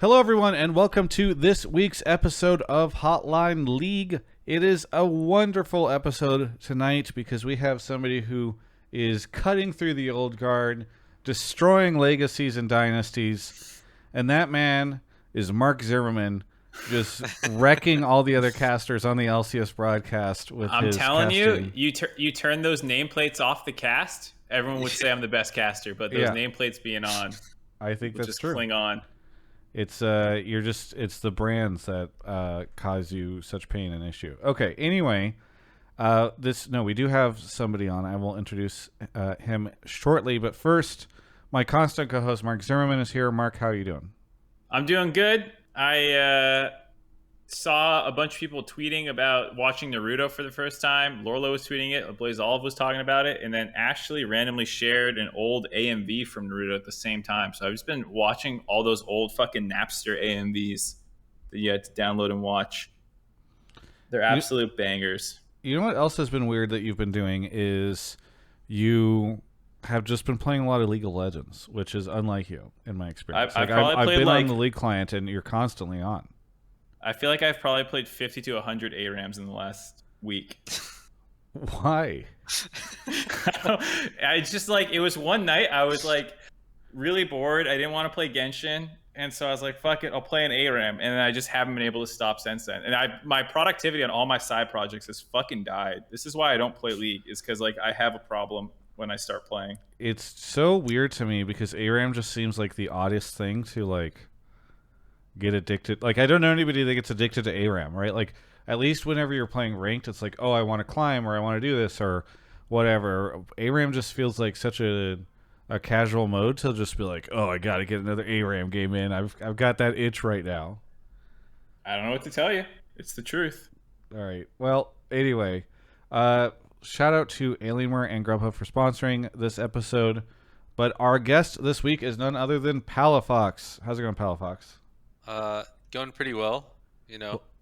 Hello, everyone, and welcome to this week's episode of Hotline League. It is a wonderful episode tonight because we have somebody who is cutting through the old guard, destroying legacies and dynasties, and that man is Mark Zimmerman, just wrecking all the other casters on the LCS broadcast with I'm his telling casting. you turn those nameplates off the cast, everyone would say I'm the best caster, but those nameplates being on, I think that's just true. cling on. It's it's the brands that cause you such pain and issue. Okay, anyway, we do have somebody on. I will introduce him shortly, but first, my constant co-host Mark Zimmerman is here. Mark, how are you doing? I'm doing good. I saw a bunch of people tweeting about watching Naruto for the first time. Lorlo was tweeting it. Blaze Olive was talking about it. And then Ashley randomly shared an old AMV from Naruto at the same time. So I've just been watching all those old fucking Napster AMVs that you had to download and watch. They're absolute bangers. You know what else has been weird that you've been doing is you have just been playing a lot of League of Legends, which is unlike you in my experience. I've been on the League client and you're constantly on. I feel like I've probably played 50 to 100 ARAMs in the last week. Why? I just it was one night I was really bored. I didn't want to play Genshin. And so I was like, fuck it, I'll play an ARAM. And I just haven't been able to stop since then. And my productivity on all my side projects has fucking died. This is why I don't play League, is because I have a problem when I start playing. It's so weird to me because ARAM just seems like the oddest thing to get addicted. I don't know anybody that gets addicted to ARAM, right? At least whenever you're playing ranked, it's oh, I want to climb or I want to do this or whatever. ARAM just feels like such a casual mode to just be oh, I got to get another ARAM game in. I've got that itch right now. I don't know what to tell you. It's the truth. All right. Well, anyway, shout out to Alienware and Grubhub for sponsoring this episode. But our guest this week is none other than Palafox. How's it going, Palafox? Going pretty well,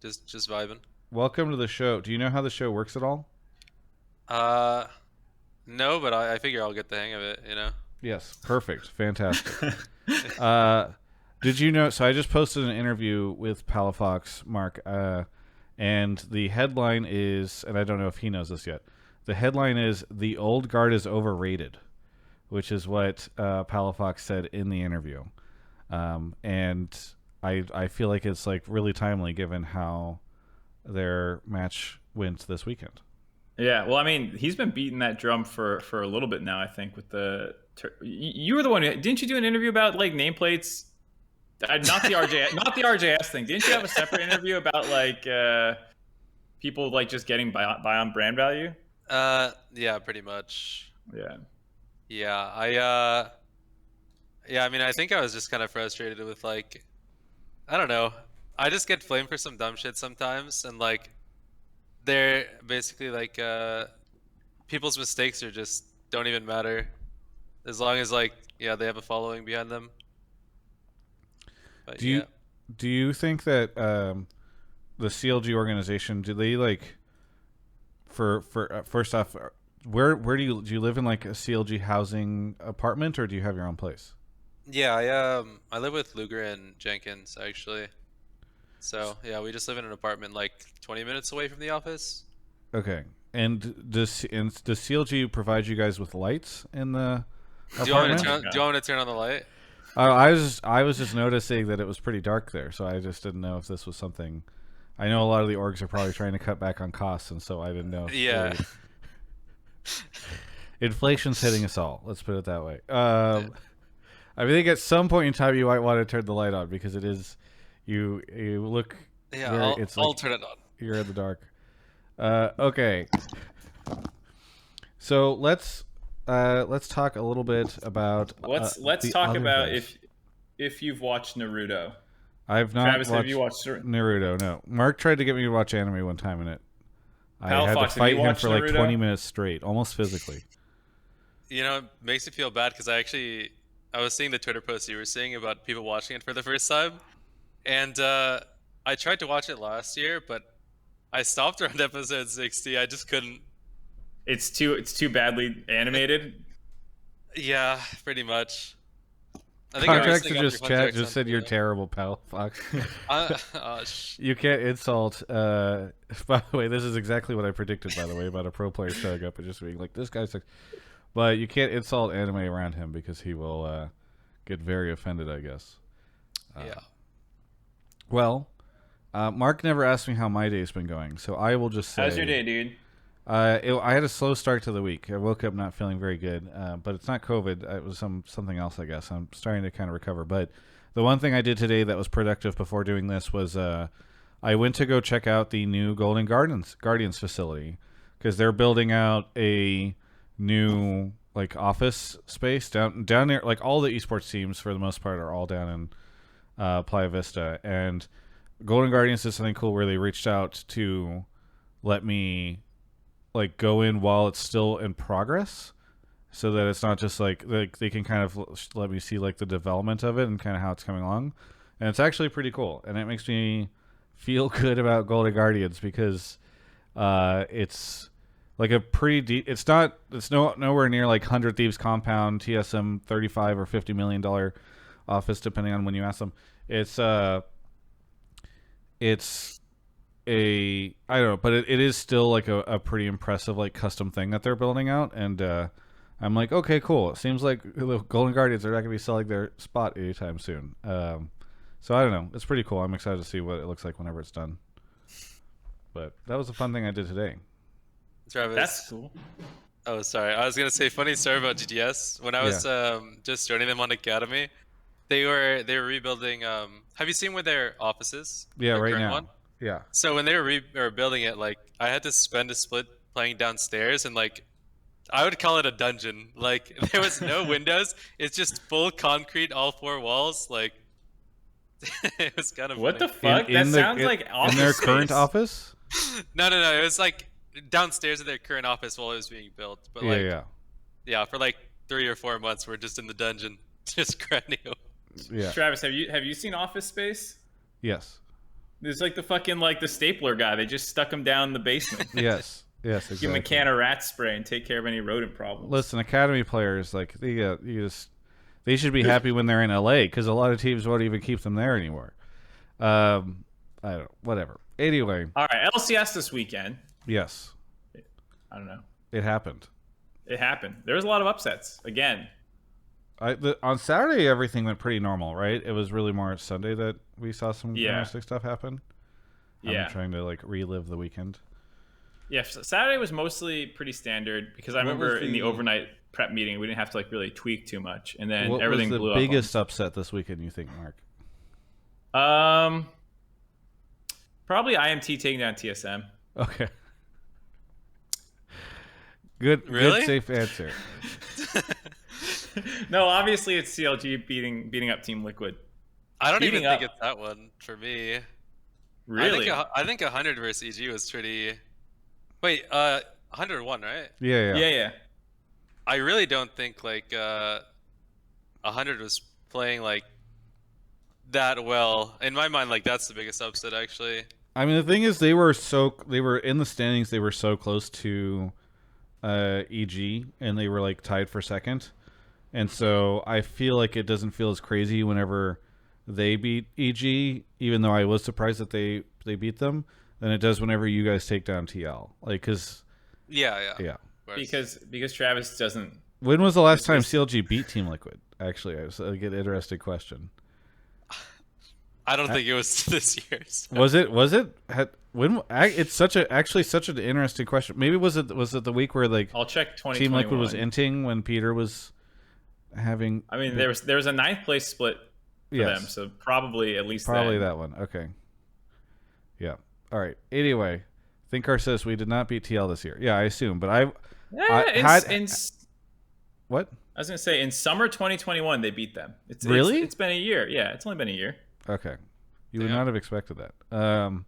just vibing. Welcome to the show. Do you know how the show works at all? No, but I figure I'll get the hang of it, Yes, perfect. Fantastic. Did you know, so I just posted an interview with Palafox, Mark, and the headline is, and I don't know if he knows this yet, the headline is, "The Old Guard is Overrated," which is what Palafox said in the interview. And I feel like it's really timely given how their match went this weekend. Yeah, well, I mean, he's been beating that drum for a little bit now, I think, with the... You were the one... Didn't you do an interview about, nameplates? Not the RJS thing. Didn't you have a separate interview about, people, just getting buy on brand value? Yeah, pretty much. Yeah. Yeah, I mean, I think I was just kind of frustrated with, I don't know. I just get flamed for some dumb shit sometimes, and, they're basically, people's mistakes are just don't even matter. As long as, they have a following behind them. But, do you think that the CLG organization, do they, first off, where do you live in, a CLG housing apartment, or do you have your own place? Yeah, I live with Luger and Jenkins, actually. So, yeah, we just live in an apartment 20 minutes away from the office. Okay. And does CLG provide you guys with lights in the apartment? Do you want me to turn on the light? I was just noticing that it was pretty dark there, so I just didn't know if this was something. I know a lot of the orgs are probably trying to cut back on costs, and so I didn't know. Yeah. Inflation's hitting us all. Let's put it that way. I think at some point in time you might want to turn the light on because it is, you look. Yeah, I'll turn it on. You're in the dark. Okay. So let's talk a little bit about. Let's talk about if you've watched Naruto. I've not. Travis, watched have you watched Naruto? No. Mark tried to get me to watch anime one time, and I had to Palafox, fight him for Naruto? 20 minutes straight, almost physically. It makes me feel bad because I was seeing the Twitter post you were saying about people watching it for the first time, and I tried to watch it last year, but I stopped around episode 60. I just couldn't. It's too badly animated. Yeah, pretty much. I think I Contracts recently to got just refund chat checks just on said you're Twitter. terrible, Palafox. You can't insult. By the way, this is exactly what I predicted. By the way, about a pro player showing up and just being like, "This guy sucks," but you can't insult anime around him because he will get very offended, I guess. Yeah. Well, Mark never asked me how my day's been going, so I will just say. How's your day, dude? I had a slow start to the week. I woke up not feeling very good, but it's not COVID. It was something else, I guess. I'm starting to kind of recover. But the one thing I did today that was productive before doing this was I went to go check out the new Golden Guardians facility because they're building out a new like office space down there. Like all the esports teams for the most part are all down in Playa Vista, and Golden Guardians did something cool where they reached out to let me like go in while it's still in progress, so that it's not just like they can kind of let me see like the development of it and kind of how it's coming along, and it's actually pretty cool, and it makes me feel good about Golden Guardians because it's like a pretty deep. It's nowhere near like 100 Thieves Compound TSM 35 or $50 million office depending on when you ask them. It's I don't know, but it is still like a pretty impressive like custom thing that they're building out, and I'm like, okay, cool. It seems like the Golden Guardians are not going to be selling their spot anytime soon. So I don't know. It's pretty cool. I'm excited to see what it looks like whenever it's done. But that was a fun thing I did today. Travis. That's cool. Oh, sorry. I was gonna say funny story about GTS. When I was just joining them on Academy, they were rebuilding. Have you seen where their office is? Yeah, Their right current now. one? Yeah. So when they were building it, like I had to spend a split playing downstairs, and like I would call it a dungeon. Like there was no windows. It's just full concrete, all four walls. Like it was kind of What the funny. fuck? That sounds like office in their space. current office. No. It was like downstairs of their current office while it was being built. But yeah, for like 3 or 4 months, we're just in the dungeon, just grinding. Yeah. Travis, have you seen Office Space? Yes. There's like the fucking like the stapler guy. They just stuck him down in the basement. Yes. Yes. Exactly. Give him a can of rat spray and take care of any rodent problems. Listen, Academy players like they should be happy when they're in LA because a lot of teams won't even keep them there anymore. I don't know. Whatever. Anyway. All right, LCS this weekend. Yes. I don't know. It happened. It happened. There was a lot of upsets again. On Saturday, everything went pretty normal, right? It was really more Sunday that we saw some domestic stuff happen. Yeah. I'm trying to like relive the weekend. Yeah, Saturday was mostly pretty standard because I remember in the overnight prep meeting we didn't have to like really tweak too much, and then everything blew up. What was the biggest upset this weekend, you think, Mark? Probably IMT taking down TSM. Okay. Good, really? Good, safe answer. No, obviously it's CLG beating up Team Liquid. I don't even think it's that one for me. Really? I think 100 versus EG was pretty. Wait, 101, right? Yeah. I really don't think like 100 was playing like that well. In my mind, like that's the biggest upset actually. I mean, the thing is, they were in the standings. They were so close to EG, and they were like tied for second. And so I feel like it doesn't feel as crazy whenever they beat EG, even though I was surprised that they beat them, than it does whenever you guys take down TL. Like, cause yeah. Because Travis doesn't. When was the last time CLG beat Team Liquid? Actually, I get an interesting question. I don't think it was this year. So. Was it? It's such an interesting question. Maybe was it the week where like I'll check 2021. Team Liquid was inting when Peter was having. I mean, there was a 9th place split for them, so probably at least that one. Okay. Yeah. All right. Anyway, Thinkar says we did not beat TL this year. Yeah, I assume, but what? I was gonna say in summer 2021 they beat them. It's been a year. Yeah, it's only been a year. Okay. You would not have expected that.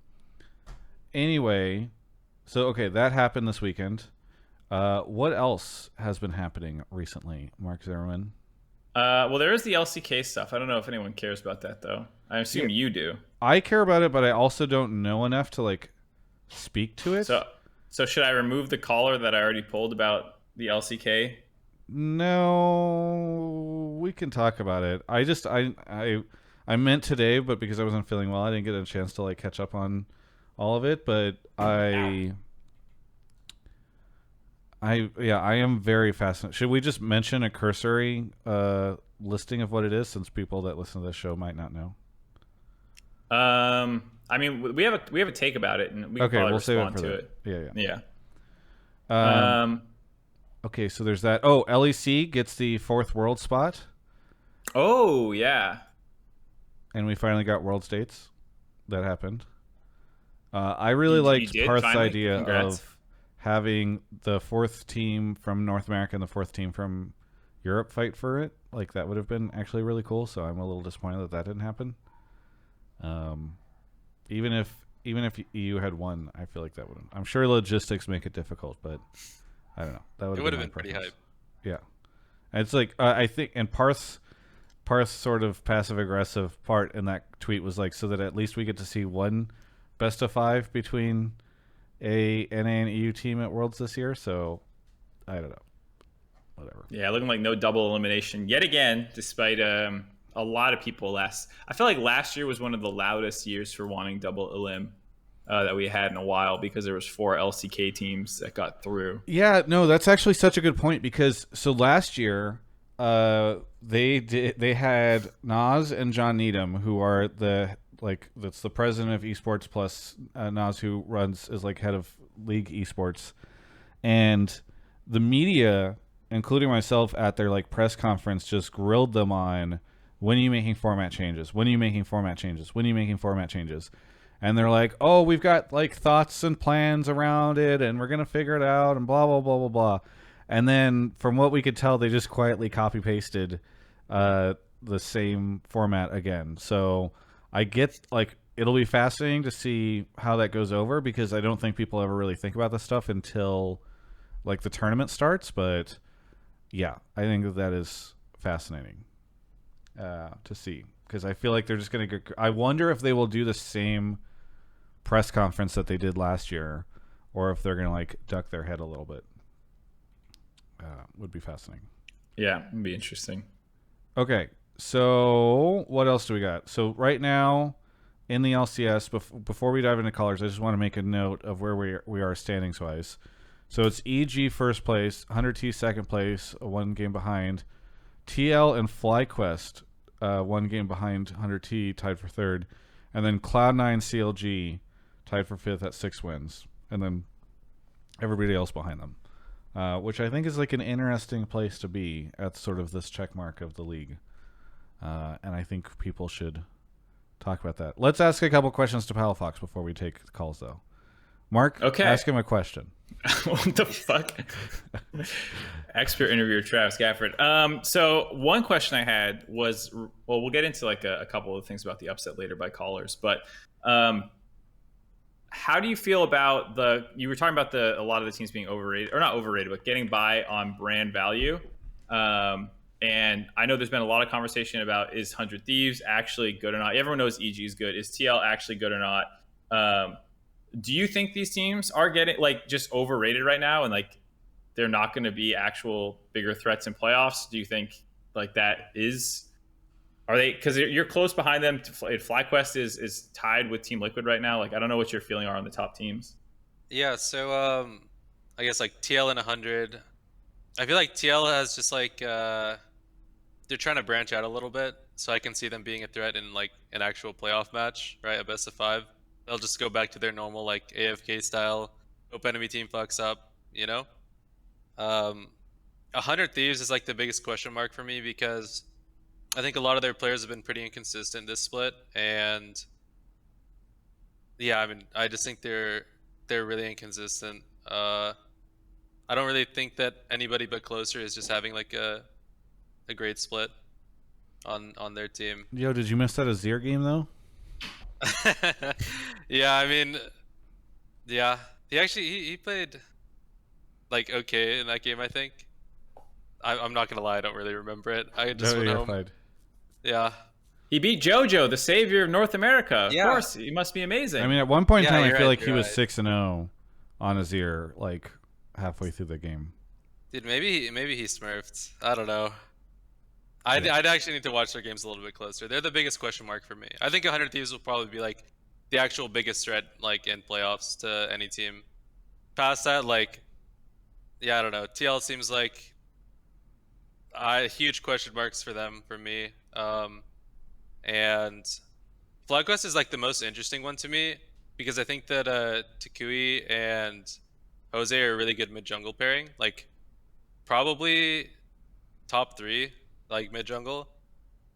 Anyway, so okay, that happened this weekend. What else has been happening recently, Mark Zimmerman? Well, there is the LCK stuff. I don't know if anyone cares about that though. I assume you do. I care about it, but I also don't know enough to like speak to it. So should I remove the caller that I already pulled about the LCK? No, we can talk about it. I meant today, but because I wasn't feeling well, I didn't get a chance to like catch up on all of it. But I am very fascinated. Should we just mention a cursory listing of what it is, since people that listen to this show might not know? I mean, we have a take about it, and we can probably respond to it. Yeah. Okay, so there's that. Oh, LEC gets the 4th world spot. Oh yeah. And we finally got world states. That happened. I really liked Parth's idea of having the 4th team from North America and the 4th team from Europe fight for it. Like, that would have been actually really cool. So I'm a little disappointed that didn't happen. Even if EU had won, I feel like that wouldn't. I'm sure logistics make it difficult, but I don't know. That would have been pretty hype. Yeah, and it's like I think, and Parth's sort of passive aggressive part in that tweet was like, so that at least we get to see one best of 5 between a NA and EU team at Worlds this year. So I don't know. Whatever. Yeah, looking like no double elimination yet again, despite a lot of people I feel like last year was one of the loudest years for wanting double elim that we had in a while, because there was 4 LCK teams that got through. Yeah, no, that's actually such a good point, because so last year they had Nas and John Needham, who are that's the president of esports, plus Nas, who is like head of league esports, and the media, including myself, at their like press conference just grilled them on, when are you making format changes? When are you making format changes? When are you making format changes? And they're like, oh, we've got like thoughts and plans around it, and we're going to figure it out, and blah, blah, blah, blah, blah. And then from what we could tell, they just quietly copy pasted the same format again. So I get, like, it'll be fascinating to see how that goes over, because I don't think people ever really think about this stuff until like the tournament starts. But yeah, I think that is fascinating to see, because I feel like they're just going to go. I wonder if they will do the same press conference that they did last year, or if they're going to like duck their head a little bit. Would be fascinating. Yeah, it'd be interesting. Okay, so what else do we got? So right now in the LCS, before we dive into colors, I just want to make a note of where we are standings wise. So it's EG first place, 100T second place, 1 game behind. TL and FlyQuest 1 game behind 100T, tied for 3rd. And then Cloud9 CLG tied for 5th at 6 wins. And then everybody else behind them. Which I think is like an interesting place to be at sort of this check mark of the league. And I think people should talk about that. Let's ask a couple questions to Palafox before we take calls, though. Mark, okay. Ask him a question. What the fuck? Expert interviewer Travis Gafford. So one question I had was, well, we'll get into like a couple of things about the upset later by callers, but how do you feel about you were talking about a lot of the teams being overrated, or not overrated, but getting by on brand value. And I know there's been a lot of conversation about, is 100 Thieves actually good or not? Everyone knows EG is good. Is TL actually good or not? Do you think these teams are getting like just overrated right now, and like they're not going to be actual bigger threats in playoffs? Do you think like that is? Are they, because you're close behind them? FlyQuest is tied with Team Liquid right now. Like, I don't know what your feeling are on the top teams. Yeah, so I guess like TL and 100. I feel like TL has just like they're trying to branch out a little bit, so I can see them being a threat in like an actual playoff match, right? A best of 5. They'll just go back to their normal like AFK style, hope enemy team fucks up, you know. 100 Thieves is like the biggest question mark for me, because I think a lot of their players have been pretty inconsistent this split, and yeah, I mean, I just think they're really inconsistent. I don't really think that anybody but Closer is just having like a great split on their team. Yo, did you miss that Azir game though? Yeah, I mean, yeah, he played like okay in that game. I think. I'm not gonna lie, I don't really remember it. I just went home. Yeah. He beat JoJo, the savior of North America. Of course, he must be amazing. I mean, at one point in time, I feel like he was 6-0 on Azir, like halfway through the game. Dude, maybe he smurfed. I don't know. I'd actually need to watch their games a little bit closer. They're the biggest question mark for me. I think 100 Thieves will probably be like the actual biggest threat like in playoffs to any team. Past that, like, yeah, I don't know. TL seems like huge question marks for them for me. And FlyQuest is like the most interesting one to me because I think that Takui and Jose are a really good mid jungle pairing. Like, probably top 3 like mid jungle.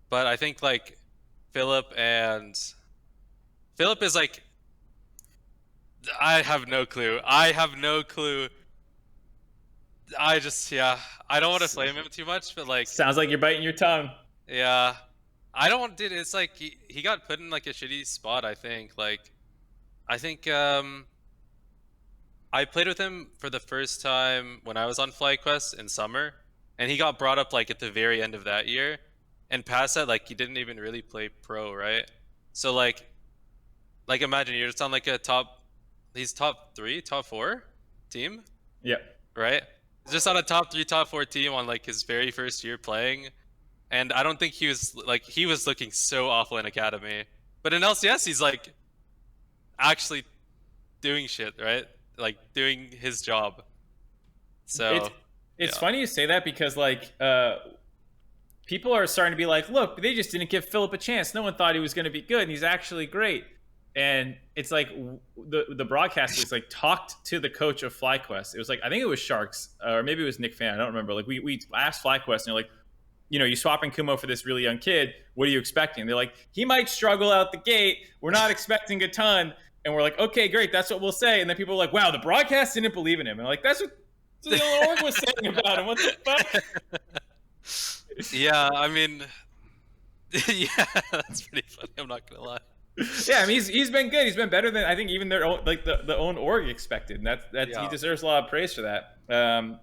But I think like Philip is like, I have no clue. I just, yeah, I don't want to flame him too much, but like, Sounds like you're biting your tongue. yeah, I don't, dude. It's like he got put in like a shitty spot. I think I played with him for the first time when I was on FlyQuest in summer, and he got brought up like at the very end of that year, and past that, like he didn't even really play pro, right? So like imagine you're just on like he's top 3, top 4 team, Yep. right? Just on a top 3, top 4 team on like his very first year playing. And I don't think he was looking so awful in academy, but in LCS he's like actually doing shit, right? Like doing his job. So it's funny you say that because like people are starting to be like, look, they just didn't give Philip a chance. No one thought he was going to be good, and he's actually great. And it's like the broadcast was like talked to the coach of FlyQuest. It was like, I think it was Sharks or maybe it was Nick Fan. I don't remember. Like we asked FlyQuest and they're like, you know, you swapping Kumo for this really young kid. What are you expecting? They're like, he might struggle out the gate. We're not expecting a ton. And we're like, okay, great. That's what we'll say. And then people are like, wow, the broadcast didn't believe in him. And like, that's what the org was saying about him. What the fuck? Yeah, I mean, yeah, that's pretty funny. I'm not gonna lie. Yeah, I mean, he's been good. He's been better than I think even their own, like the own org expected. And that's Yeah. He deserves a lot of praise for that.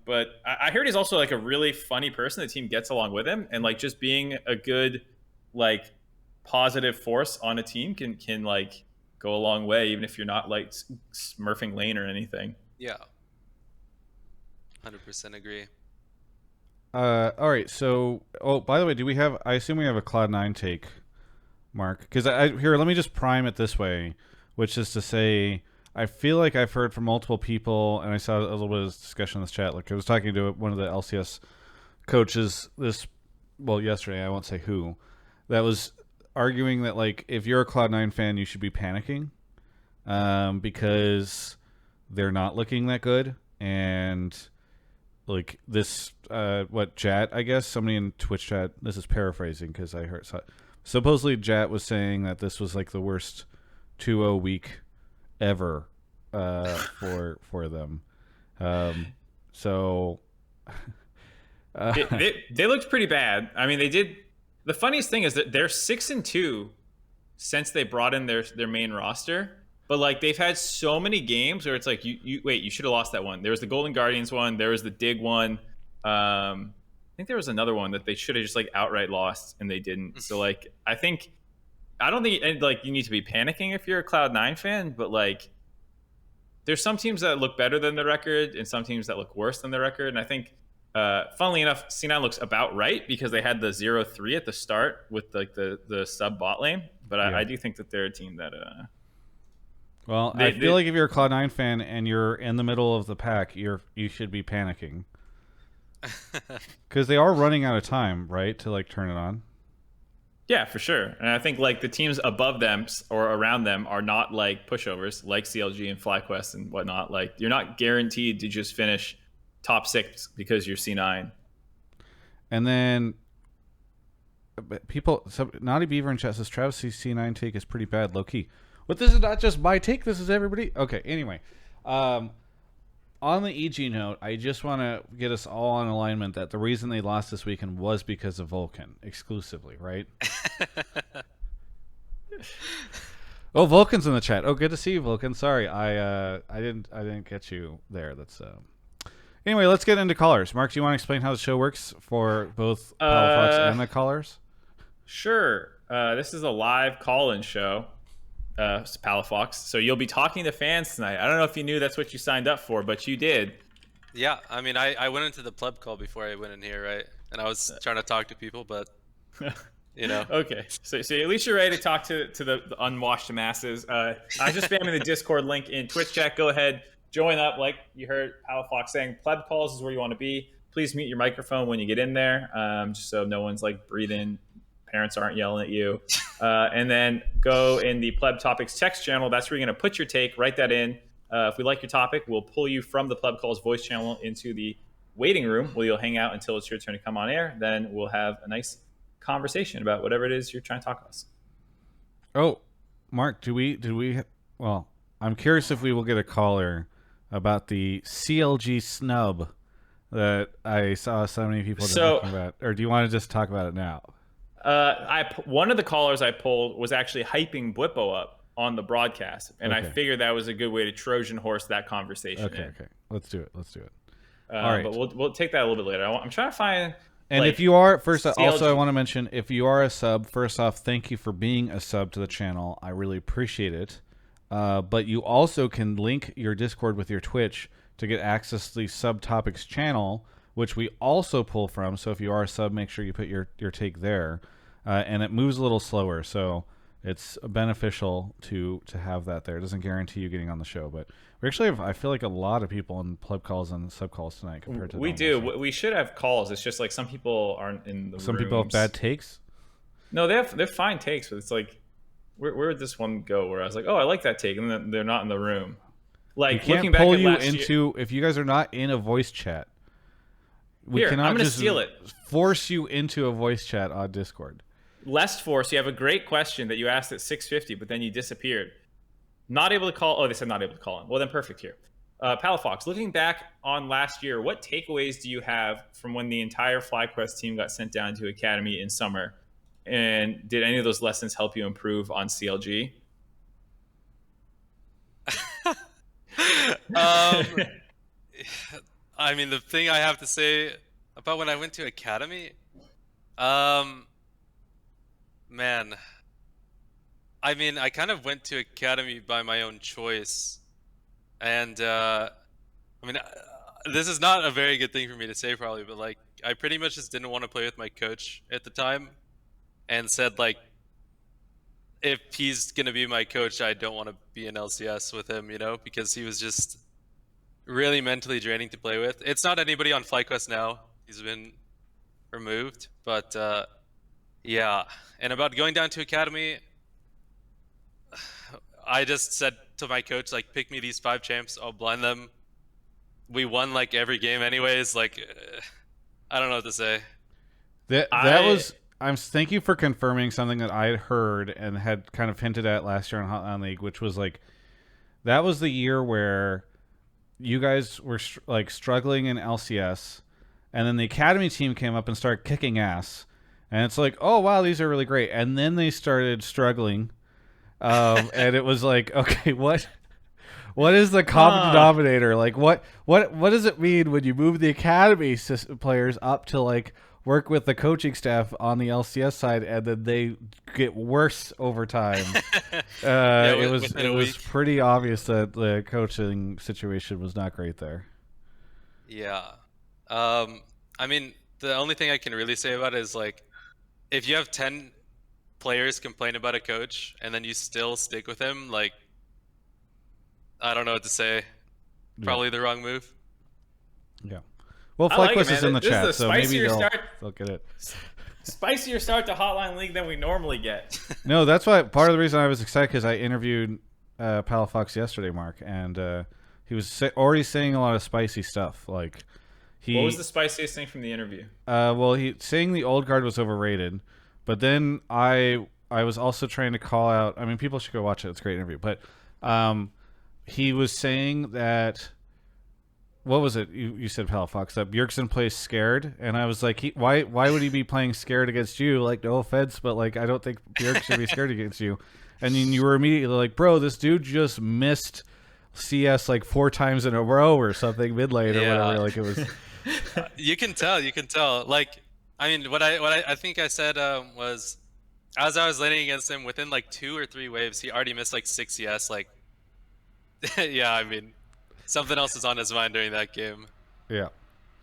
But I heard he's also like a really funny person. The team gets along with him, and like just being a good like positive force on a team can like go a long way, even if you're not like smurfing lane or anything. Yeah, 100% agree. All right. So, by the way, do we have? I assume we have a Cloud9 take, Mark. Because here, let me just prime it this way, which is to say, I feel like I've heard from multiple people, and I saw a little bit of discussion in this chat. Like I was talking to one of the LCS coaches yesterday. I won't say who. That was arguing that like if you're a Cloud9 fan, you should be panicking, because they're not looking that good, and like this, Jat, I guess somebody in Twitch chat. This is paraphrasing because I heard supposedly Jat was saying that this was like the worst 2-0 week ever for them. So they looked pretty bad. I mean, they did. The funniest thing is that they're 6-2 since they brought in their main roster. But like they've had so many games where it's like you should have lost that one. There was the Golden Guardians one. There was the Dig one. I think there was another one that they should have just like outright lost and they didn't. So like I don't think like you need to be panicking if you're a Cloud9 fan, but like there's some teams that look better than the record and some teams that look worse than the record. And I think funnily enough, C9 looks about right because they had the 0-3 at the start with like the sub bot lane. But yeah. I do think that they're a team that well, I feel like if you're a Cloud9 fan and you're in the middle of the pack, you should be panicking. Because they are running out of time, right, to like turn it on. Yeah, for sure. And I think like the teams above them or around them are not like pushovers like CLG and FlyQuest and whatnot. Like you're not guaranteed to just finish top 6 because you're C9. And then Naughty Beaver in chat says Travis' C9 take is pretty bad, low key. But this is not just my take. This is everybody. Okay, anyway. On the EG note, I just want to get us all in alignment that the reason they lost this weekend was because of Vulcan, exclusively, right? Oh, Vulcan's in the chat. Oh, good to see you, Vulcan. Sorry, I didn't get you there. That's Anyway, let's get into callers. Mark, do you want to explain how the show works for both Palafox and the callers? Sure. This is a live call-in show. Palafox. So you'll be talking to fans tonight. I don't know if you knew that's what you signed up for, but you did. Yeah, I mean, I went into the pleb call before I went in here, right? and I was trying to talk to people, but you know. Okay, so at least you're ready to talk to the unwashed masses. I was just spamming the Discord link in Twitch chat. Go ahead, join up. Like you heard Palafox saying, pleb calls is where you want to be. Please mute your microphone when you get in there, just so no one's like breathing. Parents aren't yelling at you. And then go in the pleb topics text channel. That's where you're going to put your take. Write that in. If we like your topic, we'll pull you from the pleb calls voice channel into the waiting room where you'll hang out until it's your turn to come on air. Then we'll have a nice conversation about whatever it is you're trying to talk about. Oh, Mark, did we? Well, I'm curious if we will get a caller about the CLG snub that I saw so many people talking about. Or do you want to just talk about it now? One of the callers I pulled was actually hyping Bwipo up on the broadcast, and I figured that was a good way to Trojan horse that conversation. Okay. Let's do it. All right, but we'll take that a little bit later. I'm trying to find. And if you are, first, also I want to mention, if you are a sub, first off, thank you for being a sub to the channel. I really appreciate it. But you also can link your Discord with your Twitch to get access to the subtopics channel, which we also pull from. So if you are a sub, make sure you put your take there. And it moves a little slower, so it's beneficial to have that there. It doesn't guarantee you getting on the show, but we actually have, I feel like, a lot of people in pleb calls and sub calls tonight compared to we do. We should have calls. It's just like some people aren't in the Some rooms. people have bad takes? No, they're fine takes, but it's like, where did this one go where I was like, oh, I like that take, and then they're not in the room. Like, we can't looking back pull at you last into, year, if you guys are not in a voice chat, we Here, cannot I'm gonna just steal it. force you into a voice chat on Discord. Lest Force, you have a great question that you asked at 6:50, but then you disappeared. Not able to call. Oh, they said not able to call in. Well, then perfect here. Palafox, looking back on last year, what takeaways do you have from when the entire FlyQuest team got sent down to Academy in summer? And did any of those lessons help you improve on CLG? I mean, the thing I have to say about when I went to Academy, man, I mean, I kind of went to Academy by my own choice. And, I mean, this is not a very good thing for me to say probably, but like, I pretty much just didn't want to play with my coach at the time and said like, if he's going to be my coach, I don't want to be in LCS with him, you know, because he was just really mentally draining to play with. It's not anybody on FlyQuest now. He's been removed, but, yeah. And about going down to Academy, I just said to my coach, like, pick me these 5 champs, I'll blind them. We won like every game anyways, like, I don't know what to say. Thank you for confirming something that I had heard and had kind of hinted at last year on Hotline League, which was like, that was the year where you guys were like struggling in LCS, and then the Academy team came up and started kicking ass, and it's like, oh wow, these are really great, and then they started struggling, and it was like, okay, what is the common denominator? Like, what does it mean when you move the Academy players up to like work with the coaching staff on the LCS side, and then they get worse over time? It was pretty obvious that the coaching situation was not great there. Yeah. I mean, the only thing I can really say about it is like, if you have 10 players complain about a coach and then you still stick with him, like, I don't know what to say. Probably the wrong move. Yeah. Well, FlyQuest is in the chat, so maybe they'll get it. Spicier start to Hotline League than we normally get. No, that's why part of the reason I was excited, because I interviewed Palafox yesterday, Mark, and he was already saying a lot of spicy stuff. Like, what was the spiciest thing from the interview? Well, he saying the old guard was overrated, but then I was also trying to call out. I mean, people should go watch it. It's a great interview, but he was saying that. What was it? You said, Palafox, that Bjergsen plays scared, and I was like, why would he be playing scared against you? Like, no offense, but like, I don't think Bjerg should be scared against you. And then you were immediately like, bro, this dude just missed CS like 4 times in a row or something mid lane or whatever. Like, it was. You can tell. Like, I mean, what I think I said was, as I was laning against him, within like 2 or 3 waves, he already missed like 6 CS. Like, yeah, I mean. Something else is on his mind during that game. Yeah.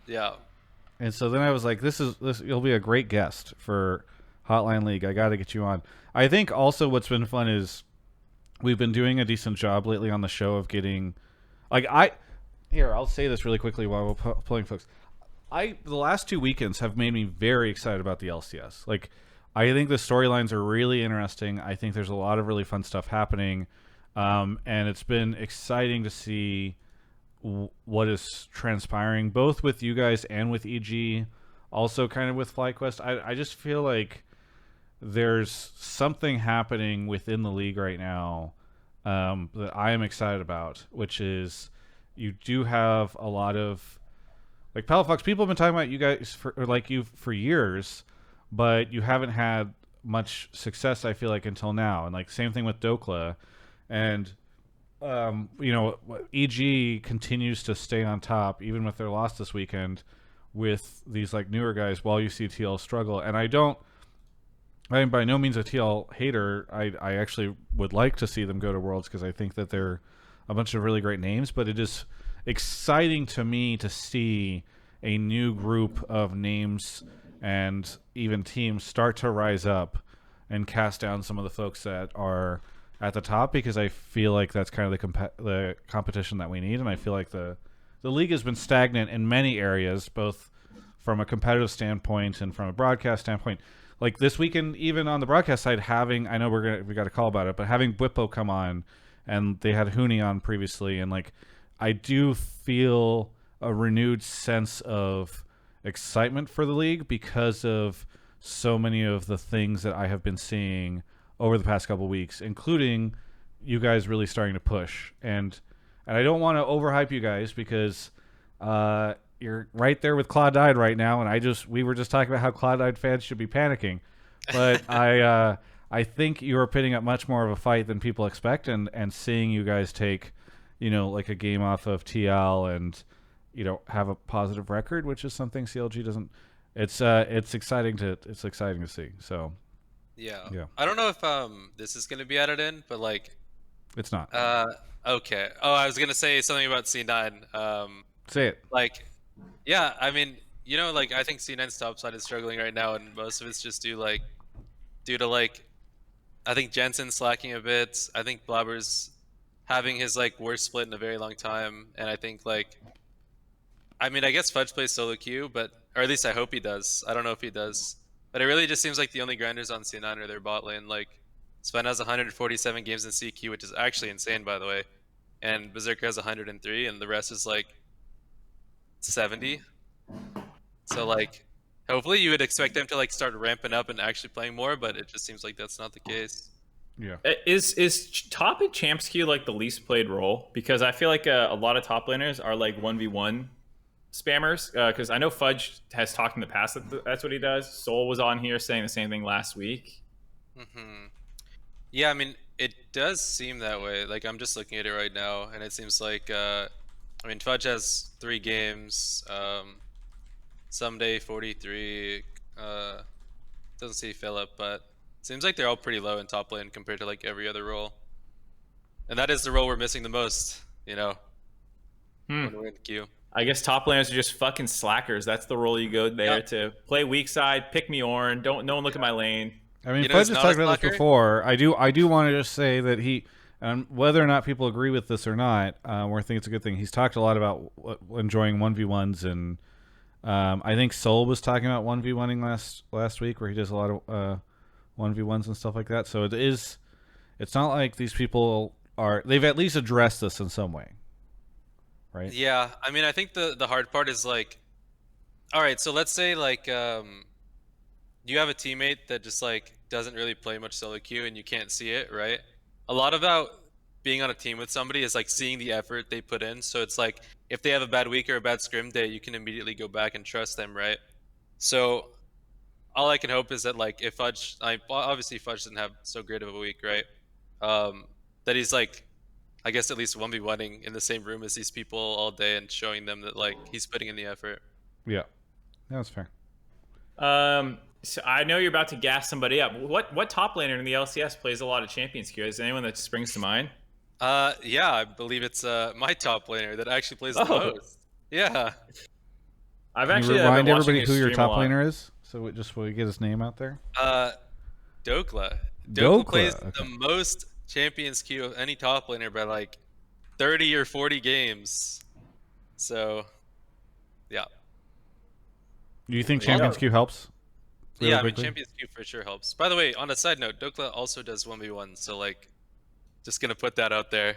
Yeah. And so then I was like, this you'll be a great guest for Hotline League. I got to get you on. I think also what's been fun is we've been doing a decent job lately on the show of getting, like, I'll say this really quickly while we're pulling folks. The last 2 weekends have made me very excited about the LCS. Like, I think the storylines are really interesting. I think there's a lot of really fun stuff happening. And it's been exciting to see what is transpiring, both with you guys and with EG, also kind of with FlyQuest. I just feel like there's something happening within the league right now that I am excited about, which is you do have a lot of, like, Palafox, people have been talking about you guys for years, but you haven't had much success, I feel like, until now. And like same thing with Dokla. And EG continues to stay on top, even with their loss this weekend, with these like newer guys, while you see TL struggle. And I'm by no means a TL hater. I actually would like to see them go to Worlds because I think that they're a bunch of really great names. But it is exciting to me to see a new group of names and even teams start to rise up and cast down some of the folks that are at the top, because I feel like that's kind of the competition that we need. And I feel like the league has been stagnant in many areas, both from a competitive standpoint and from a broadcast standpoint. Like this weekend, even on the broadcast side, I know we got a call about it, but having Bwipo come on, and they had Huni on previously, and like I do feel a renewed sense of excitement for the league because of so many of the things that I have been seeing over the past couple of weeks, including you guys really starting to push. And I don't want to overhype you guys because you're right there with Cloud9 right now, and we were just talking about how Cloud9 fans should be panicking. But I think you are putting up much more of a fight than people expect, and seeing you guys take, like a game off of TL and have a positive record, which is something CLG doesn't. It's exciting to see. So yeah. I don't know if this is gonna be added in, but like it's not. Okay. Oh, I was gonna say something about C9. Say it. Like, yeah. I mean, like I think C9's top side is struggling right now, and most of it's just due to like, I think Jensen's slacking a bit. I think Blabber's having his like worst split in a very long time, and I think like, I mean, I guess Fudge plays solo queue, or at least I hope he does. I don't know if he does, but it really just seems like the only grinders on C9 are their bot lane. Like, Sven has 147 games in CQ, which is actually insane, by the way, and Berserker has 103, and the rest is like 70. So like, hopefully you would expect them to like start ramping up and actually playing more, but it just seems like that's not the case. Yeah. Is top and champs queue like the least played role? Because I feel like a lot of top laners are like 1v1 spammers. Because I know Fudge has talked in the past that that's what he does. Soul was on here saying the same thing last week. Mm-hmm. Yeah, I mean, it does seem that way. Like, I'm just looking at it right now, and it seems like, I mean, Fudge has 3 games. Someday 43. Doesn't see Philip, but seems like they're all pretty low in top lane compared to like every other role. And that is the role we're missing the most, when we're in the queue. I guess top laners are just fucking slackers. That's the role you go there to play weak side, pick me Ornn, no one look at my lane. I mean, Fudge has talked about this before. I do want to just say that he, whether or not people agree with this or not, or think it's a good thing, he's talked a lot about enjoying 1v1s, and I think Soul was talking about 1v1ing last week, where he does a lot of 1v1s and stuff like that. So it's not like these people they've at least addressed this in some way, right? Yeah, I mean, I think the hard part is like, all right, so let's say like you have a teammate that just like doesn't really play much solo queue and you can't see it, right? A lot about being on a team with somebody is like seeing the effort they put in. So it's like, if they have a bad week or a bad scrim day, you can immediately go back and trust them, right? So all I can hope is that like, if Fudge, obviously Fudge didn't have so great of a week, right? That he's like, I guess at least 1v1ing in the same room as these people all day and showing them that like he's putting in the effort. Yeah, that's fair. So I know you're about to gas somebody up. What top laner in the LCS plays a lot of champions queue? Is there anyone that springs to mind? Yeah, I believe it's my top laner that actually plays the most. Yeah. I've Can actually you remind been watching everybody his who your stream a top lot. laner is? So just will we get his name out there? Dokla. Dokla, plays okay. the most champions queue of any top laner by like 30 or 40 games. So, yeah. Do you think Yeah. Champions Queue helps? Really Yeah, I mean, quickly? champions queue for sure helps. By the way, on a side note, Dokla also does 1v1, so like, just gonna put that out there.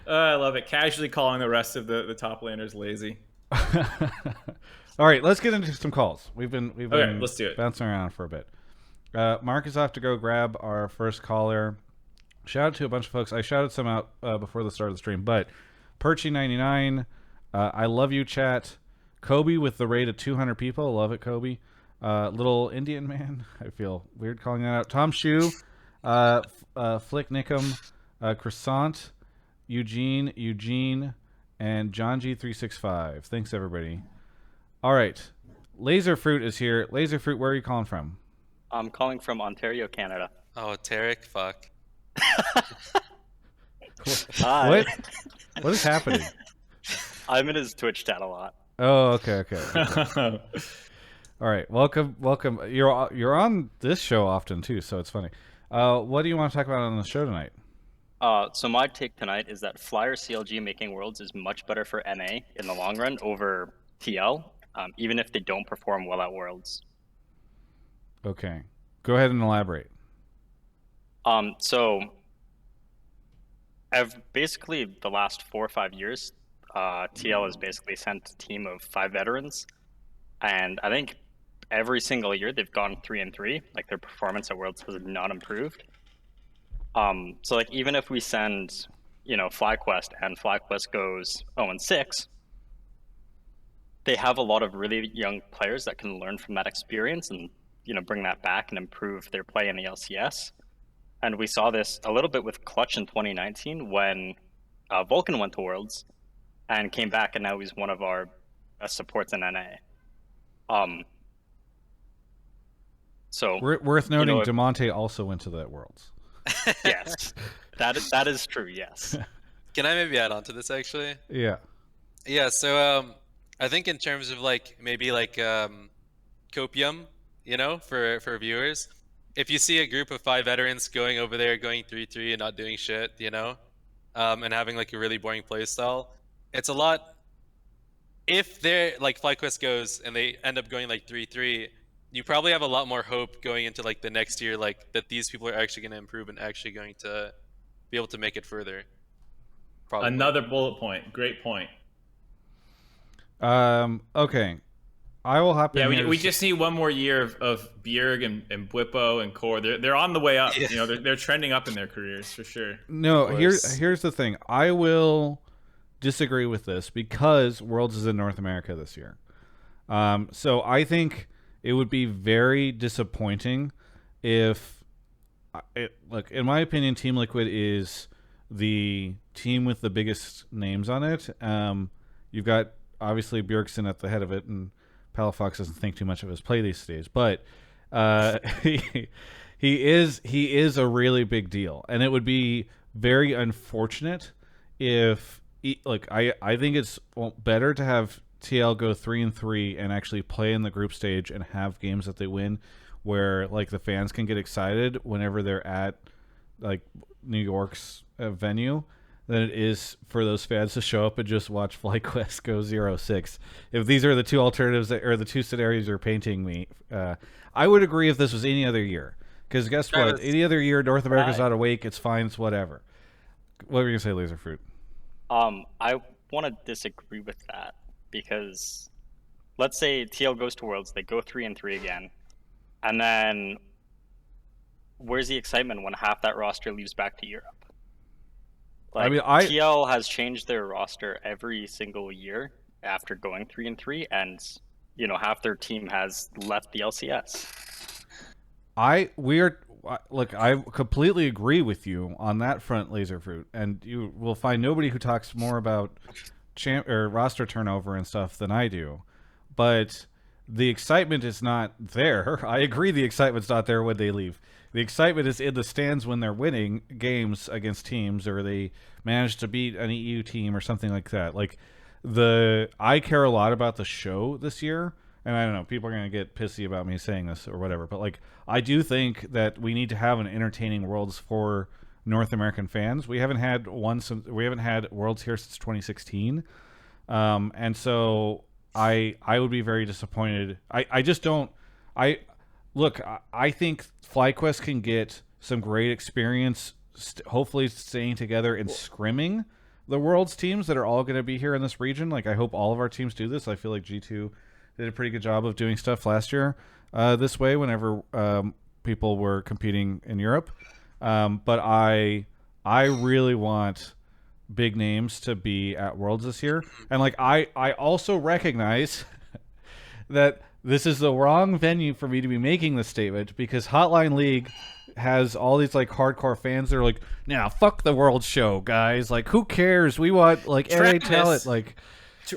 I love it. Casually calling the rest of the top laners lazy. All right, let's get into some calls. We've been Let's do it. bouncing around for a bit. Mark is off to go grab our first caller. Shout out to a bunch of folks. I shouted some out before the start of the stream, but Perchy99, I love you, chat. Kobe with the rate of 200 people. Love it, Kobe. Little Indian man. I feel weird calling that out. Tom Shu, Flick Nickum, Croissant, Eugene, and John G365. Thanks, everybody. All right. Lazerfruit is here. Lazerfruit, where are you calling from? I'm calling from Ontario, Canada. Oh, Tarek, fuck. Hi. What is happening? I'm in his Twitch chat a lot. Oh, okay. All right, welcome. You're on this show often too, so it's funny. What do you want to talk about on the show tonight? So my take tonight is that Flyer CLG making worlds is much better for NA in the long run over TL, even if they don't perform well at worlds. Okay, go ahead and elaborate. So basically the last 4 or 5 years, TL has basically sent a team of 5 veterans, and I think every single year they've gone 3-3. Like, their performance at worlds has not improved. So like, even if we send, FlyQuest and FlyQuest goes 0-6, they have a lot of really young players that can learn from that experience and, bring that back and improve their play in the LCS. And we saw this a little bit with Clutch in 2019 when Vulcan went to Worlds and came back, and now he's one of our best supports in NA. So Worth noting, Damonte also went to that Worlds. Yes, that is true. Yes. Can I maybe add on to this actually? Yeah. Yeah. So I think in terms of maybe copium, for viewers, if you see a group of 5 veterans going over there, going 3-3 and not doing shit, and having like a really boring play style, it's a lot. If they're like FlyQuest goes and they end up going 3-3, you probably have a lot more hope going into the next year, that these people are actually going to improve and actually going to be able to make it further. Probably. Another bullet point. Great point. Okay. I will hop in. Yeah, here we just need one more year of BJERG and Bwipo and Core. They're on the way up. Yeah. They're trending up in their careers for sure. No, here's the thing. I will disagree with this because Worlds is in North America this year. So I think it would be very disappointing if, look, in my opinion, Team Liquid is the team with the biggest names on it. You've got obviously Bjergsen at the head of it, and Palafox doesn't think too much of his play these days, but he is a really big deal, and it would be very unfortunate if I think it's better to have TL go 3-3 and actually play in the group stage and have games that they win, where the fans can get excited whenever they're at New York's venue, than it is for those fans to show up and just watch FlyQuest go 0-6. If these are the two alternatives or the two scenarios you're painting me, I would agree if this was any other year. Because guess what? Any other year, North America's not awake. It's fine. It's whatever. What were you going to say, Lazerfruit? I want to disagree with that, because let's say TL goes to Worlds, they go 3-3 again, and then where's the excitement when half that roster leaves back to Europe? TL has changed their roster every single year after going 3-3, and half their team has left the LCS. I completely agree with you on that front, Lazerfruit, and you will find nobody who talks more about roster turnover and stuff than I do. But the excitement is not there. I agree the excitement's not there when they leave. The excitement is in the stands when they're winning games against teams, or they manage to beat an EU team or something like that. I care a lot about the show this year, and I don't know, people are gonna get pissy about me saying this or whatever, but like I do think that we need to have an entertaining Worlds for North American fans. We haven't had Worlds here since 2016, and so I would be very disappointed. I just don't. I think FlyQuest can get some great experience, hopefully staying together and scrimming the Worlds teams that are all going to be here in this region. Like, I hope all of our teams do this. I feel like G2 did a pretty good job of doing stuff last year this way whenever people were competing in Europe. But I really want big names to be at Worlds this year. And like I also recognize that this is the wrong venue for me to be making this statement, because Hotline League has all these like hardcore fans that are like, nah, fuck the World show, guys. Like, who cares? We want like NA talent. Like,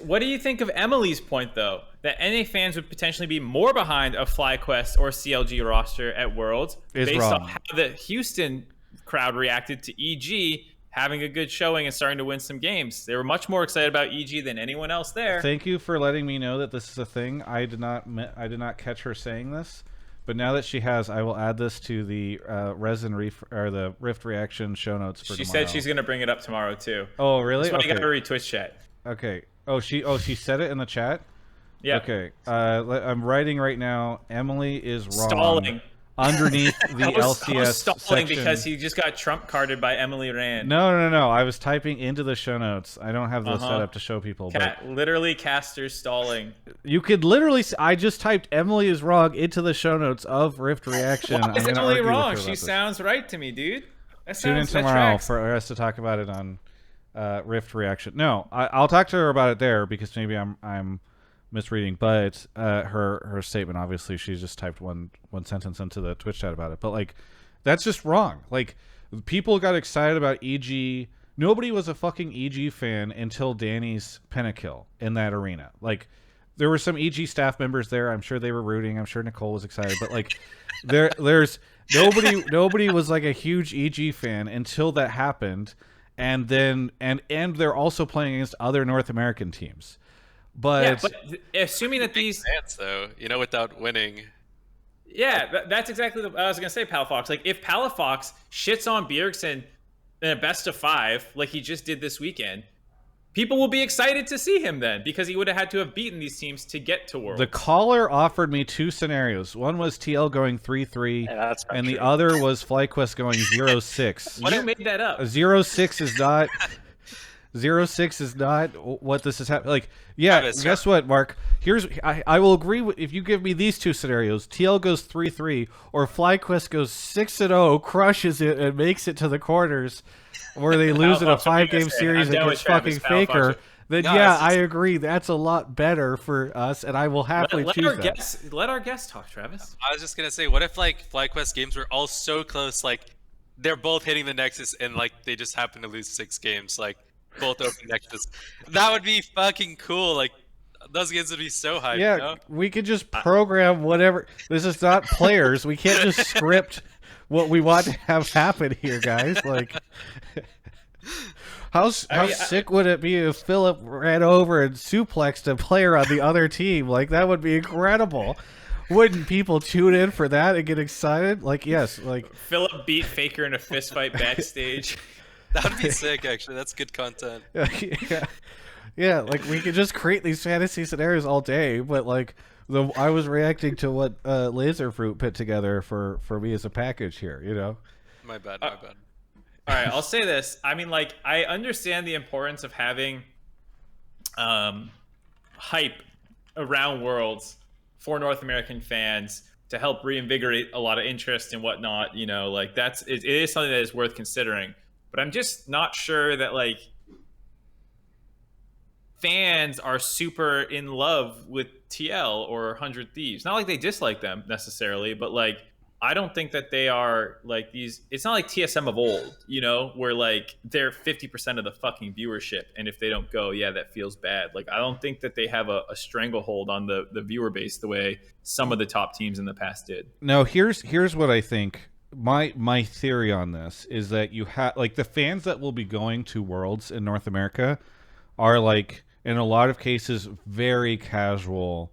what do you think of Emily's point though, that NA fans would potentially be more behind a FlyQuest or CLG roster at Worlds based on how the Houston crowd reacted to EG having a good showing and starting to win some games? They were much more excited about EG than anyone else there. Thank you for letting me know that this is a thing. I did not catch her saying this, but now that she has, I will add this to the the Rift reaction show notes for She tomorrow. said she's going to bring it up tomorrow too. Oh, really? That's why okay. you got to read Twitch chat. Okay. She said it in the chat? Yeah. Okay. I'm writing right now. Emily is wrong. Stalling. Underneath the LCS stalling section. because he just got trump carded by Emily Rand. No. I was typing into the show notes. I don't have those set up to show people. Literally caster stalling. You could literally. I just typed Emily is wrong into the show notes of Rift Reaction. Why is Emily wrong? She sounds right to me, dude. Tune in tomorrow for us to talk about it on Rift Reaction. No, I'll talk to her about it there, because maybe I'm misreading, but her statement, obviously she just typed one sentence into the Twitch chat about it, but like that's just wrong. Like, people got excited about EG. Nobody was a fucking EG fan until Danny's pentakill in that arena. Like, there were some EG staff members there. I'm sure they were rooting. I'm sure Nicole was excited, but like there's nobody was like a huge EG fan until that happened, and then and they're also playing against other North American teams. But assuming that these fans, though, without winning. Yeah, that's exactly what I was gonna say, Palafox. Like, if Palafox shits on Bjergsen in a best of 5, like he just did this weekend, people will be excited to see him then, because he would have had to have beaten these teams to get to Worlds. The caller offered me 2 scenarios. One was TL going 3-3, and the other was FlyQuest going 0-6. You made that up. 0-6 is not. 0-6 is not what this is happening. Like, yeah, guess what, Mark? I will agree if you give me these 2 scenarios. TL goes 3-3, or FlyQuest goes 6-0, crushes it, and makes it to the quarters, where they lose in a 5-game series against fucking Faker. Then I agree. That's a lot better for us, and I will happily choose that. Let our guests talk, Travis. I was just gonna say, what if like FlyQuest games were all so close, like they're both hitting the Nexus, and like they just happen to lose 6 games, like both open Nexus? That would be fucking cool. Like, those games would be so hyped. Yeah, we could just program whatever. This is not players. We can't just script what we want to have happen here, guys. Like, how sick would it be if Philip ran over and suplexed a player on the other team? Like, that would be incredible. Wouldn't people tune in for that and get excited? Like, yes. Like, Philip beat Faker in a fist fight backstage. That would be sick, actually. That's good content. Yeah, like, we could just create these fantasy scenarios all day, but like, I was reacting to what Lazerfruit put together for me as a package here, My bad. All right, I'll say this. I mean, like, I understand the importance of having hype around Worlds for North American fans to help reinvigorate a lot of interest and whatnot. Like, it is something that is worth considering. But I'm just not sure that, like, fans are super in love with TL or 100 Thieves. Not like they dislike them necessarily, but like, I don't think that they are like these. It's not like TSM of old, where like they're 50% of the fucking viewership, and if they don't go, yeah, that feels bad. Like, I don't think that they have a stranglehold on the viewer base the way some of the top teams in the past did. No, here's what I think. My theory on this is that you have, like, the fans that will be going to Worlds in North America are like in a lot of cases, very casual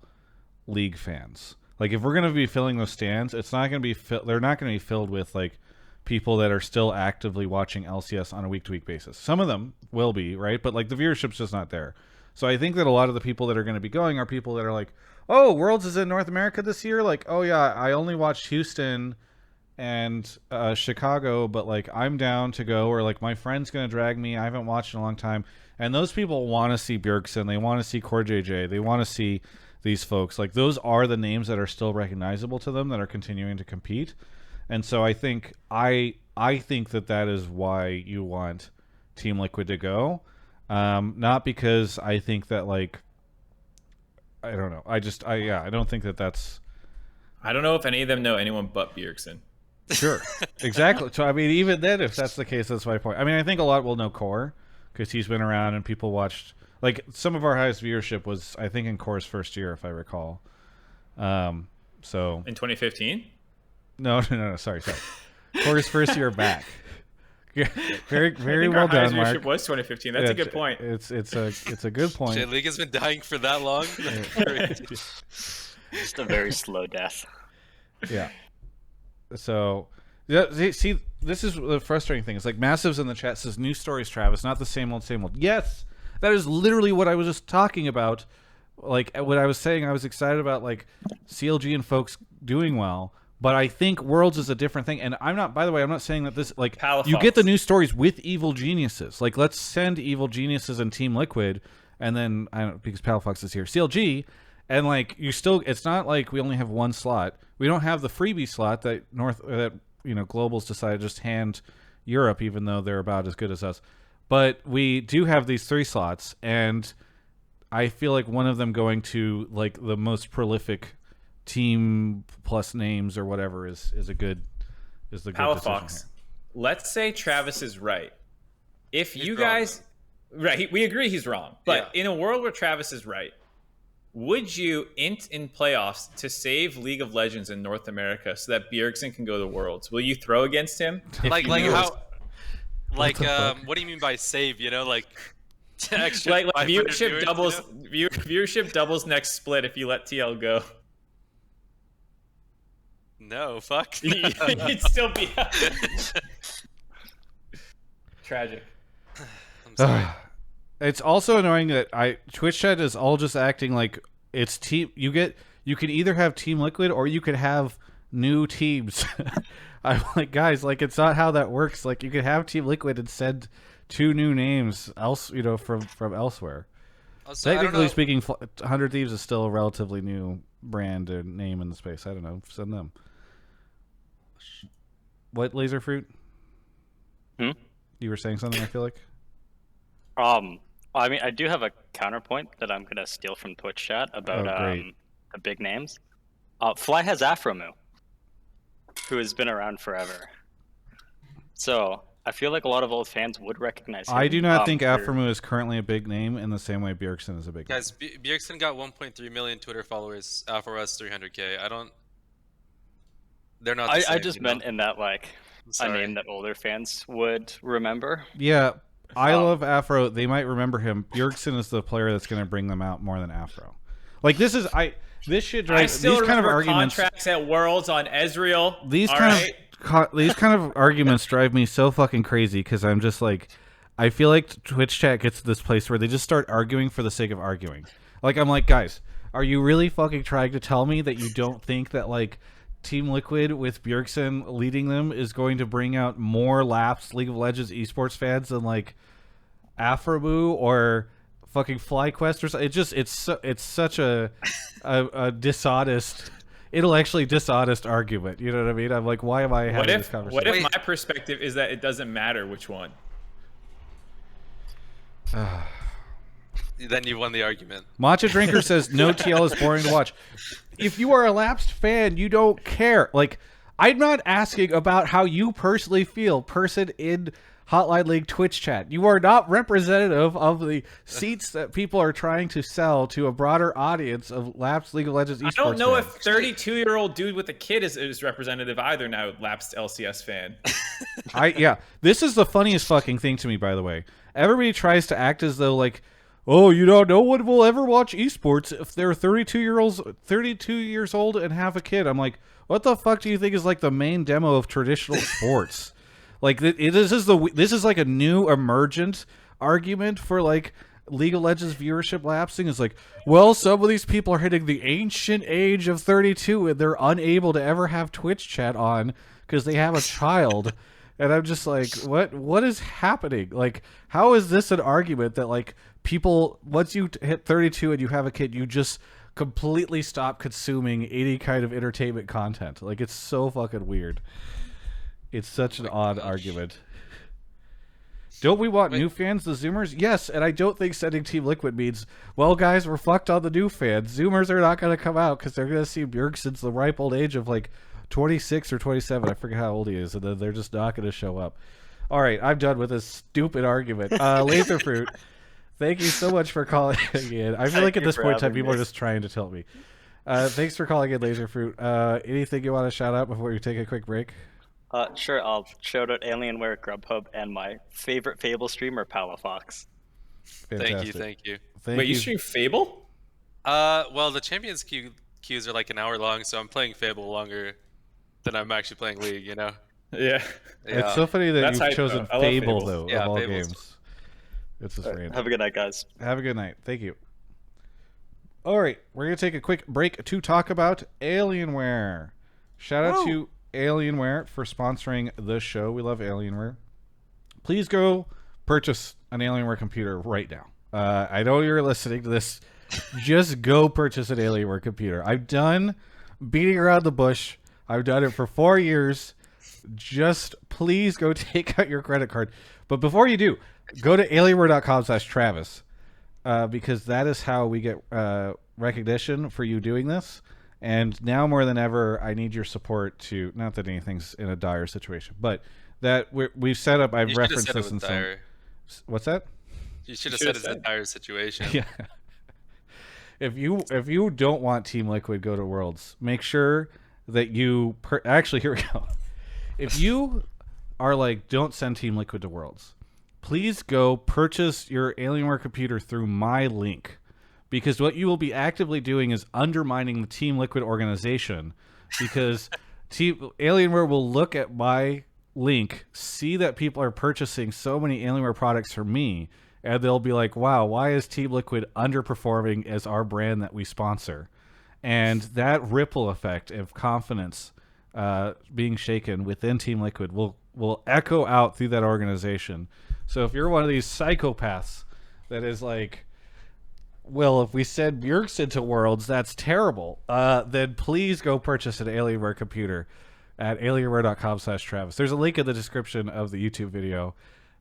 League fans. Like, if we're going to be filling those stands, it's not going to be they're not going to be filled with like people that are still actively watching LCS on a week-to-week basis. Some of them will be, right? But like the viewership's just not there. So I think that a lot of the people that are going to be going are people that are like, oh, Worlds is in North America this year? Like, oh yeah, I only watched Houston and Chicago, but like I'm down to go, or like my friend's going to drag me. I haven't watched in a long time. And those people want to see Bjergsen. They want to see Core JJ. They want to see these folks. Like, those are the names that are still recognizable to them that are continuing to compete. And so I think I think that is why you want Team Liquid to go. Not because I think that, like, I don't know. I don't think that that's... I don't know if any of them know anyone but Bjergsen. Sure. Exactly. So, I mean, even then, if that's the case, that's my point. I mean, I think a lot will know Core because he's been around and people watched... Like, some of our highest viewership was, I think, in Core's first year, if I recall. So in 2015? No, sorry. Core's first year back. Very well done, Mark. Viewership was 2015. That's a good point. It's a good point. Shit, League has been dying for that long. Just a very slow death. Yeah. So, yeah, see, this is the frustrating thing. It's like Massives in the chat says, "New stories, Travis, not the same old, same old." Yes. That is literally what I was just talking about. Like, what I was saying, I was excited about, like, CLG and folks doing well. But I think Worlds is a different thing. And I'm not, by the way, I'm not saying that this, like, Palafox. You get the news stories with Evil Geniuses. Like, let's send Evil Geniuses and Team Liquid, and then, I don't, because Palafox is here, CLG, and, like, you still, it's not like we only have one slot. We don't have the freebie slot that Global's decided to just hand Europe, even though they're about as good as us. But we do have these 3 slots, and I feel like one of them going to, like, the most prolific team plus names or whatever is the good Palafox. Let's say Travis is right. If he's you guys right, we agree he's wrong. But in a world where Travis is right, would you int in playoffs to save League of Legends in North America so that Bjergsen can go to Worlds? Will you throw against him? Like how? Like, what do you mean by save? You know, like extra like viewership viewers, doubles. you know? Viewership doubles next split if you let TL go. No, fuck. You'd still be tragic. I'm sorry. It's also annoying that Twitch chat is all just acting like it's team. You can either have Team Liquid or you could have new teams. I'm like, guys, like, it's not how that works. Like, you could have Team Liquid and send 2 new names from elsewhere. Also, technically speaking, 100 Thieves is still a relatively new brand or name in the space. I don't know. Send them. What, Laserfruit? You were saying something, I feel like? I mean, I do have a counterpoint that I'm going to steal from Twitch chat about the big names. Fly has Afromu, who has been around forever. So I feel like a lot of old fans would recognize him. I do not think Afromu is currently a big name in the same way Bjergsen is a big name. Guys, Bjergsen got 1.3 million Twitter followers. Alpha's 300K. They're not the same, I just meant in that, like, a name that older fans would remember. Yeah, I love Afro. They might remember him. Bjergsen is the player that's going to bring them out more than Afro. Like, this shit drives... I still these kind of remember arguments, contracts at Worlds on Ezreal. These kind of arguments drive me so fucking crazy because I'm just like, I feel like Twitch chat gets to this place where they just start arguing for the sake of arguing. Like, I'm like, guys, are you really fucking trying to tell me that you don't think that, like, Team Liquid with Bjergsen leading them is going to bring out more lapsed League of Legends esports fans than, like, Afrobu or fucking FlyQuest or something? It's such a dishonest, intellectually dishonest argument. You know what I mean? I'm like, why am I having this conversation? What if my perspective is that it doesn't matter which one? Then you won the argument. Matcha Drinker says no TL is boring to watch. If you are a lapsed fan, you don't care. Like, I'm not asking about how you personally feel, person in Hotline League Twitch chat. You are not representative of the seats that people are trying to sell to a broader audience of lapsed League of Legends esports I don't know fans. if 32-year-old dude with a kid is representative either now, lapsed LCS fan. This is the funniest fucking thing to me, by the way. Everybody tries to act as though, like, oh, no one will ever watch esports if they're 32 years old and have a kid. I'm like, what the fuck do you think is like the main demo of traditional sports? Like this is like a new emergent argument for like League of Legends viewership lapsing. Is like, well, some of these people are hitting the ancient age of 32 and they're unable to ever have Twitch chat on because they have a child. And I'm just like, what is happening? Like, how is this an argument that like people, once you hit 32 and you have a kid, you just completely stop consuming any kind of entertainment content? Like, it's so fucking weird. It's such an odd argument. Don't we want new fans, the Zoomers? Yes, and I don't think sending Team Liquid means, well, guys, we're fucked on the new fans. Zoomers are not going to come out because they're going to see BJERG since the ripe old age of like 26 or 27. I forget how old he is, and then they're just not going to show up. All right, I'm done with this stupid argument. Lazerfruit, thank you so much for calling in. I feel like at this point in time, people are just trying to tell me. Thanks for calling in, Lazerfruit. Anything you want to shout out before you take a quick break? Sure, I'll shout out Alienware, Grubhub, and my favorite Fable streamer, Palafox. Fantastic. Thank you. Wait, you stream Fable? Well, the Champions queues are like an hour long, so I'm playing Fable longer than I'm actually playing League, you know? Yeah. It's so funny that you've chosen Fable, though, yeah, of all Fable's games. It's just random. Have a good night, guys. Have a good night. Thank you. All right, we're going to take a quick break to talk about Alienware. Shout out to Alienware for sponsoring the show. We love Alienware. Please go purchase an Alienware computer right now. I know you're listening to this. Just go purchase an Alienware computer. I'm done beating around the bush. I've done it for 4 years. Just please go take out your credit card. But before you do, go to alienware.com/Travis because that is how we get recognition for you doing this. And now more than ever, I need your support to, not that anything's in a dire situation, but that we've set up, I've referenced this in some... What's that? You should have said it's a dire situation. Yeah. If you don't want Team Liquid go to Worlds, make sure that you... Actually, here we go. If you are like, don't send Team Liquid to Worlds, please go purchase your Alienware computer through my link. Because what you will be actively doing is undermining the Team Liquid organization. Because Alienware will look at my link, see that people are purchasing so many Alienware products from me, and they'll be like, wow, why is Team Liquid underperforming as our brand that we sponsor? And that ripple effect of confidence being shaken within Team Liquid will echo out through that organization. So if you're one of these psychopaths that is like, well, if we send BJERG into Worlds, that's terrible, then please go purchase an Alienware computer at alienware.com/Travis. There's a link in the description of the YouTube video,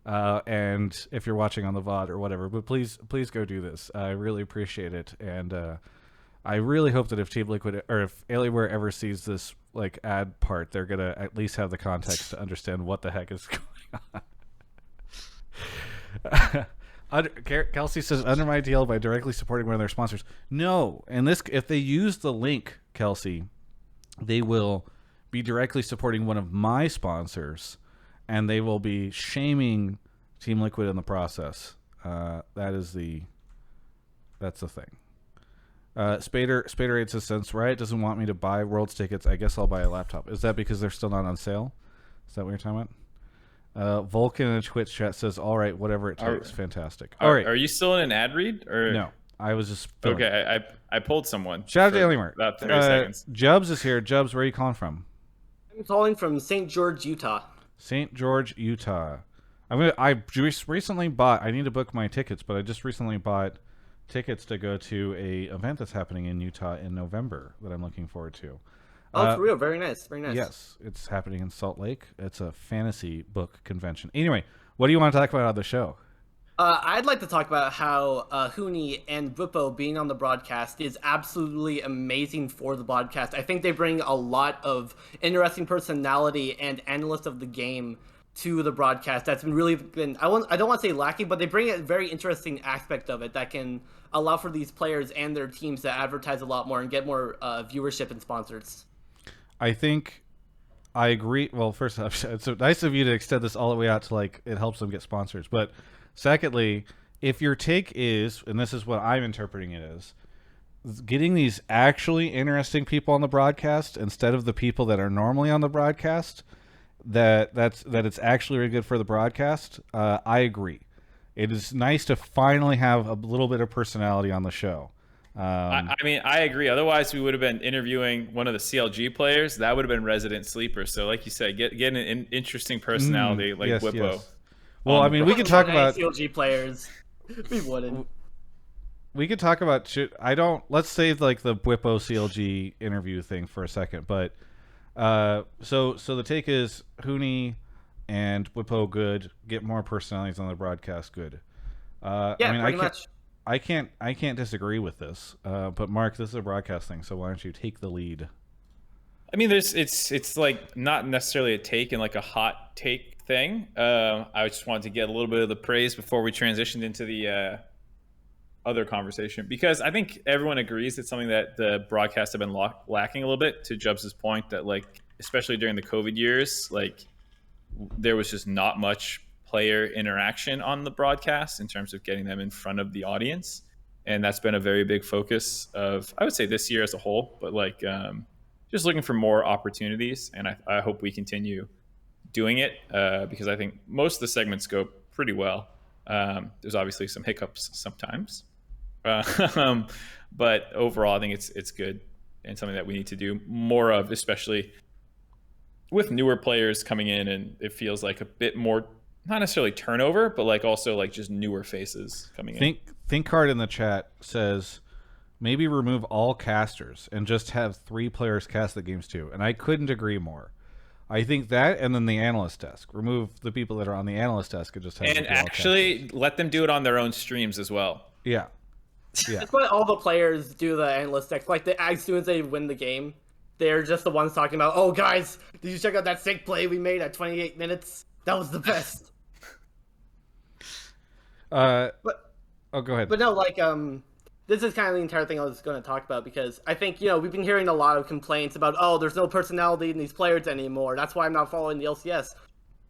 and if you're watching on the VOD or whatever, but please go do this. I really appreciate it, and I really hope that if Team Liquid or if Alienware ever sees this like ad part, they're gonna at least have the context to understand what the heck is going on. Kelsey says, under my deal by directly supporting one of their sponsors. No, and this, if they use the link, Kelsey, they will be directly supporting one of my sponsors, and they will be shaming Team Liquid in the process. That's the thing. Spader 8 says, since Riot doesn't want me to buy Worlds tickets, I guess I'll buy a laptop. Is that because they're still not on sale? Is that what you're talking about? Vulcan in the Twitch chat says, all right, whatever it takes. Fantastic. All right. Are you still in an ad read? Or no, I was just... Okay, I pulled someone. Shout out to Alienware. About 30 seconds. Jubs is here. Jubs, where are you calling from? I'm calling from St. George, Utah. St. George, Utah. I just recently bought... I need to book my tickets, but I just recently bought tickets to go to a event that's happening in Utah in November that I'm looking forward to. Oh, for real. Very nice. Very nice. Yes, it's happening in Salt Lake. It's a fantasy book convention. Anyway, what do you want to talk about on the show? I'd like to talk about how Huni and Bwipo being on the broadcast is absolutely amazing for the broadcast. I think they bring a lot of interesting personality and analyst of the game to the broadcast. That's been I don't want to say lacking, but they bring a very interesting aspect of it that can allow for these players and their teams to advertise a lot more and get more viewership and sponsors. I think I agree. Well, first off, it's so nice of you to extend this all the way out to like it helps them get sponsors. But secondly, if your take is, and this is what I'm interpreting it as, getting these actually interesting people on the broadcast instead of the people that are normally on the broadcast, that it's actually really good for the broadcast. I agree. It is nice to finally have a little bit of personality on the show. I mean, I agree. Otherwise, we would have been interviewing one of the CLG players. That would have been resident sleeper. So, like you said, get an interesting personality like yes, Bwipo. yes. Well, I mean, we could talk about CLG players. We wouldn't. We could talk about shit. Let's save like the Bwipo CLG interview thing for a second. But so the take is Huni and Bwipo good. Get more personalities on the broadcast. Good. Yeah, I mean, pretty much. I can't disagree with this. But Mark, this is a broadcast thing, so why don't you take the lead? I mean, it's like not necessarily a take and like a hot take thing. I just wanted to get a little bit of the praise before we transitioned into the other conversation, because I think everyone agrees it's something that the broadcasts have been lacking a little bit. To Jubs' point, that like especially during the COVID years, like there was just not much player interaction on the broadcast in terms of getting them in front of the audience, and that's been a very big focus of, I would say, this year as a whole. But like just looking for more opportunities, and I hope we continue doing it because I think most of the segments go pretty well. There's obviously some hiccups sometimes, but overall I think it's good and something that we need to do more of, especially with newer players coming in, and it feels like a bit more, not necessarily turnover, but like also like just newer faces coming in. ThinkCard in the chat says maybe remove all casters and just have 3 players cast the games too, and I couldn't agree more. I think that, and then the analyst desk. Remove the people that are on the analyst desk and just have and actually let them do it on their own streams as well. Yeah. Just let all the players do the analyst deck. Like as soon as they win the game, they're just the ones talking about, "Oh guys, did you check out that sick play we made at 28 minutes? That was the best." Go ahead. But no, like this is kind of the entire thing I was going to talk about, because I think, we've been hearing a lot of complaints about, oh, there's no personality in these players anymore. That's why I'm not following the LCS.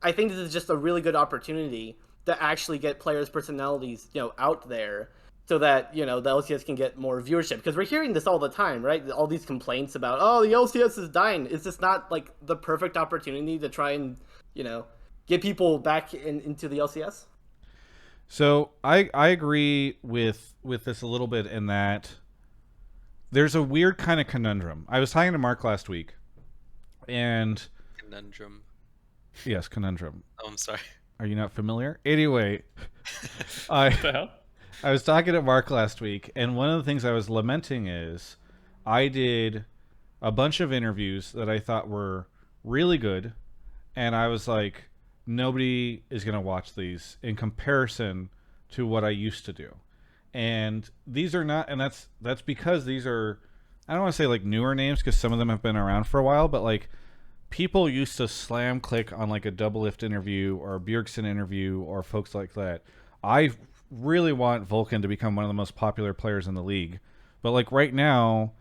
I think this is just a really good opportunity to actually get players' personalities, out there, so that, the LCS can get more viewership. Because we're hearing this all the time, right? All these complaints about, oh, the LCS is dying. Is this not like the perfect opportunity to try and, get people back into the LCS? So I agree with this a little bit in that there's a weird kind of conundrum. I was talking to Mark last week, and Conundrum. Yes, conundrum. Oh, I'm sorry. Are you not familiar? Anyway, I was talking to Mark last week, and one of the things I was lamenting is I did a bunch of interviews that I thought were really good, and I was like, nobody is going to watch these in comparison to what I used to do. And these are not, and that's because these are, I don't want to say like newer names, because some of them have been around for a while, but like people used to slam click on like a Double Lift interview or a Bjergsen interview or folks like that. I really want Vulcan to become one of the most popular players in the league. But like right now,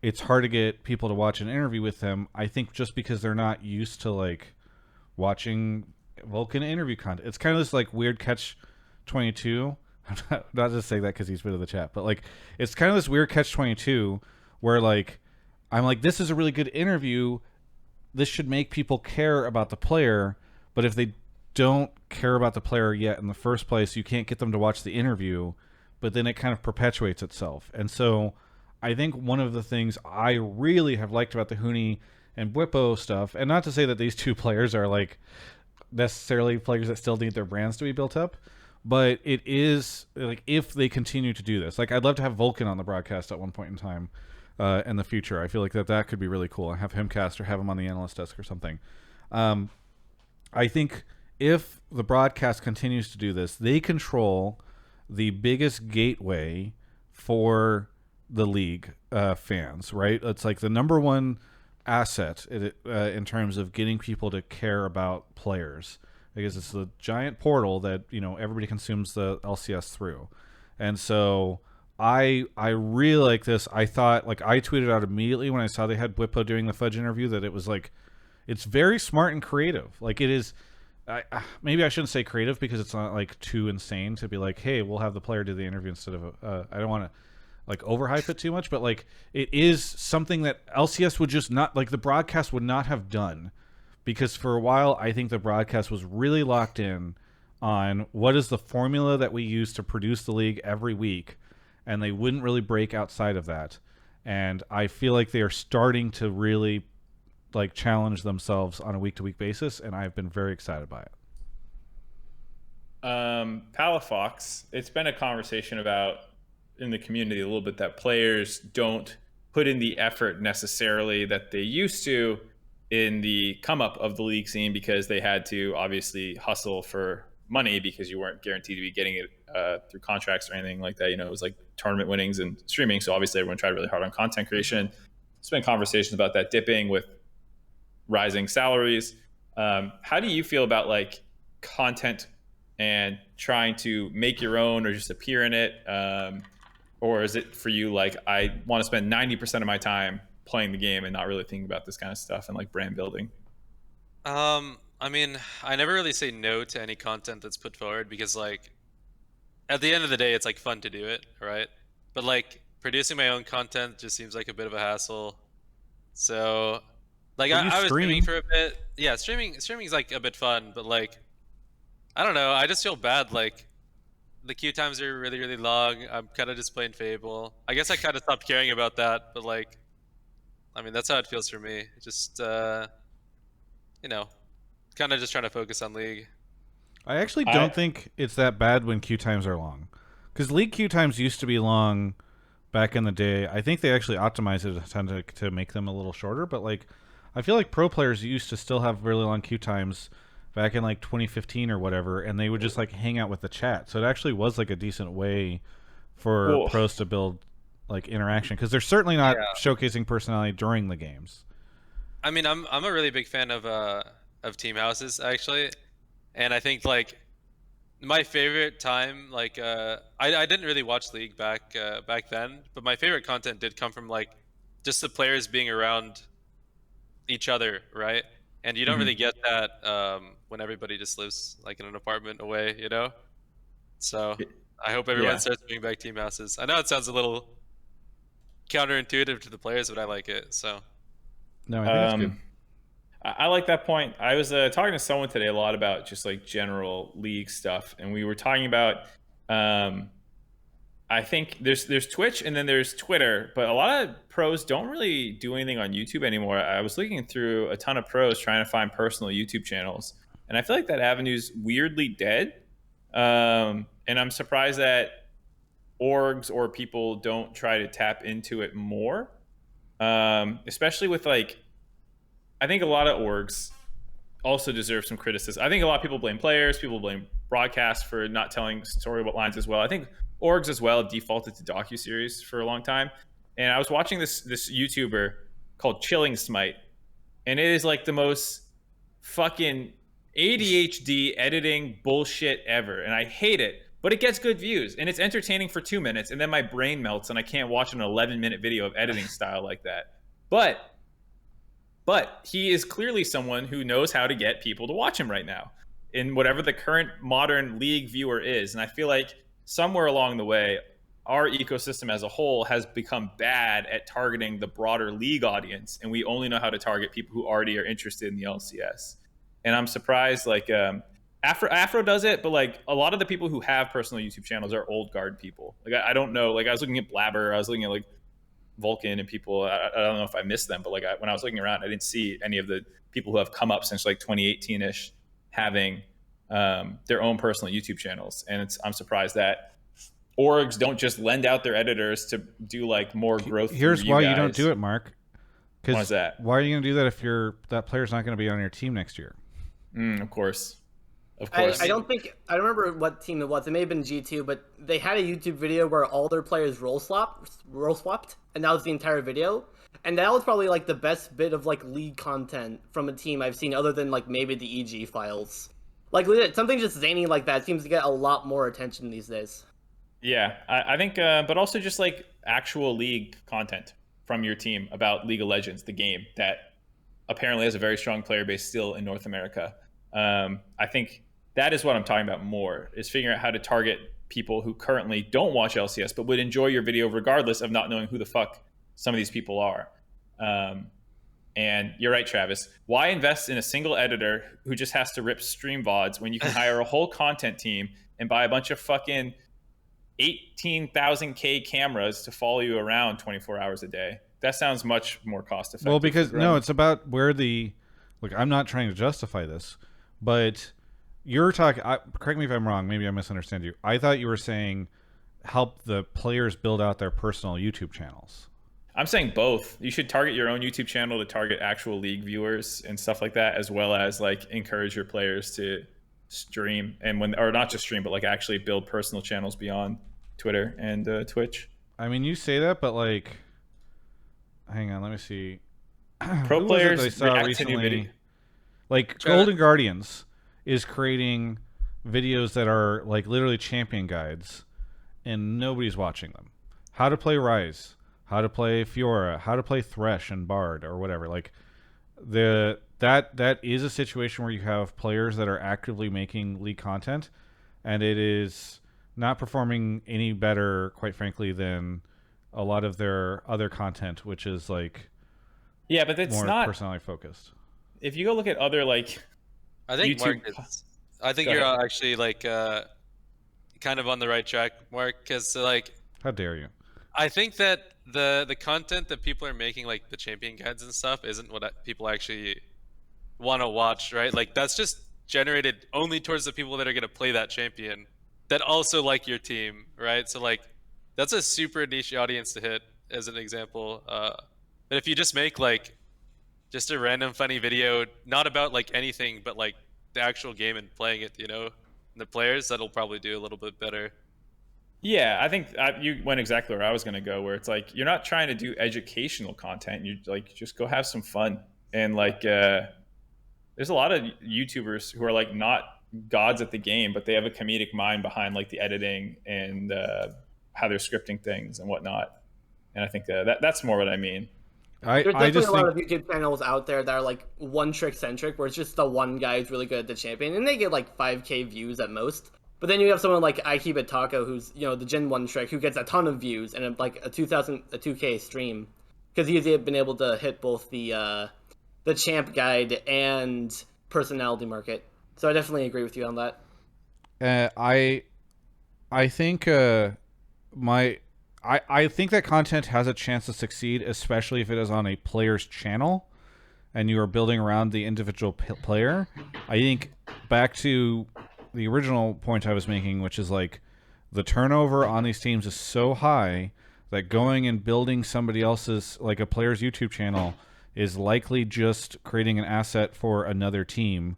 it's hard to get people to watch an interview with them. I think just because they're not used to like watching Vulcan interview content. It's kind of this like weird catch-22. I'm not just saying that because he's been in the chat, but like it's kind of this weird catch-22 where like I'm like, this is a really good interview. This should make people care about the player, but if they don't care about the player yet in the first place, you can't get them to watch the interview, but then it kind of perpetuates itself. And so I think one of the things I really have liked about the Huni and Bwipo stuff, and not to say that these two players are like necessarily players that still need their brands to be built up, but it is like if they continue to do this, like I'd love to have Vulcan on the broadcast at one point in time in the future. I feel like that could be really cool. Have him cast or have him on the analyst desk or something. I think if the broadcast continues to do this, they control the biggest gateway for the league fans, right? It's like the number one asset in terms of getting people to care about players, because it's the giant portal that everybody consumes the LCS through. And so I really like this. I thought, like, I tweeted out immediately when I saw they had Bwipo doing the Fudge interview that it was like, it's very smart and creative. Like, it is maybe I shouldn't say creative because it's not like too insane to be like, hey, we'll have the player do the interview instead of I don't want to like overhype it too much, but like it is something that LCS would just not, like the broadcast would not have done, because for a while I think the broadcast was really locked in on what is the formula that we use to produce the league every week, and they wouldn't really break outside of that. And I feel like they are starting to really like challenge themselves on a week-to-week basis, and I've been very excited by it. Palafox, it's been a conversation about in the community a little bit that players don't put in the effort necessarily that they used to in the come up of the league scene, because they had to obviously hustle for money because you weren't guaranteed to be getting it through contracts or anything like that. You know, it was like tournament winnings and streaming. So obviously everyone tried really hard on content creation. There's been conversations about that dipping with rising salaries. How do you feel about like content and trying to make your own or just appear in it? Or is it for you like, I want to spend 90% of my time playing the game and not really thinking about this kind of stuff and like brand building? I mean, I never really say no to any content that's put forward, because like at the end of the day, it's like fun to do it, right? But like producing my own content just seems like a bit of a hassle. So like I was streaming for a bit. Yeah, streaming's like a bit fun, but like I don't know, I just feel bad. Like the queue times are really, really long. I'm kind of just playing Fable. I guess I kind of stopped caring about that, but like, I mean, that's how it feels for me. Just, you know, kind of just trying to focus on League. I actually don't think it's that bad when queue times are long, because League queue times used to be long back in the day. I think they actually optimized it a ton to make them a little shorter, but like, I feel like pro players used to still have really long queue times back in like 2015 or whatever, and they would just like hang out with the chat. So it actually was like a decent way for pros to build like interaction, because they're certainly not showcasing personality during the games. I mean, I'm a really big fan of team houses actually, and I think like my favorite time, like I didn't really watch League back then, but my favorite content did come from like just the players being around each other, right? And you don't really get that when everybody just lives like in an apartment away, you know? So I hope everyone starts bringing back team houses. I know it sounds a little counterintuitive to the players, but I like it. So no, I think it's good. I like that point. I was talking to someone today a lot about just like general League stuff, and we were talking about I think there's Twitch and then there's Twitter, but a lot of pros don't really do anything on YouTube anymore. I was looking through a ton of pros trying to find personal YouTube channels, and I feel like that avenue's weirdly dead. And I'm surprised that orgs or people don't try to tap into it more, especially with like, I think a lot of orgs also deserve some criticism. I think a lot of people blame players, people blame broadcasts for not telling storyboard lines as well. I think orgs as well defaulted to docuseries for a long time. And I was watching this YouTuber called Chilling Smite, and it is like the most fucking ADHD editing bullshit ever. And I hate it, but it gets good views and it's entertaining for 2 minutes. And then my brain melts and I can't watch an 11-minute video of editing style like that. But he is clearly someone who knows how to get people to watch him right now in whatever the current modern League viewer is. And I feel like somewhere along the way, our ecosystem as a whole has become bad at targeting the broader League audience, and we only know how to target people who already are interested in the LCS. And I'm surprised, like Afro does it, but like a lot of the people who have personal YouTube channels are old guard people. Like I don't know, like I was looking at Blabber, I was looking at like Vulcan and people. I don't know if I missed them, but like when I was looking around, I didn't see any of the people who have come up since like 2018-ish having their own personal YouTube channels. And I'm surprised that orgs don't just lend out their editors to do like more growth. Here's why you don't do it, Mark. Why is that? Why are you going to do that if that player's not going to be on your team next year? Of course. Of course. I don't remember what team it was. It may have been G2, but they had a YouTube video where all their players role swapped, and that was the entire video. And that was probably like the best bit of like League content from a team I've seen, other than like maybe the EG files. Like something just zany like that seems to get a lot more attention these days. Yeah, I think, but also just like actual League content from your team about League of Legends, the game that apparently has a very strong player base still in North America. I think that is what I'm talking about more, is figuring out how to target people who currently don't watch LCS but would enjoy your video regardless of not knowing who the fuck some of these people are. And you're right, Travis. Why invest in a single editor who just has to rip stream VODs when you can hire a whole content team and buy a bunch of fucking 18,000K cameras to follow you around 24 hours a day? That sounds much more cost effective. Well, because no, it's about where the, like, I'm not trying to justify this, but you're talking, correct me if I'm wrong, maybe I misunderstand you. I thought you were saying help the players build out their personal YouTube channels. I'm saying both. You should target your own YouTube channel to target actual league viewers and stuff like that, as well as like encourage your players to stream, and or not just stream, but like actually build personal channels beyond Twitter and Twitch. I mean, you say that, but like, hang on, let me see. Pro players they saw recently, like Golden Guardians is creating videos that are like literally champion guides, and nobody's watching them. How to play Ryze, how to play Fiora, how to play Thresh and Bard or whatever. Like that is a situation where you have players that are actively making league content, and it is not performing any better, quite frankly, than a lot of their other content, which is like but it's more not personality focused. If you go look at other like I think YouTube... I think you're actually like kind of on the right track, Mark, because like, how dare you? I think that the content that people are making, like the champion guides and stuff, isn't what people actually want to watch, right? Like that's just generated only towards the people that are going to play that champion that also like your team, right? So like that's a super niche audience to hit, as an example. But if you just make like just a random funny video, not about like anything, but like the actual game and playing it, you know, and the players, that'll probably do a little bit better. Yeah, I think you went exactly where I was going to go, where it's like you're not trying to do educational content. You like just go have some fun. And like there's a lot of YouTubers who are like not gods at the game, but they have a comedic mind behind like the editing and how they're scripting things and whatnot. And I think that's more what I mean. There's definitely a lot of YouTube channels out there that are like one trick centric, where it's just the one guy who's really good at the champion, and they get like 5K views at most. But then you have someone like I Keep It Taco, who's, you know, the Gen 1 trick, who gets a ton of views and like a 2K stream, because he's been able to hit both the champ guide and personality market. So I definitely agree with you on that. I think I think that content has a chance to succeed, especially if it is on a player's channel and you are building around the individual player. I think back to the original point I was making, which is like the turnover on these teams is so high that going and building somebody else's, like a player's YouTube channel, is likely just creating an asset for another team,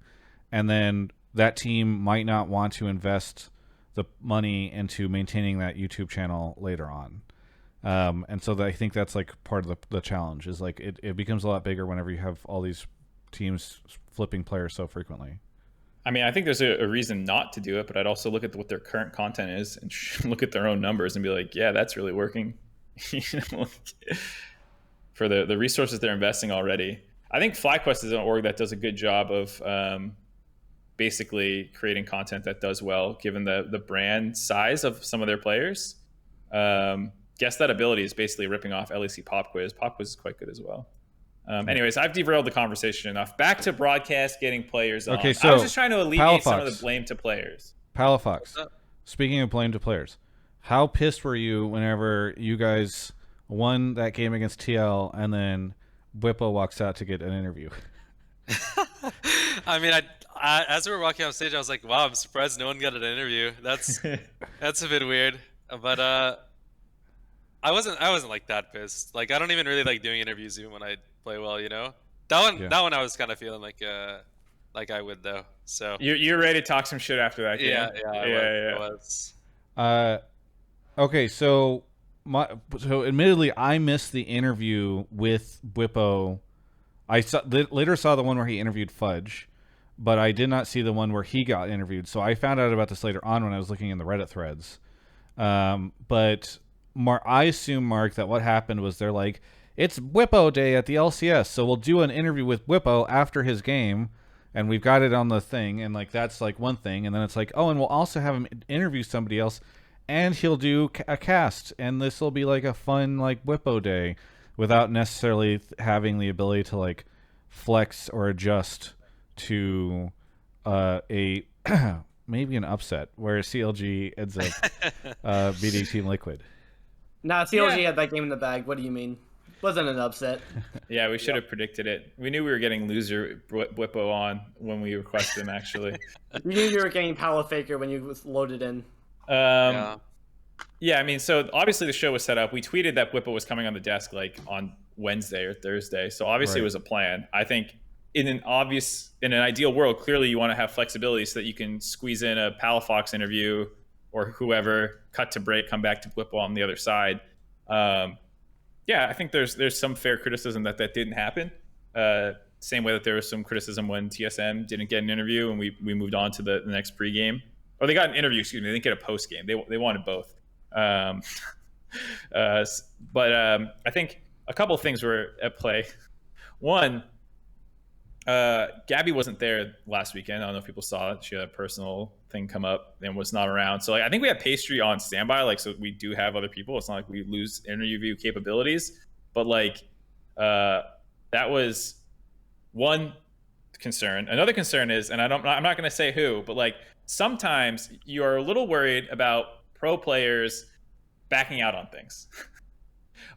and then that team might not want to invest the money into maintaining that YouTube channel later on. And so I think that's like part of the challenge, is like it becomes a lot bigger whenever you have all these teams flipping players so frequently. I mean, I think there's a reason not to do it, but I'd also look at what their current content is and look at their own numbers and be like, yeah, that's really working. You know, like, for the resources they're investing already. I think FlyQuest is an org that does a good job of basically creating content that does well, given the brand size of some of their players. Guess That Ability is basically ripping off LEC Pop Quiz. Pop Quiz is quite good as well. Anyways, I've derailed the conversation enough. Back to broadcast getting players on. Okay, so I was just trying to alleviate Palafox. some of the blame to players. Palafox, speaking of blame to players, how pissed were you whenever you guys won that game against TL and then Bwipo walks out to get an interview? I mean, I as we were walking off stage, I was like, wow, I'm surprised no one got an interview. That's a bit weird. But I wasn't like that pissed. Like, I don't even really like doing interviews even when I play well, you know? That one I was kind of feeling like I would, though. So you're ready to talk some shit after that game. Yeah. I was. Okay, so admittedly, I missed the interview with Bwipo. I later saw the one where he interviewed Fudge, but I did not see the one where he got interviewed. So I found out about this later on when I was looking in the Reddit threads. But I assume, Mark, that what happened was they're like, it's Bwipo day at the LCS, so we'll do an interview with Bwipo after his game, and we've got it on the thing, and like that's like one thing, and then it's like, oh, and we'll also have him interview somebody else, and he'll do a cast, and this will be like a fun like Bwipo day, without necessarily having the ability to like flex or adjust to a maybe an upset where CLG ends up beating Team Liquid. Nah, CLG had that game in the bag. What do you mean? Wasn't an upset. Yeah, we should have predicted it. We knew we were getting loser Bwipo on when we requested him, actually. You knew you were getting Palafaker when you loaded in. Yeah, I mean, so obviously the show was set up. We tweeted that Bwipo was coming on the desk like on Wednesday or Thursday. So obviously it was a plan. I think in an ideal world, clearly you want to have flexibility so that you can squeeze in a Palafox interview or whoever, cut to break, come back to Bwipo on the other side. Yeah, I think there's some fair criticism that didn't happen. Same way that there was some criticism when TSM didn't get an interview and we moved on to the next pregame. Or they got an interview, excuse me. They didn't get a postgame. They wanted both. But I think a couple of things were at play. One, Gabby wasn't there last weekend. I don't know if people saw it. She had a personal thing come up and was not around. So like, I think we had Pastry on standby. Like, so we do have other people. It's not like we lose interview capabilities. But like, that was one concern. Another concern is, and I'm not going to say who, but like sometimes you are a little worried about pro players backing out on things.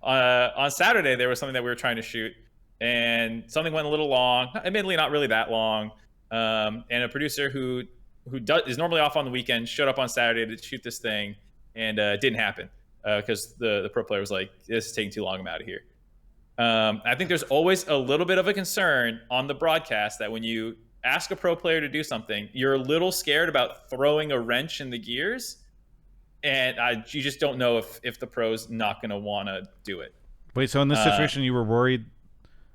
On Saturday, there was something that we were trying to shoot, and something went a little long. Admittedly, not really that long. And a producer who is normally off on the weekend showed up on Saturday to shoot this thing, and it didn't happen because the pro player was like, "This is taking too long. I'm out of here." I think there's always a little bit of a concern on the broadcast that when you ask a pro player to do something, you're a little scared about throwing a wrench in the gears, and you just don't know if the pro's not going to want to do it. Wait, so in this situation, you were worried?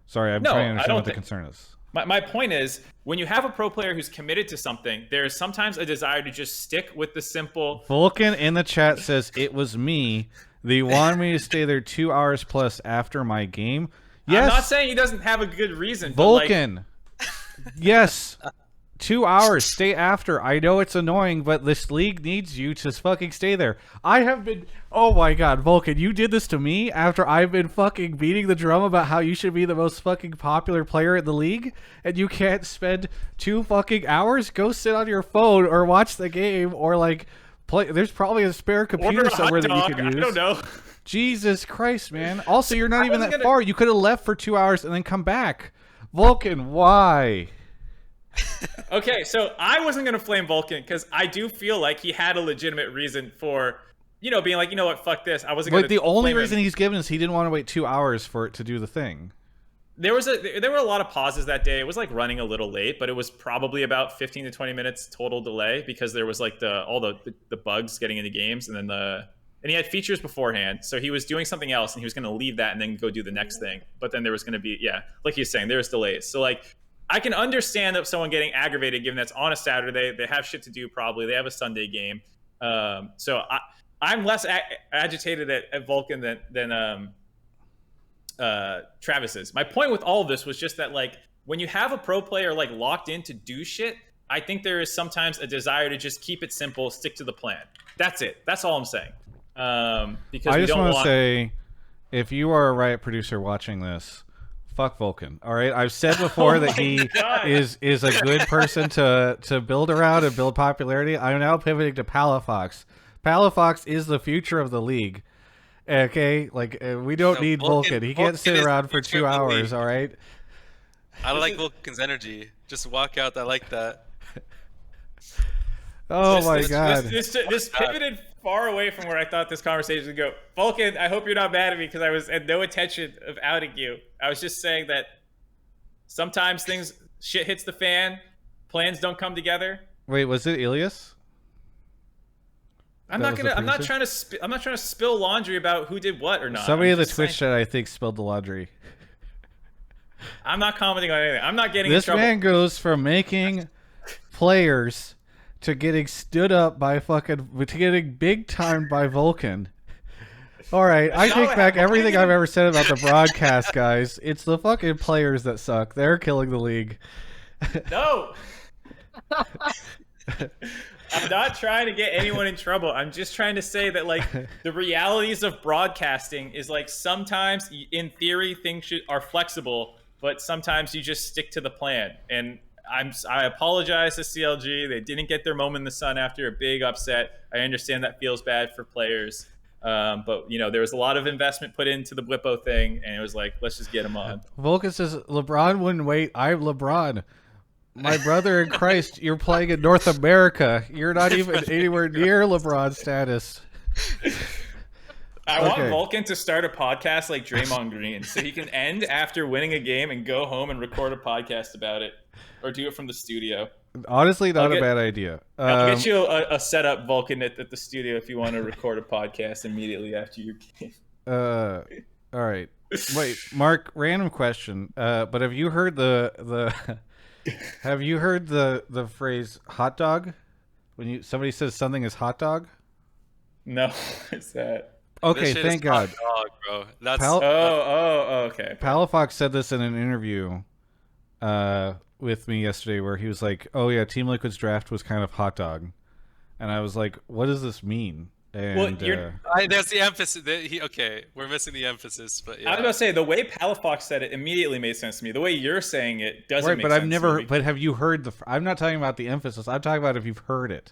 Sorry, I'm trying to understand what the concern is. My point is, when you have a pro player who's committed to something, there's sometimes a desire to just stick with the simple. Vulcan in the chat says, it was me. They wanted me to stay there 2 hours plus after my game. Yes. I'm not saying he doesn't have a good reason. Vulcan. But like... Yes. 2 hours. Stay after. I know it's annoying, but this league needs you to fucking stay there. I have been... Oh my god, Vulcan, you did this to me after I've been fucking beating the drum about how you should be the most fucking popular player in the league, and you can't spend 2 fucking hours? Go sit on your phone or watch the game or like... There's probably a spare computer somewhere that you could use. I don't know. Jesus Christ, man. Also, you're not even that far. You could have left for 2 hours and then come back. Vulcan, why? Okay, so I wasn't going to flame Vulcan because I do feel like he had a legitimate reason for, being like, you know what, fuck this. I wasn't going to. The only reason he's given is he didn't want to wait 2 hours for it to do the thing. There were a lot of pauses that day. It was like running a little late, but it was probably about 15 to 20 minutes total delay because there was like all the bugs getting into games, and then he had features beforehand. So he was doing something else and he was going to leave that and then go do the next thing. But then there was going to be, like he's saying, there's delays. So like I can understand that someone getting aggravated given that's on a Saturday. They have shit to do probably. They have a Sunday game. So I'm less agitated at Vulcan than Travis's. My point with all of this was just that like when you have a pro player like locked in to do shit, I think there is sometimes a desire to just keep it simple, stick to the plan. That's it. That's all I'm saying. Because I just want to say, if you are a Riot producer watching this, fuck Vulcan. All right, I've said before that he is a good person to build around and build popularity. I'm now pivoting to Palafox. Palafox is the future of the league. Okay, like we don't need Vulcan. He can't sit around for 2 hours. All right. I like Vulcan's energy. Just walk out. I like that. Oh my god. This pivoted far away from where I thought this conversation would go. Vulcan, I hope you're not mad at me because I was at no intention of outing you. I was just saying that sometimes shit hits the fan, plans don't come together. Wait, was it Ilias? I'm not trying to spill laundry about who did what or not. Somebody in the Twitch chat, I think, spilled the laundry. I'm not commenting on anything. I'm not getting this in trouble. This man goes from making players to getting stood up by to getting big timed by Vulcan. All right, I take back everything I've ever said about the broadcast, guys. It's the fucking players that suck. They're killing the league. No. I'm not trying to get anyone in trouble. I'm just trying to say that, like, the realities of broadcasting is, like, sometimes in theory things are flexible, but sometimes you just stick to the plan. And I apologize to CLG. They didn't get their moment in the sun after a big upset. I understand that feels bad for players. But, you know, there was a lot of investment put into the Bwipo thing, and it was like, let's just get him on. Vulcan says, LeBron wouldn't wait. I'm LeBron. My brother in Christ, you're playing in North America. You're not even anywhere near LeBron status. I want Vulcan to start a podcast like Draymond Green, so he can end after winning a game and go home and record a podcast about it, or do it from the studio. Honestly, not a bad idea. I'll get you a setup, Vulcan, at the studio if you want to record a podcast immediately after your game. All right. Wait, Mark, random question. But have you heard the have you heard the phrase hot dog? When somebody says something is hot dog? No, what's that? Okay, thank God. Hot dog, bro. That's okay. Palafox said this in an interview with me yesterday where he was like, "Oh yeah, Team Liquid's draft was kind of hot dog," and I was like, "What does this mean?" And there's the emphasis. We're missing the emphasis, but yeah. I was gonna say the way Palafox said it immediately made sense to me. The way you're saying it doesn't make sense. Right, but I've never. But have you heard the? I'm not talking about the emphasis. I'm talking about if you've heard it.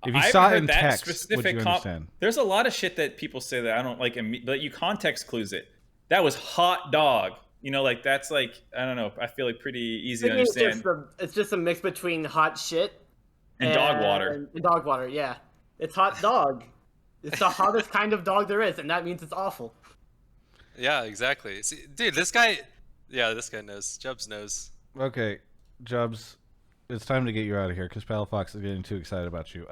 If you saw it in text, would you understand? There's a lot of shit that people say that I don't like, but you context clues it. That was hot dog. You know, like that's like I don't know. I feel like pretty easy to understand. It's just a mix between hot shit and dog water. And dog water, yeah. It's hot dog. It's the hottest kind of dog there is, and that means it's awful. Yeah, exactly. See, dude, this guy knows. Jubs knows. Okay, Jubs, it's time to get you out of here because Palafox is getting too excited about you.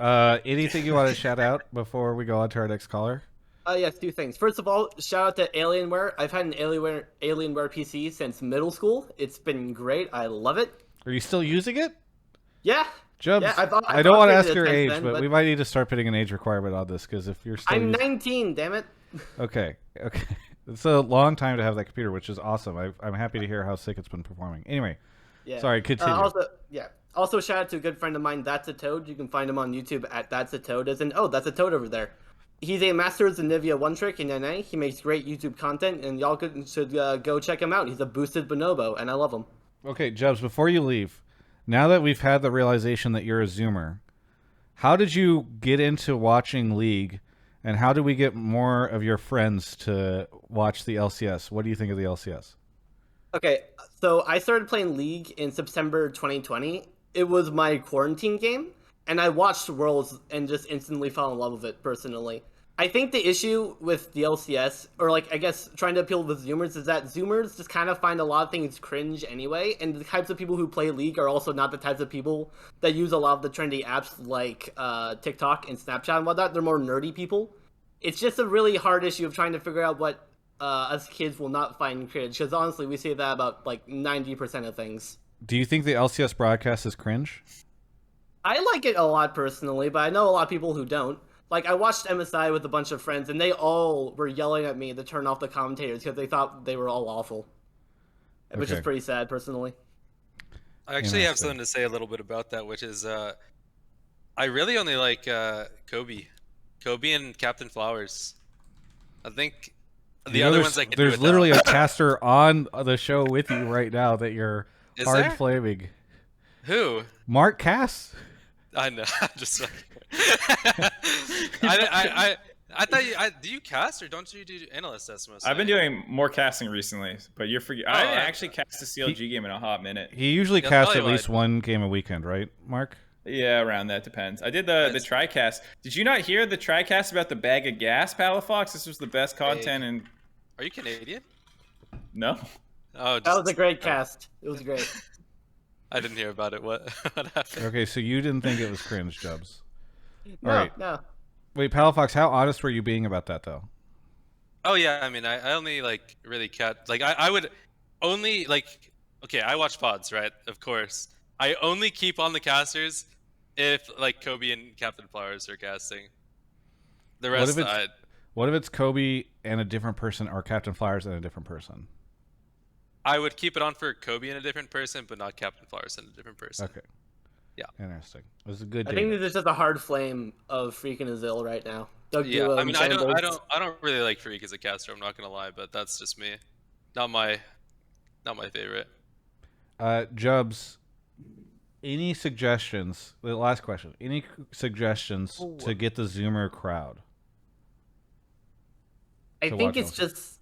Anything you want to shout out before we go on to our next caller? Yes, two things. First of all, shout out to Alienware. I've had an Alienware PC since middle school. It's been great. I love it. Are you still using it? Yeah. Jubs, yeah, I don't want to ask your age, but we might need to start putting an age requirement on this because if you're still I'm 19, damn it. Okay. It's a long time to have that computer, which is awesome. I'm happy to hear how sick it's been performing. Anyway, sorry, continue. Also, shout out to a good friend of mine, That's a Toad. You can find him on YouTube at That's a Toad, as in, that's a Toad over there. He's a master of Zanivia One Trick in NA. He makes great YouTube content, and y'all should go check him out. He's a boosted bonobo, and I love him. Okay, Jubs, before you leave, now that we've had the realization that you're a Zoomer, how did you get into watching League, and how do we get more of your friends to watch the LCS? What do you think of the LCS? Okay, so I started playing League in September 2020. It was my quarantine game, and I watched Worlds and just instantly fell in love with it, personally. I think the issue with the LCS, or like I guess trying to appeal with Zoomers, is that Zoomers just kind of find a lot of things cringe anyway, and the types of people who play League are also not the types of people that use a lot of the trendy apps like TikTok and Snapchat and whatnot. They're more nerdy people. It's just a really hard issue of trying to figure out what us kids will not find cringe, because honestly, we say that about like 90% of things. Do you think the LCS broadcast is cringe? I like it a lot personally, but I know a lot of people who don't. Like, I watched MSI with a bunch of friends, and they all were yelling at me to turn off the commentators because they thought they were all awful. Which is pretty sad, personally. I actually have something to say a little bit about that, which is I really only like Kobe and Captain Flowers. I think the other ones I can do There's literally a caster on the show with you right now that you're flaming. Who? Mark Cass. I know. I'm just like... I thought do you cast or don't you do analyst estimates? I've been doing more casting recently, but you're forgetting. I didn't actually cast a CLG game in a hot minute. He usually casts at least one game a weekend, right, Mark? Yeah, around that depends. I did the TriCast. Did you not hear the TriCast about the bag of gas, Palafox? This was the best content. And are you Canadian? No. Oh, that was a great cast. It was great. I didn't hear about it. What happened? Okay, so you didn't think it was cringe, Jubs. No. Wait, Palafox, how honest were you being about that, though? Oh, yeah. I mean, I only, like, really I would only, like... Okay, I watch pods, right? Of course. I only keep on the casters if, like, Kobe and Captain Flowers are casting. The rest, what if it's Kobe and a different person, or Captain Flowers and a different person? I would keep it on for Kobe and a different person, but not Captain Flowers and a different person. Okay. Yeah. Interesting. It was a good. I think this is just a hard flame of freaking Azil right now. Doug Yeah, Duo I and mean, I Shambles. don't really like Freak as a caster. I'm not gonna lie, but that's just me. Not my favorite. Jubs, any suggestions? The last question. Any suggestions to get the Zoomer crowd? I think it's just,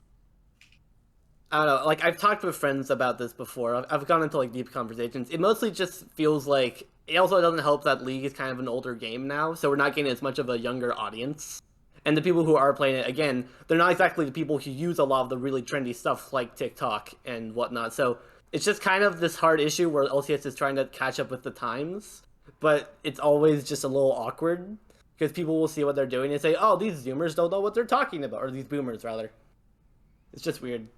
I don't know. Like, I've talked with friends about this before. I've gone into like deep conversations. It mostly just feels like it also doesn't help that League is kind of an older game now, so we're not getting as much of a younger audience. And the people who are playing it, again, they're not exactly the people who use a lot of the really trendy stuff like TikTok and whatnot. So it's just kind of this hard issue where LCS is trying to catch up with the times, but it's always just a little awkward because people will see what they're doing and say, "Oh, these Zoomers don't know what they're talking about," or these Boomers rather. It's just weird.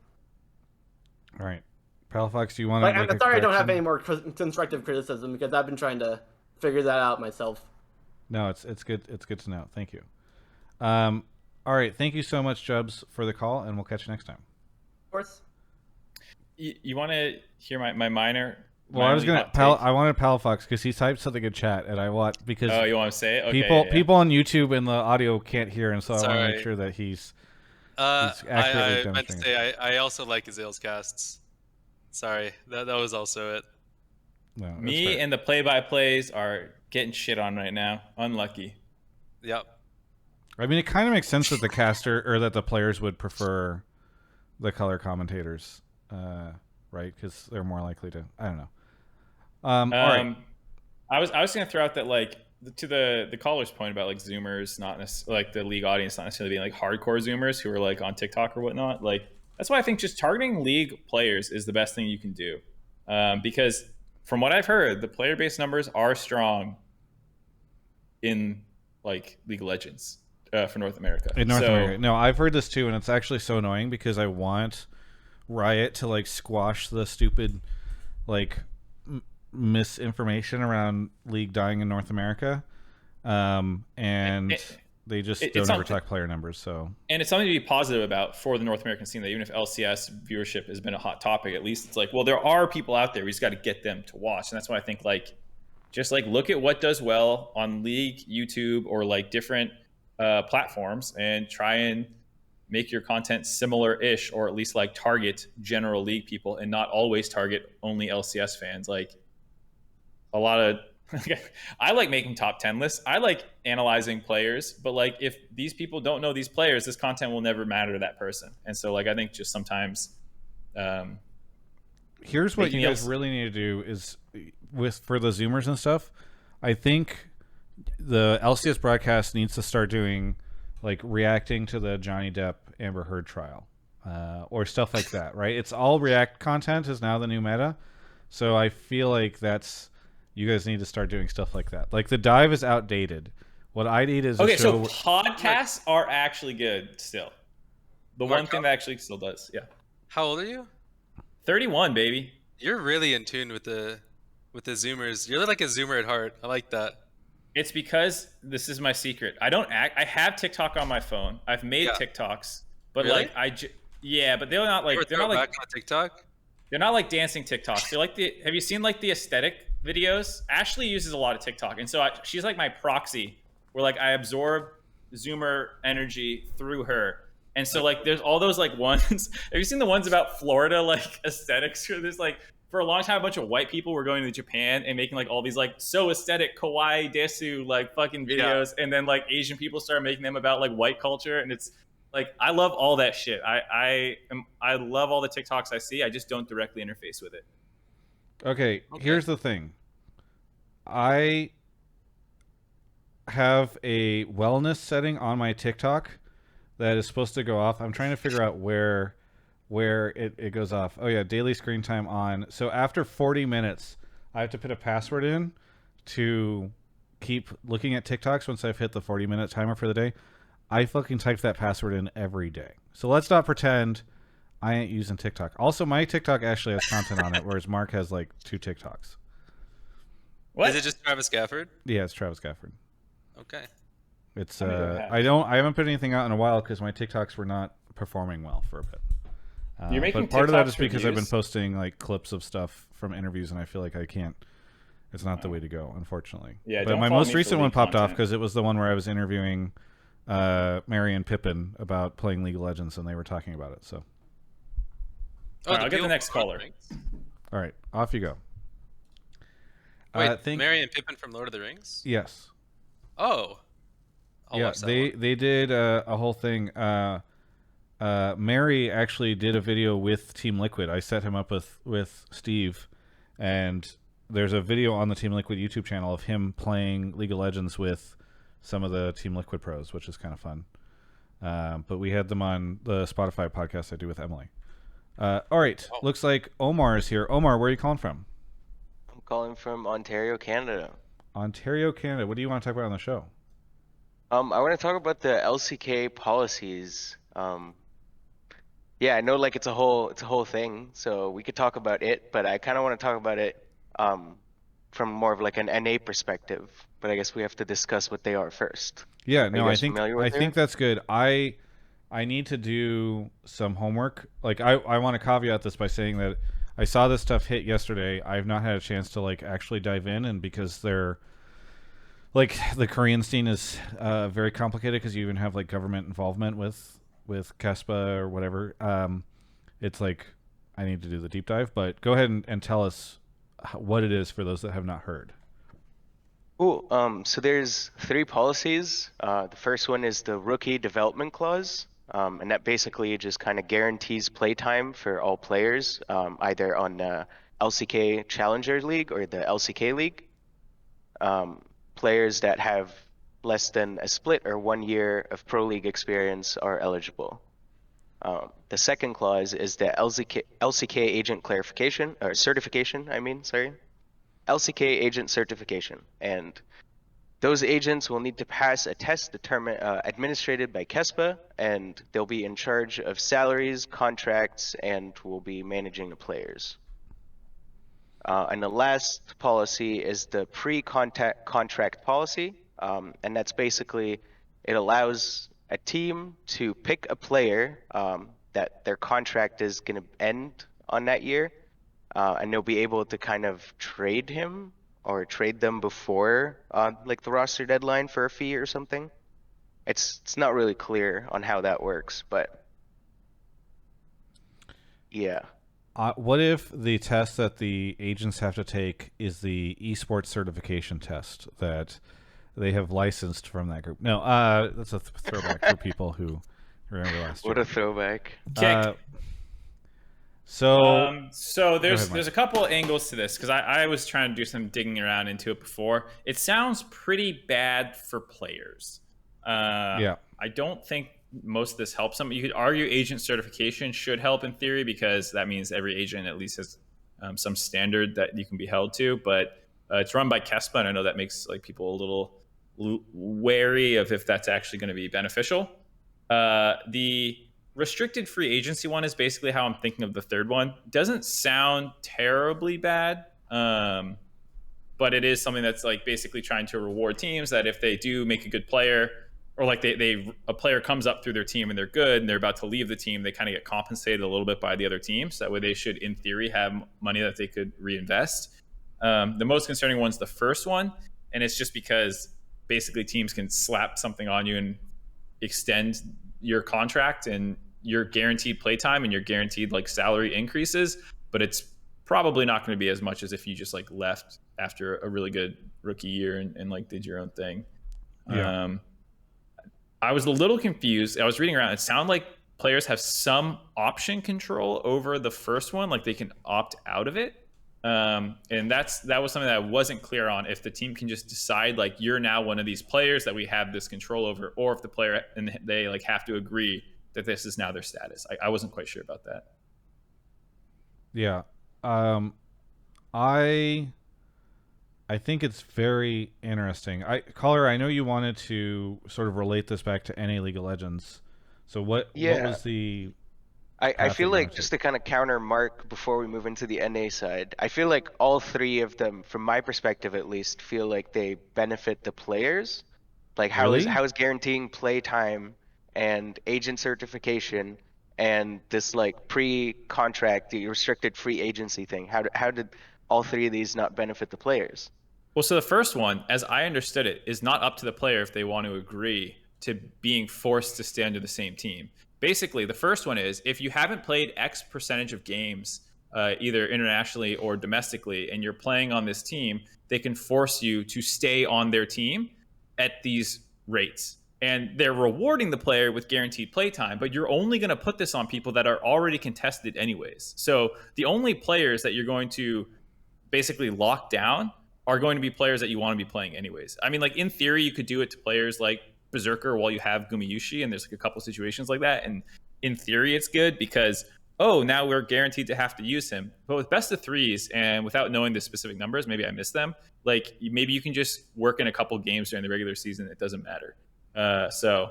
All right, Palafox, do you want to? I'm sorry, I don't have any more constructive criticism because I've been trying to figure that out myself. No, it's good. It's good to know. Thank you. All right, thank you so much, Jubs, for the call, and we'll catch you next time. Of course. You want to hear my minor? Well, I was gonna. I wanted Palafox because he typed something in chat, and I want because. Oh, you want to say it? Okay, people on YouTube and the audio can't hear, and so I want to make Sorry. sure that he's accurately I meant to demonstrating. say I also like Azale's casts. Sorry, that was also it. No, that's Me fair. and the play-by-plays are getting shit on right now. Unlucky. Yep. I mean, it kind of makes sense that the caster or that the players would prefer the color commentators, right? Because they're more likely to. I don't know. All right. I was gonna throw out that like to the caller's point about like Zoomers, not necessarily like the League audience, not necessarily being like hardcore Zoomers who are like on TikTok or whatnot. Like that's why I think just targeting League players is the best thing you can do, because from what I've heard, the player base numbers are strong in like League of Legends. For North America. In North America. No, I've heard this too, and it's actually so annoying because I want Riot to like squash the stupid like misinformation around League dying in North America, and they just don't ever talk player numbers. So, and it's something to be positive about for the North American scene. That even if LCS viewership has been a hot topic, at least it's like, well, there are people out there. We just got to get them to watch, and that's why I think like just like look at what does well on League, YouTube, or like different platforms and try and make your content similar-ish, or at least like target general League people and not always target only LCS fans. Like a lot of I like making top 10 lists. I like analyzing players, but like if these people don't know these players, this content will never matter to that person. And so like I think just sometimes here's what you guys really need to do is for the Zoomers and stuff. I think the LCS broadcast needs to start doing like reacting to the Johnny Depp Amber Heard trial, or stuff like that, right? It's all React content is now the new meta. So I feel like you guys need to start doing stuff like that. Like the dive is outdated. What I need is okay. So podcasts are actually good still. The one thing that actually still does. Yeah. How old are you? 31, baby. You're really in tune with the Zoomers. You're like a Zoomer at heart. I like that. It's because this is my secret. I have TikTok on my phone. I've made TikToks, but really? like but they're not like back on TikTok. They're not like dancing TikToks. They're like have you seen like the aesthetic videos? Ashley uses a lot of TikTok, and so she's like my proxy, where like I absorb Zoomer energy through her. And so like there's all those like ones. Have you seen the ones about Florida like aesthetics? There's like for a long time a bunch of white people were going to Japan and making like all these like so aesthetic kawaii desu like fucking videos, and then like Asian people started making them about like white culture, and it's like I love all that shit. I love all the TikToks I see. I just don't directly interface with it. Okay, here's the thing. I have a wellness setting on my TikTok that is supposed to go off. I'm trying to figure out where it goes off. Oh yeah, daily screen time on. So after 40 minutes, I have to put a password in to keep looking at TikToks once I've hit the 40-minute timer for the day. I fucking type that password in every day. So let's not pretend I ain't using TikTok. Also, my TikTok actually has content on it, whereas Mark has like 2 TikToks. What? Is it just Travis Gafford? Yeah, it's Travis Gafford. Okay. It's I haven't put anything out in a while because my TikToks were not performing well for a bit. You're making but part of that TikToks is because I've been reviews? posting like clips of stuff from interviews, and I feel like I can't. It's not the way to go, unfortunately. Yeah, but don't my follow most me for recent one league popped off content. because it was the one where I was interviewing Mary and Pippin about playing League of Legends, and they were talking about it. So, All right, I'll get the people next from Lord caller. of the Rings? all right, off you go. Wait, Merry and Pippin from Lord of the Rings? Yes. Oh. I'll Yeah, watch that one. they did a whole thing. Mary actually did a video with Team Liquid. I set him up with Steve, and there's a video on the Team Liquid YouTube channel of him playing League of Legends with some of the Team Liquid pros, which is kind of fun. But we had them on the Spotify podcast I do with Emily. All right, looks like Omar is here. Omar, where are you calling from? I'm calling from Ontario, Canada. Ontario, Canada. What do you want to talk about on the show? I want to talk about the LCK policies. Yeah, I know like it's a whole thing, so we could talk about it, but I kind of want to talk about it from more of like an NA perspective. But I guess we have to discuss what they are first. Yeah, Are no, you I guys think familiar with I think that's good. I need to do some homework. Like I want to caveat this by saying that I saw this stuff hit yesterday. I've not had a chance to like actually dive in, and because they're like the Korean scene is very complicated because you even have like government involvement with KESPA or whatever. It's like I need to do the deep dive. But go ahead and tell us what it is for those that have not heard. Cool. So there's 3 policies. The first one is the rookie development clause, and that basically just kind of guarantees playtime for all players, either on the LCK Challenger League or the LCK League. Players that have less than a split or 1 year of pro league experience are eligible. The second clause is the LCK agent clarification or certification. LCK agent certification, and those agents will need to pass a test administrated by KESPA, and they'll be in charge of salaries, contracts, and will be managing the players. And the last policy is the contract policy, and that's basically it allows a team to pick a player that their contract is going to end on that year, and they'll be able to kind of trade him or trade them before like the roster deadline for a fee or something. It's not really clear on how that works, but yeah. What if the test that the agents have to take is the esports certification test that they have licensed from that group? No, that's a throwback for people who remember last year. What a throwback. Kick. So there's a couple of angles to this because I was trying to do some digging around into it before. It sounds pretty bad for players. Yeah. I don't think most of this helps them. You could argue agent certification should help in theory because that means every agent at least has some standard that you can be held to. But it's run by KESPA, and I know that makes like people a little wary of if that's actually going to be beneficial. The restricted free agency one is basically how I'm thinking of the third one. Doesn't sound terribly bad, but it is something that's like basically trying to reward teams that if they do make a good player, or like a player comes up through their team and they're good and they're about to leave the team, they kind of get compensated a little bit by the other team. So that way they should, in theory, have money that they could reinvest. The most concerning one's the first one, and it's just because basically teams can slap something on you and extend your contract and your guaranteed playtime and your guaranteed like salary increases, but it's probably not going to be as much as if you just like left after a really good rookie year and like did your own thing. Yeah. I was a little confused. I was reading around. It sounded like players have some option control over the first one, like they can opt out of it. And that was something that I wasn't clear on. If the team can just decide like you're now one of these players that we have this control over, or if the player and they like have to agree that this is now their status. I wasn't quite sure about that. Yeah. I think it's very interesting. Caller, I know you wanted to sort of relate this back to NA League of Legends. So what was the I feel like just to kind of counter Mark before we move into the NA side, I feel like all 3 of them, from my perspective at least, feel like they benefit the players. Like how is guaranteeing play time and agent certification and this like pre-contract, the restricted free agency thing? How did all three of these not benefit the players? Well, so the first one, as I understood it, is not up to the player if they want to agree to being forced to stay under the same team. Basically, the first one is if you haven't played X percentage of games, either internationally or domestically, and you're playing on this team, they can force you to stay on their team at these rates. And they're rewarding the player with guaranteed playtime, but you're only going to put this on people that are already contested anyways. So the only players that you're going to basically lock down are going to be players that you want to be playing anyways. I mean, like in theory, you could do it to players like Berserker while you have Gumayushi, and there's like a couple situations like that. And in theory, it's good because, oh, now we're guaranteed to have to use him. But with best of threes and without knowing the specific numbers, maybe I missed them, like maybe you can just work in a couple games during the regular season. It doesn't matter. So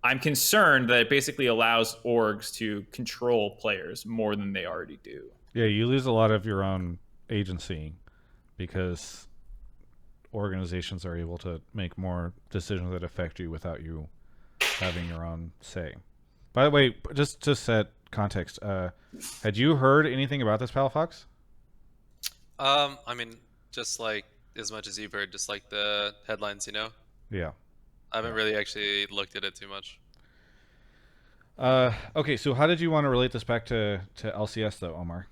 I'm concerned that it basically allows orgs to control players more than they already do. Yeah, you lose a lot of your own agency because organizations are able to make more decisions that affect you without you having your own say. By the way, just to set context, had you heard anything about this, Palafox? I mean, just like as much as you've heard, just like the headlines, you know? Yeah. I haven't really actually looked at it too much. Okay, so how did you want to relate this back to LCS though, Omar?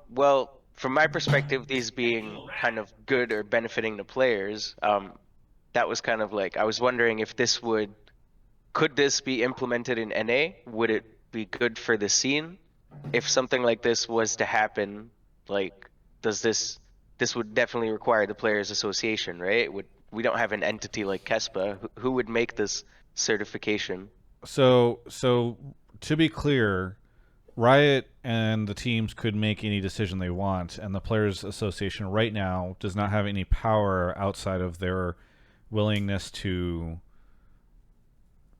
Well, from my perspective, these being kind of good or benefiting the players, that was kind of like, I was wondering if could this be implemented in NA? Would it be good for the scene? If something like this was to happen, like, this would definitely require the Players Association, right? We don't have an entity like Kespa. Who would make this certification? So to be clear, Riot and the teams could make any decision they want, and the Players Association right now does not have any power outside of their willingness to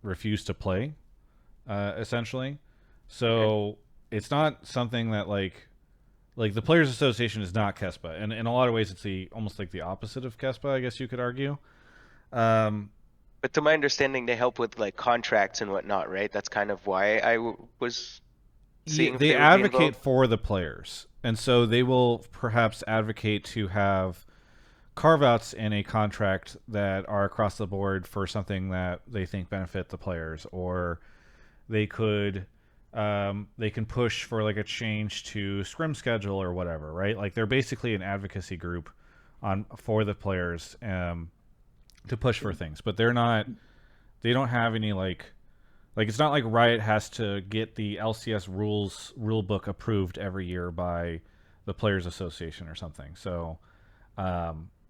refuse to play, essentially. So it's not something that like the Players Association is not Kespa, and in a lot of ways it's almost like the opposite of Kespa, I guess you could argue. But to my understanding, they help with like contracts and whatnot, right? That's kind of why I was seeing. Yeah, they advocate for the players, and so they will perhaps advocate to have carve-outs in a contract that are across the board for something that they think benefit the players, or they could they can push for like a change to scrim schedule or whatever, right? Like they're basically an advocacy group for the players to push for things, but they don't have any like it's not like Riot has to get the LCS rule book approved every year by the Players Association or something. So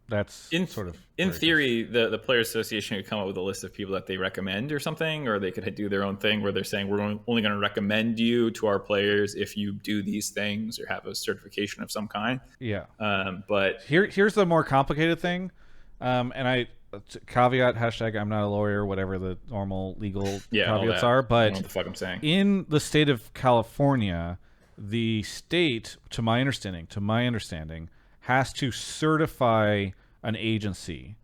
that's in theory, the Players Association could come up with a list of people that they recommend or something, or they could do their own thing where they're saying we're only going to recommend you to our players if you do these things or have a certification of some kind. Yeah. But here's the more complicated thing, and I caveat hashtag I'm not a lawyer, whatever the normal legal caveats are, but I don't know what the fuck I'm saying. In the state of California, the state, to my understanding, has to certify an agency.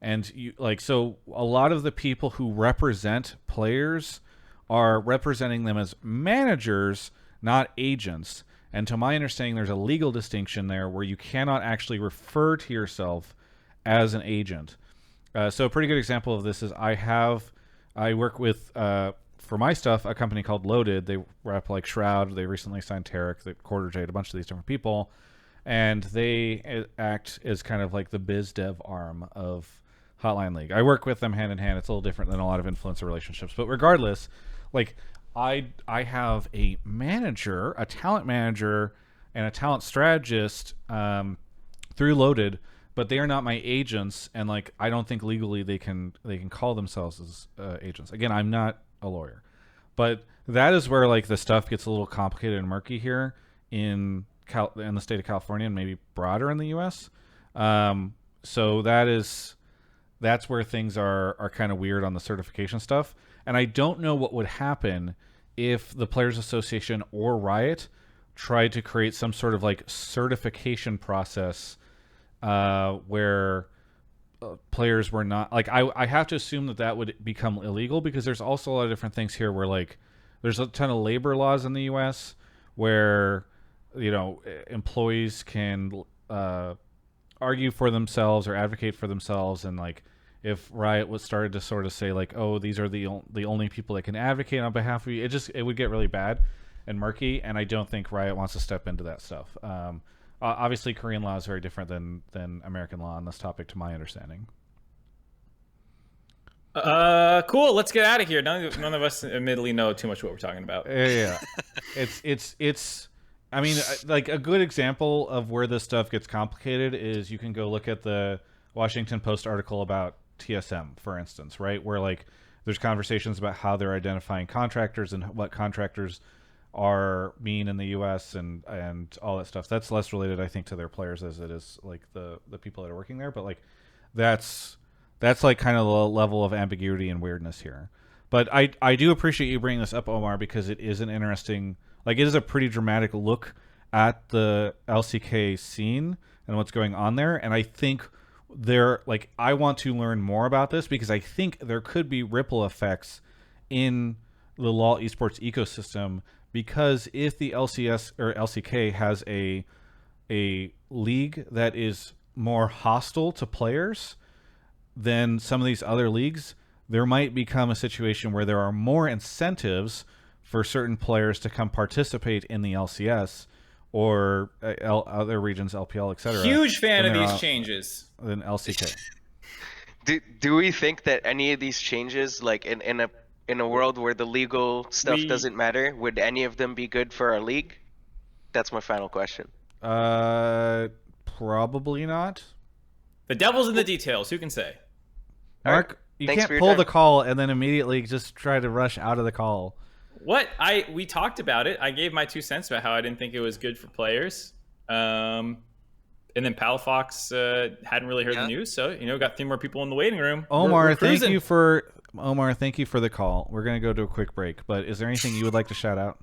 And so a lot of the people who represent players are representing them as managers, not agents. And to my understanding, there's a legal distinction there where you cannot actually refer to yourself as an agent. So a pretty good example of this is I work with, for my stuff, a company called Loaded. They rep like Shroud. They recently signed Tarek, the Quarter Jade, a bunch of these different people. And they act as kind of like the biz dev arm of Hotline League. I work with them hand in hand. It's a little different than a lot of influencer relationships. But regardless, like I have a manager, a talent manager, and a talent strategist through Loaded, but they are not my agents, and like I don't think legally they can call themselves as agents. Again, I'm not a lawyer, but that is where like the stuff gets a little complicated and murky here in the state of California and maybe broader in the U.S. So that's where things are kind of weird on the certification stuff, and I don't know what would happen if the Players Association or Riot tried to create some sort of like certification process where players were not like I have to assume that would become illegal, because there's also a lot of different things here where like there's a ton of labor laws in the U.S. where, you know, employees can argue for themselves or advocate for themselves, and like if Riot was started to sort of say like, oh, these are the only people that can advocate on behalf of you, it would get really bad and murky, and I don't think Riot wants to step into that stuff. Obviously, Korean law is very different than American law on this topic, to my understanding. Cool. Let's get out of here. None of us admittedly know too much what we're talking about. Yeah. It's. I mean, like a good example of where this stuff gets complicated is you can go look at the Washington Post article about TSM, for instance, right? Where like there's conversations about how they're identifying contractors and what contractors are mean in the U.S. and all that stuff. That's less related, I think, to their players as it is like the people that are working there. But like that's like kind of the level of ambiguity and weirdness here. But I do appreciate you bringing this up, Omar, because it is an interesting, like it is a pretty dramatic look at the LCK scene and what's going on there. And I think I want to learn more about this because I think there could be ripple effects in the LoL esports ecosystem, because if the LCS or LCK has a league that is more hostile to players than some of these other leagues, there might become a situation where there are more incentives for certain players to come participate in the LCS or other regions, LPL, etc. Huge fan of these changes. Than LCK. Do we think that any of these changes, like in a world where the legal stuff doesn't matter, would any of them be good for our league? That's my final question. Probably not. The devil's in the details. Who can say? Mark, you can't pull the call and then immediately just try to rush out of the call. What? We talked about it. I gave my 2 cents about how I didn't think it was good for players. And then Palafox hadn't really heard the news, so got 3 more people in the waiting room. Omar, thank you for the call. We're gonna go to a quick break, but is there anything you would like to shout out?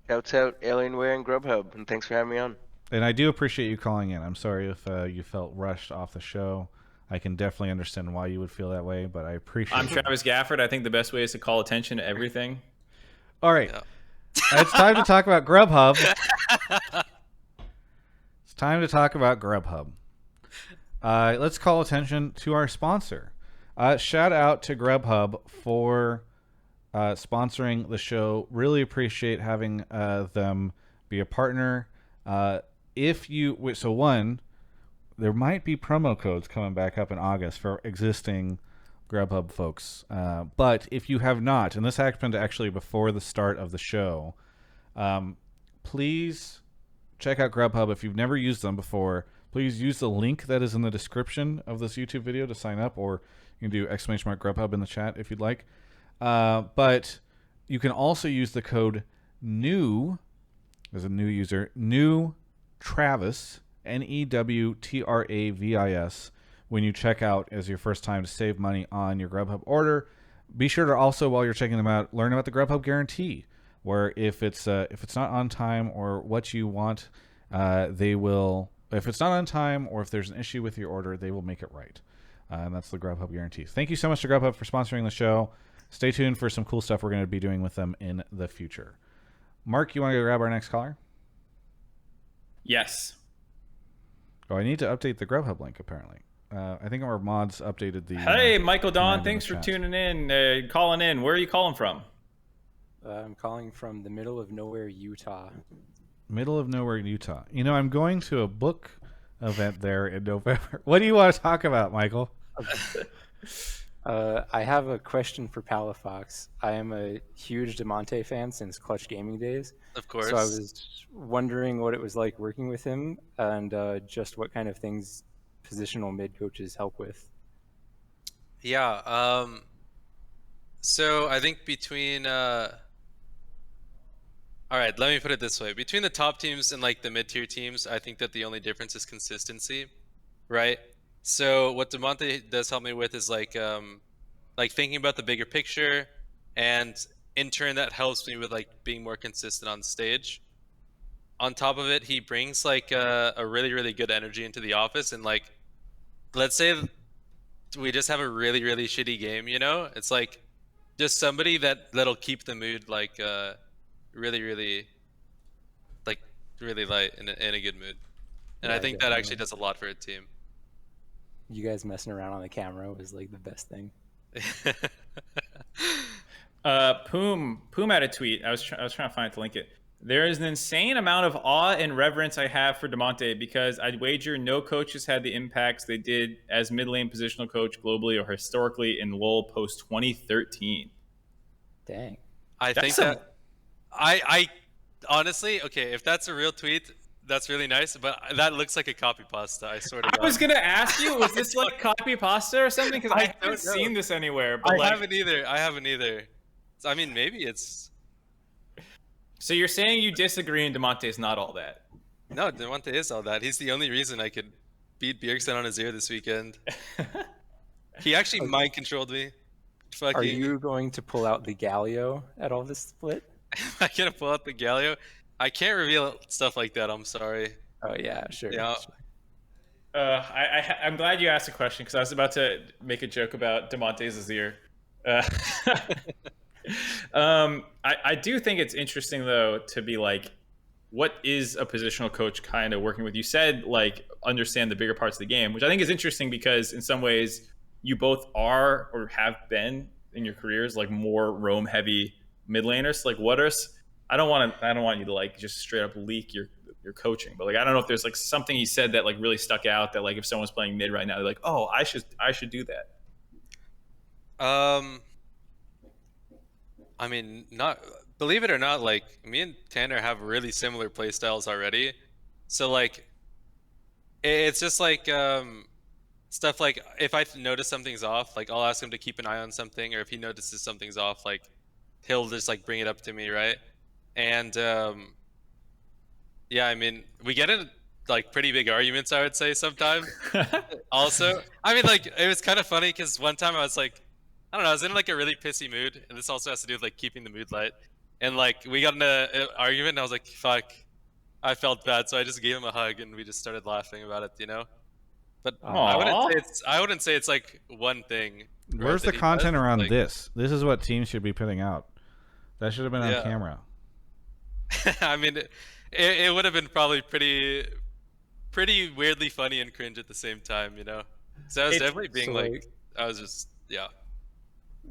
Shouts out Alienware and Grubhub, and thanks for having me on. And I do appreciate you calling in. I'm sorry if you felt rushed off the show. I can definitely understand why you would feel that way, but I appreciate it. I'm Travis Gafford. I think the best way is to call attention to everything. All right. Yeah. It's time to talk about Grubhub. It's time to talk about Grubhub. Let's call attention to our sponsor. Shout out to Grubhub for sponsoring the show. Really appreciate having them be a partner. There might be promo codes coming back up in August for existing Grubhub folks. But if you have not, and this happened actually before the start of the show, please check out Grubhub. If you've never used them before, please use the link that is in the description of this YouTube video to sign up, or you can do !Grubhub in the chat if you'd like. But you can also use the code NEW, as a new user, NEW Travis, NEWTRAVIS, when you check out as your first time to save money on your Grubhub order. Be sure to also, while you're checking them out, learn about the Grubhub guarantee, where if it's not on time or what you want, they will. If it's not on time or if there's an issue with your order, they will make it right. And that's the Grubhub guarantee. Thank you so much to Grubhub for sponsoring the show. Stay tuned for some cool stuff we're going to be doing with them in the future. Mark, you want to go grab our next caller? Yes. Oh, I need to update the Grubhub link, apparently. I think our mods updated the... Hey, Michael Don, thanks for tuning in, calling in. Where are you calling from? I'm calling from the middle of nowhere, Utah. Middle of nowhere, Utah. I'm going to a book event there in November. What do you want to talk about, Michael? I have a question for Palafox. I am a huge Damonte fan since Clutch Gaming days. Of course. So I was wondering what it was like working with him, and just what kind of things positional mid coaches help with. Yeah. So I think between all right, let me put it this way. Between the top teams and like the mid-tier teams, I think that the only difference is consistency, right? So what Damonte does help me with is like thinking about the bigger picture, and in turn that helps me with like being more consistent on stage. On top of it, he brings like a really, really good energy into the office, and like, let's say we just have a really, really shitty game, it's like, just somebody that'll keep the mood like really really light in a good mood. And Yeah, I think that actually does a lot for a team. You guys messing around on the camera was like the best thing. Poom had a tweet. I was trying to find it to link it. There is an insane amount of awe and reverence I have for Damonte because I'd wager no coaches had the impacts they did as mid lane positional coach globally or historically in LoL post 2013. Dang. I think that I honestly, okay, if that's a real tweet, that's really nice, but that looks like a copy pasta, I swear to God. I was going to ask you, was this like copy pasta or something? Because I haven't seen this anywhere. But I haven't either. I mean, maybe it's... So you're saying you disagree and Damonte's not all that? No, Damonte is all that. He's the only reason I could beat BJERG on a 0 this weekend. He actually mind-controlled me. Fucking... Are you going to pull out the Galio at all this split? Am I going to pull out the Galio? I can't reveal stuff like that, I'm sorry. Oh, yeah, sure. Yeah. I'm glad you asked a question because I was about to make a joke about Damonte's Azir. I do think it's interesting though to be like, what is a positional coach kind of working with? You said like understand the bigger parts of the game, which I think is interesting because in some ways you both are or have been in your careers like more roam heavy mid laners. Like what are I don't want you to like just straight up leak your coaching, but like I don't know if there's like something he said that like really stuck out that like if someone's playing mid right now they're like, oh, I should do that. I mean, believe it or not, like me and Tanner have really similar play styles already. So like, it's just like stuff like if I notice something's off, like I'll ask him to keep an eye on something, or if he notices something's off, like he'll just like bring it up to me, right? And yeah, I mean, we get in like pretty big arguments, I would say sometimes. Also, I mean, like it was kind of funny because one time I was like, I don't know, I was in like a really pissy mood, and this also has to do with like keeping the mood light. And like we got in an argument, and I was like, "Fuck," I felt bad, so I just gave him a hug, and we just started laughing about it, you know. But I wouldn't say it's like one thing. Where's the content around this? This is what teams should be putting out. That should have been on camera. I mean, it would have been probably pretty weirdly funny and cringe at the same time, you know. So I was definitely being I was just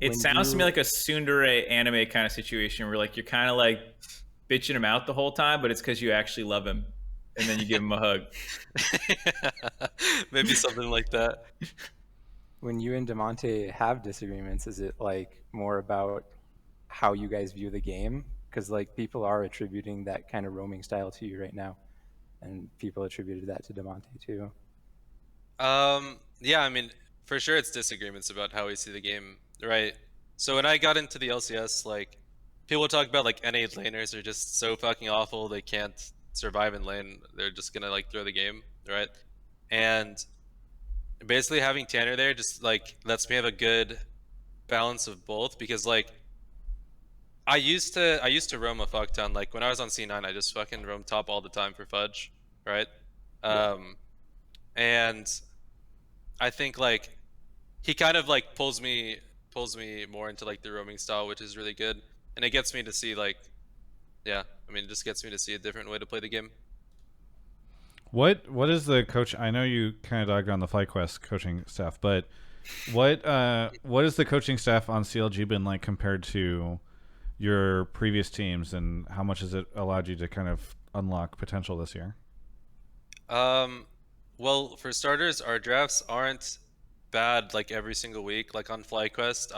It sounds to me like a tsundere anime kind of situation where like you're kind of like bitching him out the whole time, but it's because you actually love him, and then you give him a hug. Maybe something like that. When you and Damonte have disagreements, is it like more about how you guys view the game? Because like people are attributing that kind of roaming style to you right now, and people attributed that to Damonte too. Yeah, I mean, for sure it's disagreements about how we see the game. Right. So when I got into the LCS, like people talk about like NA laners are just so fucking awful they can't survive in lane. They're just gonna like throw the game, right? And basically having Tanner there just like lets me have a good balance of both because like I used to roam a fuck ton. Like when I was on C9, I just fucking roam top all the time for Fudge, right? And I think like he kind of like pulls me more into like the roaming style, which is really good, and it gets me to see like, yeah, I mean, it just gets me to see a different way to play the game. What is the coach? I know you kind of dogged on the FlyQuest coaching staff, but what is the coaching staff on CLG been like compared to your previous teams, and how much has it allowed you to kind of unlock potential this year? Well, for starters, our drafts aren't bad like every single week. Like on FlyQuest,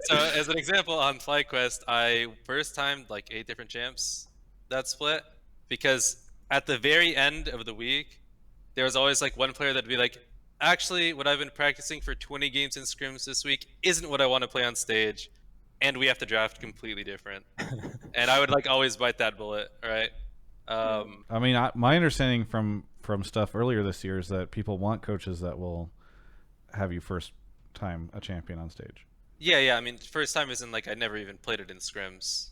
so as an example, on FlyQuest, I first timed like 8 different champs that split because at the very end of the week, there was always like one player that'd be like, actually, what I've been practicing for 20 games in scrims this week isn't what I want to play on stage, and we have to draft completely different. And I would like always bite that bullet, right? I mean, my understanding from stuff earlier this year is that people want coaches that will have you first time a champion on stage. Yeah. I mean, first time isn't like I never even played it in scrims.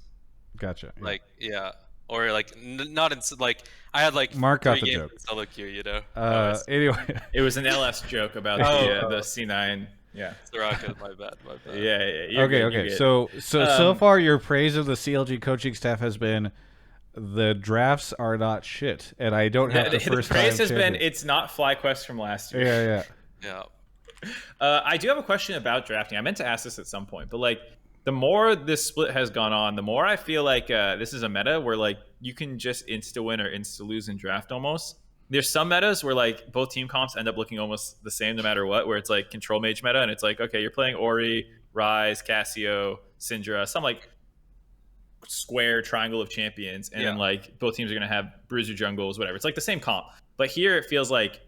Gotcha. Yeah. Like, yeah. Or like not in like I had like Mark got the joke. Solo queue, you know. Anyway, it was an LS joke about the C9. Yeah. Soraka, my bad. Yeah. You're good, you're Okay. good. So far, your praise of the CLG coaching staff has been the drafts are not shit, and I don't have the first praise time has been champions. it's not FlyQuest from last year. Yeah. Yeah. I do have a question about drafting. I meant to ask this at some point, but like the more this split has gone on, the more I feel like this is a meta where like you can just insta win or insta lose in draft almost. There's some metas where like both team comps end up looking almost the same no matter what, where it's like control mage meta and it's like, okay, you're playing Ori, Ryze, Cassio, Syndra, some like square triangle of champions, and then like both teams are going to have bruiser jungles, whatever. It's like the same comp. But here it feels like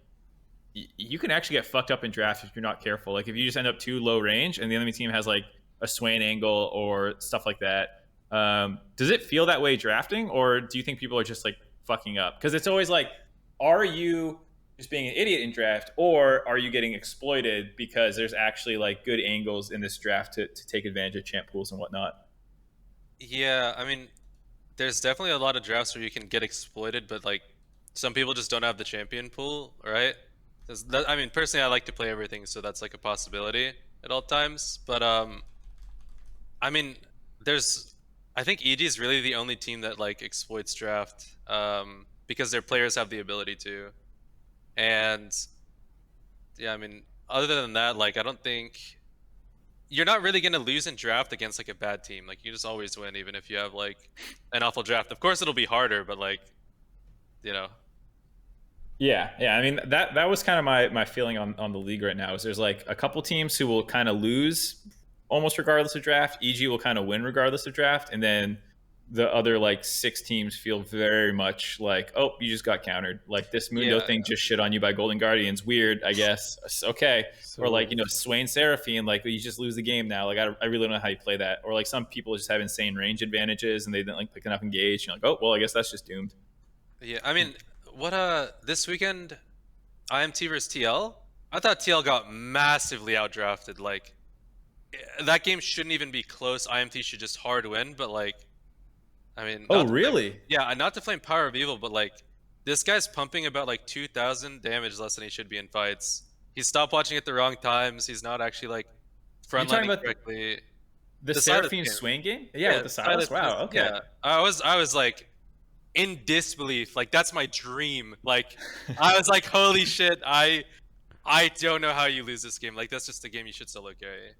you can actually get fucked up in draft if you're not careful. Like if you just end up too low range and the enemy team has like a Swain angle or stuff like that. Does it feel that way drafting, or do you think people are just like fucking up? Because it's always like, are you just being an idiot in draft, or are you getting exploited because there's actually like good angles in this draft to take advantage of champ pools and whatnot? Yeah, I mean, there's definitely a lot of drafts where you can get exploited, but like some people just don't have the champion pool, right? I mean, personally, I like to play everything, so that's like a possibility at all times. But I mean, I think EG is really the only team that like exploits draft because their players have the ability to. And yeah, I mean, other than that, like I don't think you're not really gonna lose in draft against like a bad team. Like you just always win, even if you have like an awful draft. Of course, it'll be harder, but like, you know. Yeah. I mean, that was kind of my feeling on the league right now. Is there's like a couple teams who will kind of lose almost regardless of draft. EG will kind of win regardless of draft, and then the other like 6 teams feel very much like, oh, you just got countered. Like this Mundo thing just shit on you by Golden Guardians. Weird, I guess. Okay. Or like, you know, Swain Seraphine, like you just lose the game now. Like I really don't know how you play that. Or like some people just have insane range advantages and they didn't like pick enough engage. You're like, oh, well, I guess that's just doomed. Yeah, I mean, this weekend, IMT versus TL? I thought TL got massively outdrafted. Like, that game shouldn't even be close. IMT should just hard win, but like, I mean... Oh, really? Not to flame Power of Evil, but like, this guy's pumping about like 2,000 damage less than he should be in fights. He stopped watching at the wrong times. He's not actually like frontlining correctly. The Seraphine Swain game? Yeah, with the Silas? Wow, okay. Yeah, I was like, in disbelief. Like, that's my dream. Like, I was like, holy shit, I don't know how you lose this game. Like, that's just a game you should solo carry.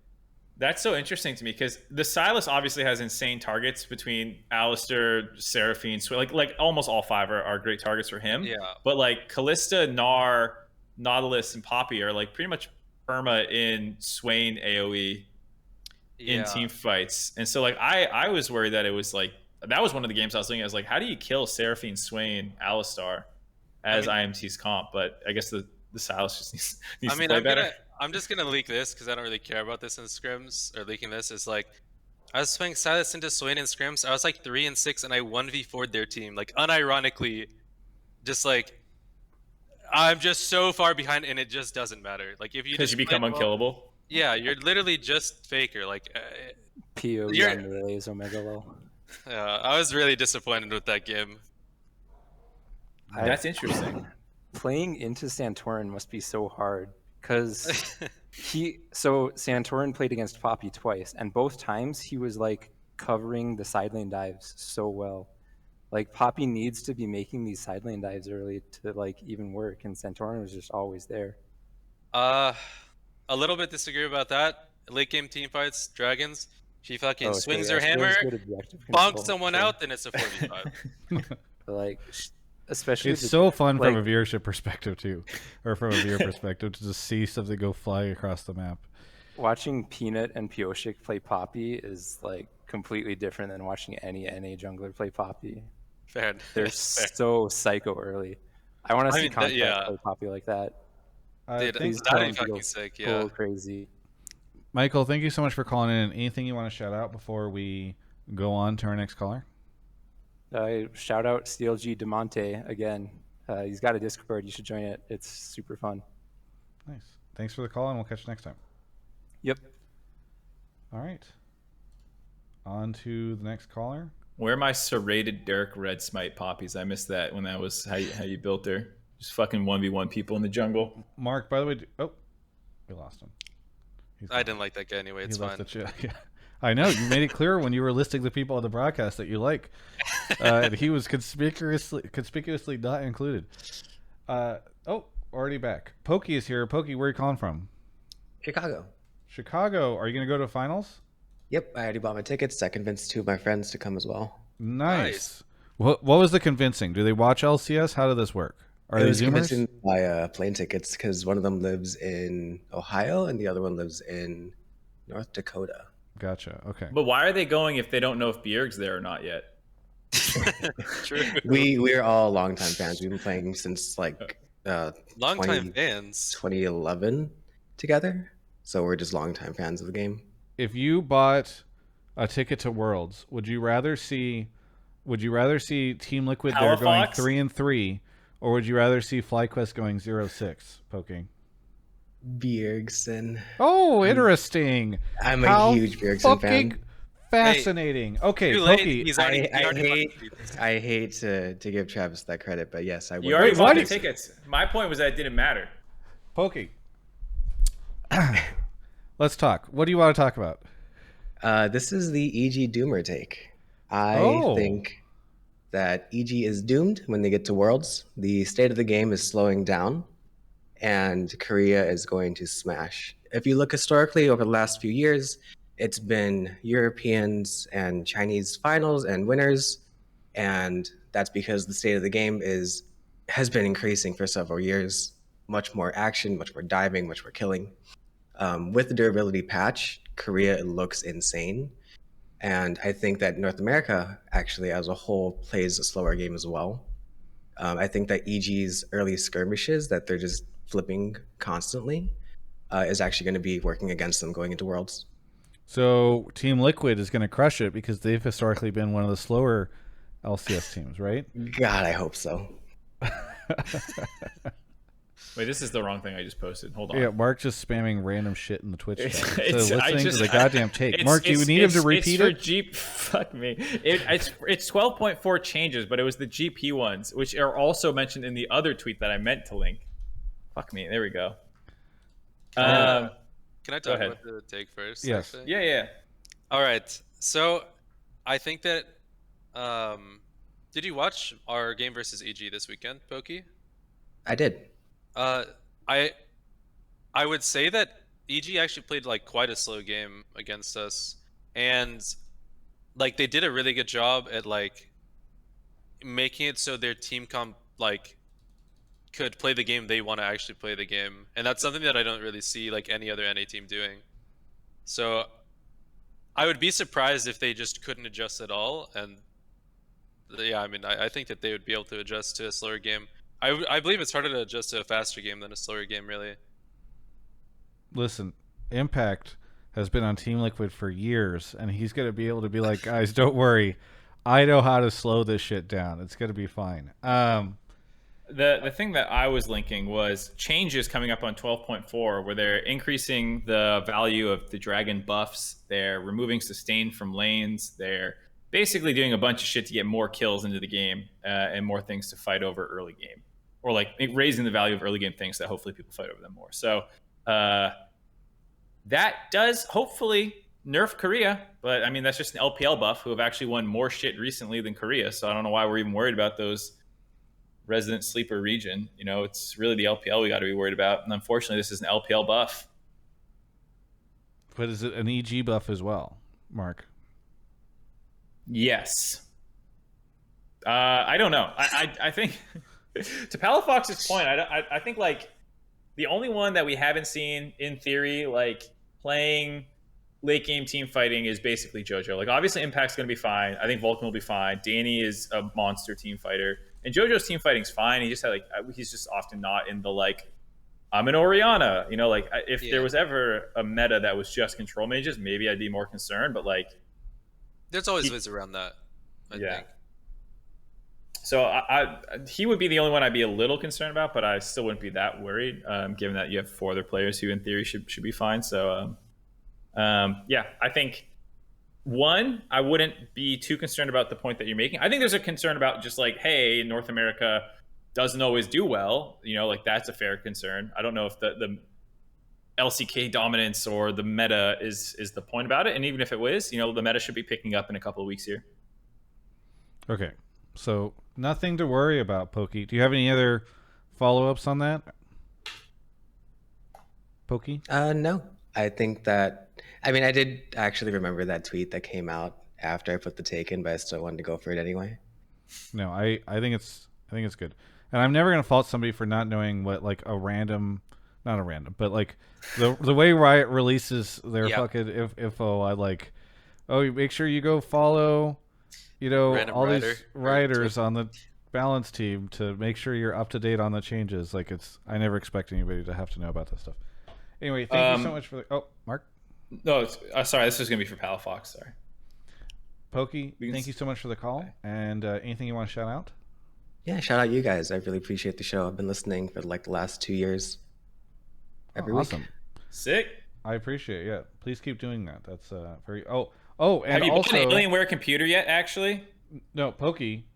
That's so interesting to me because the Silas obviously has insane targets between Alistair, Seraphine, like almost all 5 are great targets for him. Yeah. But like Callista, Gnar, Nautilus, and Poppy are like pretty much perma in Swain AoE in team fights. And so like I was worried that it was like, that was one of the games I was thinking. I was like, how do you kill Seraphine, Swain, Alistar as IMT's comp? But I guess the Silas just needs to play better. I'm just gonna leak this because I don't really care about this in scrims or leaking this. Is like, I was playing Silas into Swain in scrims. I was like 3-6 and I 1v4'd their team. Like unironically, just like I'm just so far behind and it just doesn't matter. Like if you just become unkillable. Yeah, you're literally just faker. Like PO on the relays Omega low. Yeah, I was really disappointed with that game. That's interesting. Playing into Santorin must be so hard because Santorin played against Poppy twice, and both times he was like covering the side lane dives so well. Like Poppy needs to be making these side lane dives early to like even work, and Santorin was just always there. A little bit disagree about that. Late game team fights, Dragons. She fucking swings her hammer, bonks someone out, then it's a 4v5. Like, especially it's so fun from a viewership perspective too, or from a viewer perspective to just see something go flying across the map. Watching Peanut and Pioshik play Poppy is like completely different than watching any NA jungler play Poppy. Fair. They're so psycho early. I want to see Contract play Poppy like that. Dude, that'd be fucking sick. Yeah. Crazy. Michael, thank you so much for calling in. Anything you want to shout out before we go on to our next caller? Shout out CLG Damonte again. He's got a Discord. You should join it. It's super fun. Nice. Thanks for the call, and we'll catch you next time. Yep. All right. On to the next caller. Where are my serrated Dirk red smite poppies? I missed that when that was how you built her. Just fucking 1v1 people in the jungle. Mark, by the way, we lost him. I didn't like that guy anyway. It's He left fine. the chat. Yeah. I know. You made it clear when you were listing the people on the broadcast that you like. And he was conspicuously not included. Already back. Pokey is here. Pokey, where are you calling from? Chicago. Chicago. Are you going to go to finals? Yep, I already bought my tickets. I convinced 2 of my friends to come as well. Nice. What was the convincing? Do they watch LCS? How did this work? Are It they was Zoomers? convincing by plane tickets because one of them lives in Ohio and the other one lives in North Dakota. Gotcha. Okay. But why are they going if they don't know if BJERG's there or not yet? True. We're all longtime fans. We've been playing since like Longtime fans. 2011 together. So we're just longtime fans of the game. If you bought a ticket to Worlds, would you rather see Team Liquid there going Palafox? 3-3, or would you rather see FlyQuest going 0-6? Poking. Bjergsen. Oh, interesting. I'm How a huge Bjergsen fucking fan. fascinating. Okay, Too late. Pokey. He's already, I hate to give Travis that credit, but yes, I would. You already Wait, what bought the is- tickets. My point was that it didn't matter. Pokey. Let's talk. What do you want to talk about? This is the EG Doomer take. I Oh. think that EG is doomed when they get to Worlds. The state of the game is slowing down, and Korea is going to smash. If you look historically over the last few years, it's been Europeans and Chinese finals and winners, and that's because the state of the game has been increasing for several years. Much more action, much more diving, much more killing. With the durability patch, Korea looks insane. And I think that North America, actually, as a whole, plays a slower game as well. I think that EG's early skirmishes that they're just flipping constantly is actually going to be working against them going into Worlds. So Team Liquid is going to crush it because they've historically been one of the slower LCS teams, right? God, I hope so. Wait, this is the wrong thing I just posted. Hold on. Yeah, Mark just spamming random shit in the Twitch chat. So It's- I listening just- to the goddamn take. It's- Mark, do you it's- need him to it's- repeat it's it? for Jeep. Fuck me. It's 12.4 changes, but it was the GP ones, which are also mentioned in the other tweet that I meant to link. Fuck me. There we go. Can I Go talk ahead. about the take first? Yes. actually? Yeah. All right. So I think that did you watch our game versus EG this weekend, Pokey? I did. I would say that EG actually played like quite a slow game against us, and like they did a really good job at like making it so their team comp like could play the game they want to actually play the game, and that's something that I don't really see like any other NA team doing. So I would be surprised if they just couldn't adjust at all, and yeah, I mean I think that they would be able to adjust to a slower game. I believe it's harder to adjust to a faster game than a slower game, really. Listen, Impact has been on Team Liquid for years, and he's going to be able to be like, guys, don't worry. I know how to slow this shit down. It's going to be fine. The thing that I was linking was changes coming up on 12.4, where they're increasing the value of the dragon buffs. They're removing sustain from lanes. They're basically doing a bunch of shit to get more kills into the game and more things to fight over early game, or like raising the value of early game things that hopefully people fight over them more. So that does hopefully nerf Korea, but I mean that's just an LPL buff who have actually won more shit recently than Korea. So I don't know why we're even worried about those resident sleeper region. You know, it's really the LPL we got to be worried about, and unfortunately this is an LPL buff. But is it an EG buff as well, Mark? Yes. I don't know. I think to Palafox's point, I think like the only one that we haven't seen in theory like playing late game team fighting is basically JoJo. Like obviously Impact's going to be fine. I think Vulcan will be fine. Danny is a monster team fighter, and JoJo's team fighting's fine. He just had like he's just often not in the like I'm an Orianna. You know, like if there was ever a meta that was just control mages, maybe I'd be more concerned. But like There's always ways around that. I think. So he would be the only one I'd be a little concerned about, but I still wouldn't be that worried, given that you have 4 other players who, in theory, should be fine. So, yeah, I think one, I wouldn't be too concerned about the point that you're making. I think there's a concern about just like, hey, North America doesn't always do well. You know, like that's a fair concern. I don't know if the LCK dominance or the meta is the point about it. And even if it was, the meta should be picking up in a couple of weeks here. Okay, so nothing to worry about, Pokey. Do you have any other follow-ups on that, Pokey? No. I think that, I mean, I did actually remember that tweet that came out after I put the take in, but I still wanted to go for it anyway. No, I think it's good, and I'm never gonna fault somebody for not knowing what like not a random, but like the way Riot releases their fucking info. I like, oh, you make sure you go follow, Random all writer. these writers on the balance team to make sure you're up to date on the changes. Like I never expect anybody to have to know about this stuff. Anyway, thank you so much for Mark. No, sorry, this was gonna be for Palafox. Sorry. Pokey, thank you so much for the call. And anything you want to shout out? Yeah, shout out you guys. I really appreciate the show. I've been listening for like the last 2 years. Every week. Awesome. Sick. I appreciate it. Yeah, please keep doing that. That's very. And have you also, bought an Alienware computer yet? Actually, no, Pokey.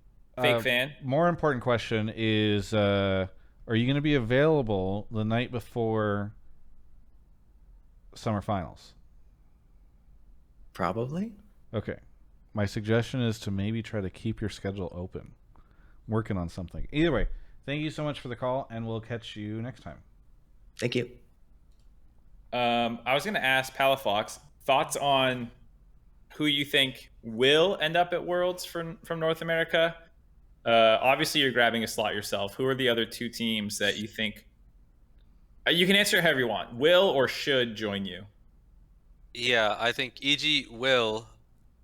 Fake fan. More important question is: are you going to be available the night before summer finals? Probably. Okay. My suggestion is to maybe try to keep your schedule open. Working on something. Either way, thank you so much for the call, and we'll catch you next time. Thank you. I was going to ask Palafox thoughts on who you think will end up at Worlds from North America. Obviously, you're grabbing a slot yourself. Who are the other two teams that you think you can answer however you want? Will or should join you? Yeah, I think EG will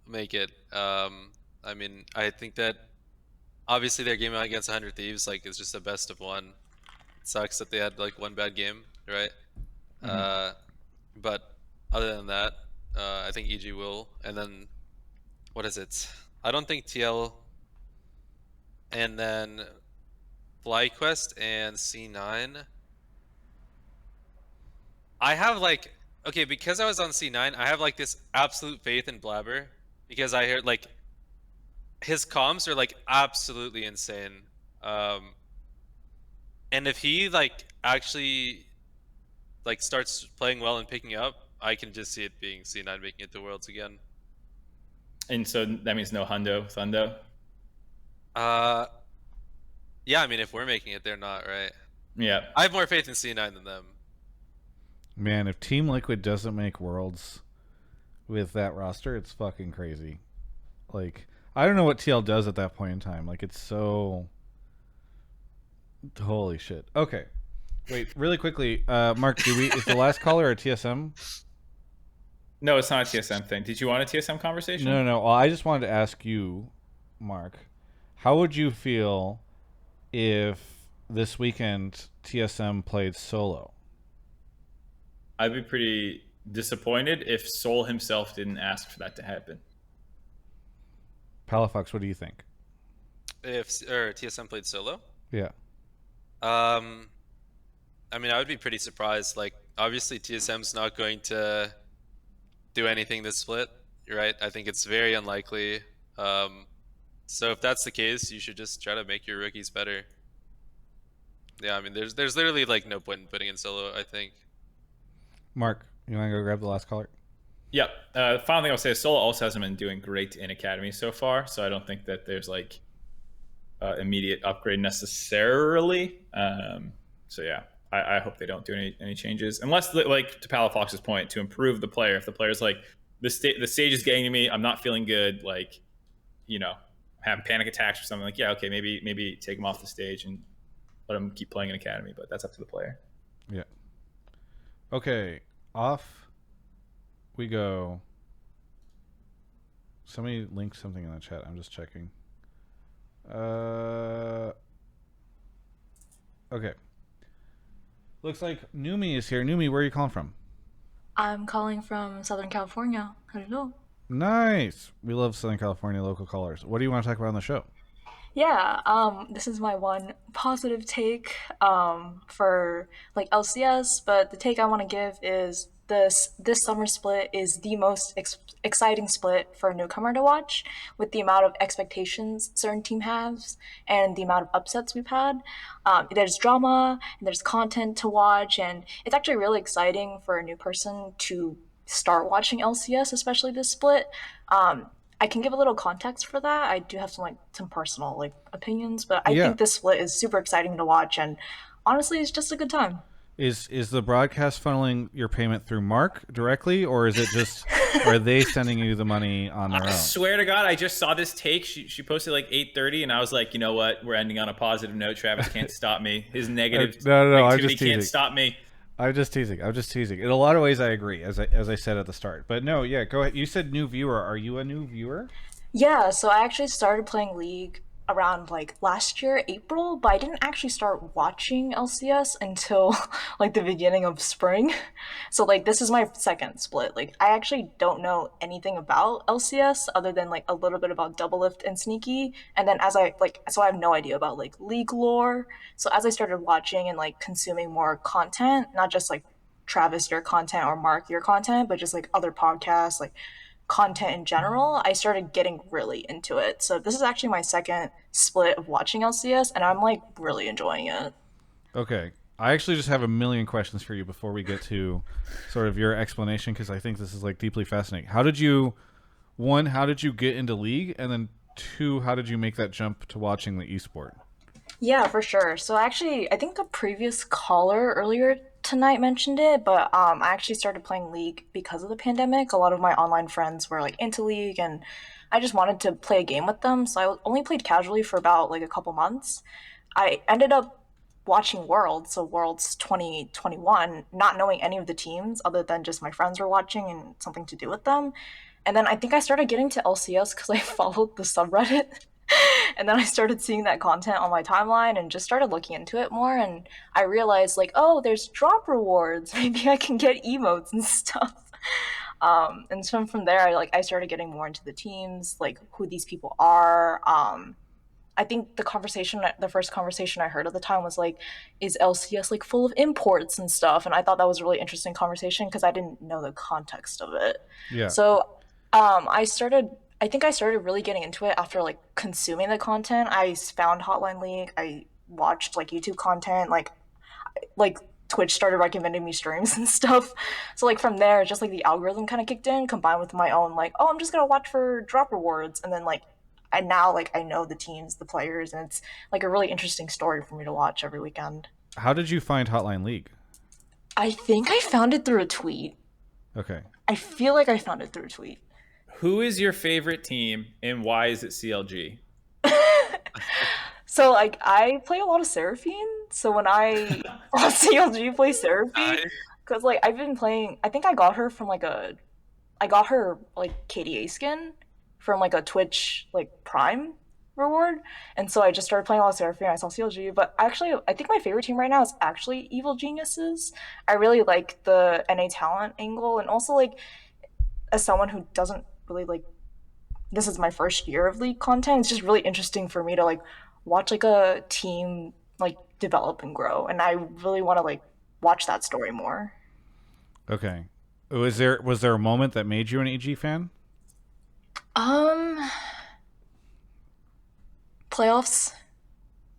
make it. I mean, I think that obviously their game against 100 Thieves is just a best of one. It sucks that they had one bad game, right? But other than that, I think EG will. And then what is it? I don't think TL. And then FlyQuest and C9. I have okay, because I was on C9, I have this absolute faith in Blabber, because I heard his comms are absolutely insane. And if he actually starts playing well and picking up, I can just see it being C9 making it to Worlds again. And so that means no Thundo? Yeah, I mean, if we're making it, they're not, right? Yeah. I have more faith in C9 than them. Man, if Team Liquid doesn't make Worlds with that roster, it's fucking crazy. I don't know what TL does at that point in time. It's so... Holy shit. Okay. Wait, really quickly, Mark, is the last caller a TSM? No, it's not a TSM thing. Did you want a TSM conversation? No. Well, I just wanted to ask you, Mark, how would you feel if this weekend TSM played solo? I'd be pretty disappointed if Sol himself didn't ask for that to happen. Palafox, what do you think? If TSM played solo? Yeah. I mean, I would be pretty surprised. Obviously, TSM's not going to do anything this split, right? I think it's very unlikely. So if that's the case, you should just try to make your rookies better. Yeah, I mean, there's literally no point in putting in solo, I think. Mark, you want to go grab the last caller? Yeah. The final thing I'll say is Solo also hasn't been doing great in Academy so far, so I don't think that there's immediate upgrade necessarily. So yeah, I hope they don't do any changes, unless to Palafox's point, to improve the player. If the player's the stage is getting to me, I'm not feeling good, have panic attacks or something, yeah, okay, maybe take him off the stage and let him keep playing in Academy, but that's up to the player. Yeah. Okay, off we go. Somebody linked something in the chat. I'm just checking. Okay. Looks like Numi is here. Numi, where are you calling from? I'm calling from Southern California. Hello. Nice. We love Southern California local callers. What do you want to talk about on the show? Yeah, this is my one positive take for LCS, but the take I want to give is this summer split is the most exciting split for a newcomer to watch, with the amount of expectations certain team has and the amount of upsets we've had. There's drama and there's content to watch, and it's actually really exciting for a new person to start watching LCS, especially this split. I can give a little context for that. I do have some personal opinions, but I think this split is super exciting to watch, and honestly, it's just a good time. Is the broadcast funneling your payment through Mark directly, or is it just are they sending you the money on their own? I swear to God, I just saw this take. She posted 8:30, and I was like, you know what? We're ending on a positive note. Travis can't stop me. His negative negativity can't stop me. I'm just teasing. In a lot of ways, I agree, as I said at the start. But no, yeah, go ahead. You said new viewer. Are you a new viewer? Yeah, so I actually started playing League around last year, April, but I didn't actually start watching LCS until the beginning of spring. So this is my second split. I actually don't know anything about LCS other than a little bit about Doublelift and Sneaky. And then so I have no idea about League lore. So as I started watching and consuming more content, not just Travis your content or Mark your content, but just other podcasts, content in general, I started getting really into it. So this is actually my second split of watching LCS, and I'm really enjoying it. Okay. I actually just have a million questions for you before we get to sort of your explanation, because I think this is deeply fascinating. How did you get into League, and then two, how did you make that jump to watching the esport? Yeah, for sure. So actually, I think the previous caller earlier tonight mentioned it, but I actually started playing League because of the pandemic. A lot of my online friends were into League, and I just wanted to play a game with them. So I only played casually for about a couple months. I ended up watching Worlds, so Worlds 2021, not knowing any of the teams other than just my friends were watching and something to do with them. And then I think I started getting to LCS because I followed the subreddit. And then I started seeing that content on my timeline and just started looking into it more. And I realized oh, there's drop rewards. Maybe I can get emotes and stuff. And so from there, I started getting more into the teams, who these people are. I think the first conversation I heard at the time was is LCS full of imports and stuff? And I thought that was a really interesting conversation because I didn't know the context of it. Yeah. So I think I started really getting into it after consuming the content. I found Hotline League. I watched YouTube content. Twitch started recommending me streams and stuff. So from there, just the algorithm kind of kicked in, combined with my own oh, I'm just gonna watch for drop rewards, and then I now I know the teams, the players, and it's a really interesting story for me to watch every weekend. How did you find Hotline League? I think I found it through a tweet. Okay. I feel like I found it through a tweet. Who is your favorite team, and why is it CLG? So I play a lot of Seraphine. So when I saw CLG play Seraphine, because I've been playing. I think I got her from I got her KDA skin from a Twitch Prime reward, and so I just started playing a lot of Seraphine. I saw CLG, but actually I think my favorite team right now is actually Evil Geniuses. I really like the NA talent angle, and also as someone who doesn't really this is my first year of League content, it's just really interesting for me to watch a team develop and grow, and I really want to watch that story more. Okay. Was there a moment that made you an EG fan? Playoffs.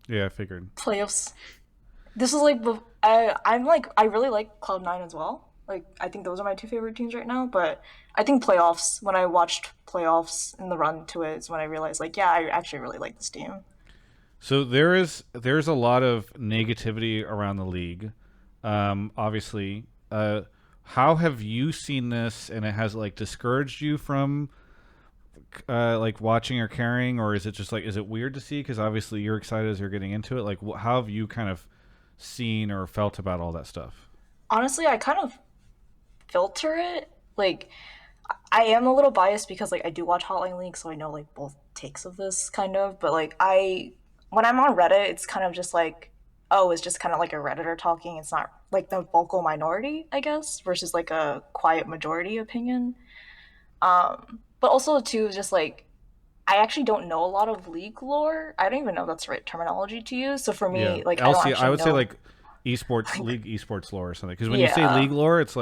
Yeah, I figured. Playoffs. This is I really like Cloud9 as well. I think those are my two favorite teams right now, but I think playoffs, when I watched playoffs in the run to it, is when I realized yeah, I actually really like this team. So there's a lot of negativity around the league. Obviously, how have you seen this, and it has discouraged you from watching or caring, or is it just is it weird to see because obviously you're excited as you're getting into it? How have you kind of seen or felt about all that stuff? Honestly, I kind of filter it. I am a little biased because I do watch Hotline League, so I know both takes of this kind of, but when I'm on Reddit, it's kind of just oh, it's just kind of a Redditor talking. It's not the vocal minority, I guess, versus a quiet majority opinion. But also too, just I actually don't know a lot of League lore. I don't even know if that's the right terminology to use. So for me, yeah. I don't I would know. say esports league esports lore or something. Because when you say league lore, it's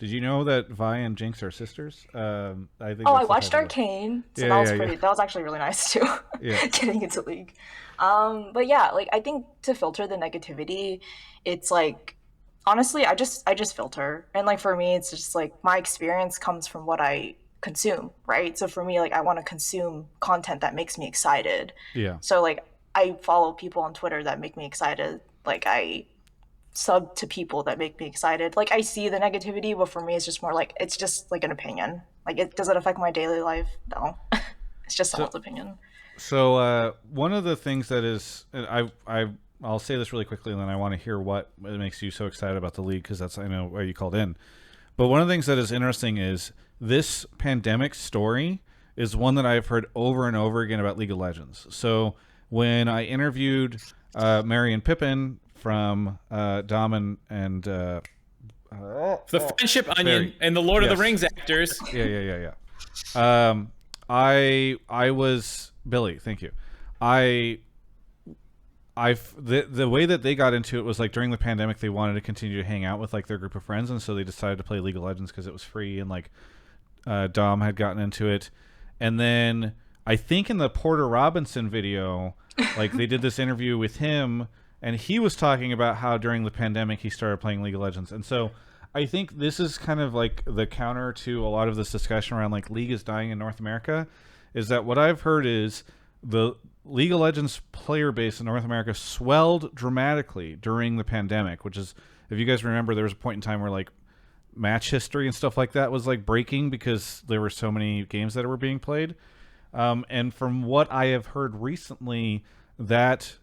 Did you know that Vi and Jinx are sisters? I think. Oh, that's I the watched title. Arcane, so Yeah, that was yeah, pretty. yeah. That was actually really nice too. Yeah. Getting into League. But yeah, like I think to filter the negativity, it's like honestly, I just filter, and like for me, it's just like my experience comes from what I consume, right? So for me, like I want to consume content that makes me excited. Yeah. So like I follow people on Twitter that make me excited. Like I sub to people that make me excited. Like I see the negativity, but for me, it's just more like it's just like an opinion. Like it does it affect my daily life? No, it's just someone's opinion. So one of the things that is, and I'll say this really quickly, and then I want to hear what makes you so excited about the league, because that's, I know, why you called in. But one of the things that is interesting is this pandemic story is one that I've heard over and over again about League of Legends. So when I interviewed Mary and Pippin from Dom and The Friendship Onion and the Lord of the Rings actors. Yeah. I was Billy. Thank you. The way that they got into it was like during the pandemic, they wanted to continue to hang out with like their group of friends, and so they decided to play League of Legends because it was free, and like Dom had gotten into it, and then I think in the Porter Robinson video, like they did this interview with him, and he was talking about how during the pandemic he started playing League of Legends, and so I think this is kind of like the counter to a lot of this discussion around like League is dying in North America, is that what I've heard is the League of Legends player base in North America swelled dramatically during the pandemic, which is, if you guys remember, there was a point in time where like match history and stuff like that was like breaking because there were so many games that were being played. And from what I have heard recently, that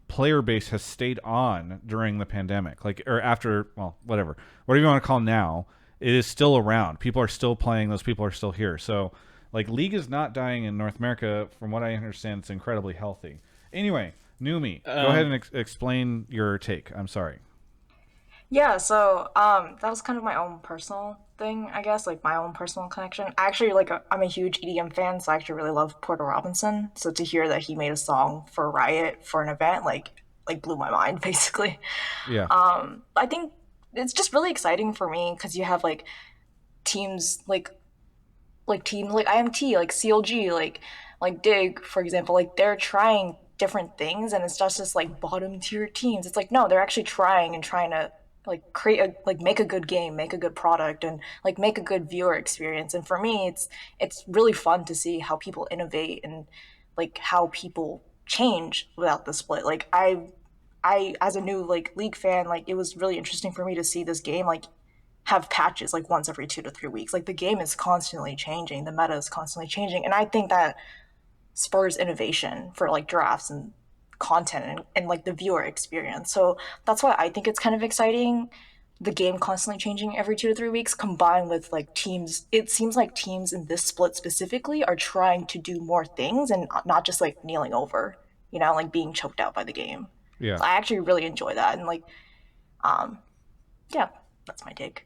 player base has stayed on during the pandemic, like, or after, well, whatever you want to call now, it is still around. People are still playing. Those people are still here. So like League is not dying in North America. From what I understand, it's incredibly healthy. Anyway, numiii, go ahead and explain your take. I'm sorry. Yeah, so that was kind of my own personal thing, I guess, like my own personal connection. I actually I'm a huge EDM fan, so I actually really love Porter Robinson. So to hear that he made a song for Riot for an event, like blew my mind, basically. Yeah. I think it's just really exciting for me because you have like teams like teams like IMT, like CLG, like Dig, for example, like they're trying different things, and it's just like bottom tier teams. It's like no, they're actually trying to like create a make a good game, make a good product, and like make a good viewer experience. And for me, it's really fun to see how people innovate and like how people change without the split. Like I as a new like League fan, like it was really interesting for me to see this game like have patches like once every 2 to 3 weeks. Like the game is constantly changing, the meta is constantly changing, and I think that spurs innovation for like drafts and content and like the viewer experience. So that's why I think it's kind of exciting, the game constantly changing every 2 to 3 weeks, combined with like teams. It seems like teams in this split specifically are trying to do more things and not just like kneeling over, like being choked out by the game. Yeah. So I actually really enjoy that, and like yeah, that's my take.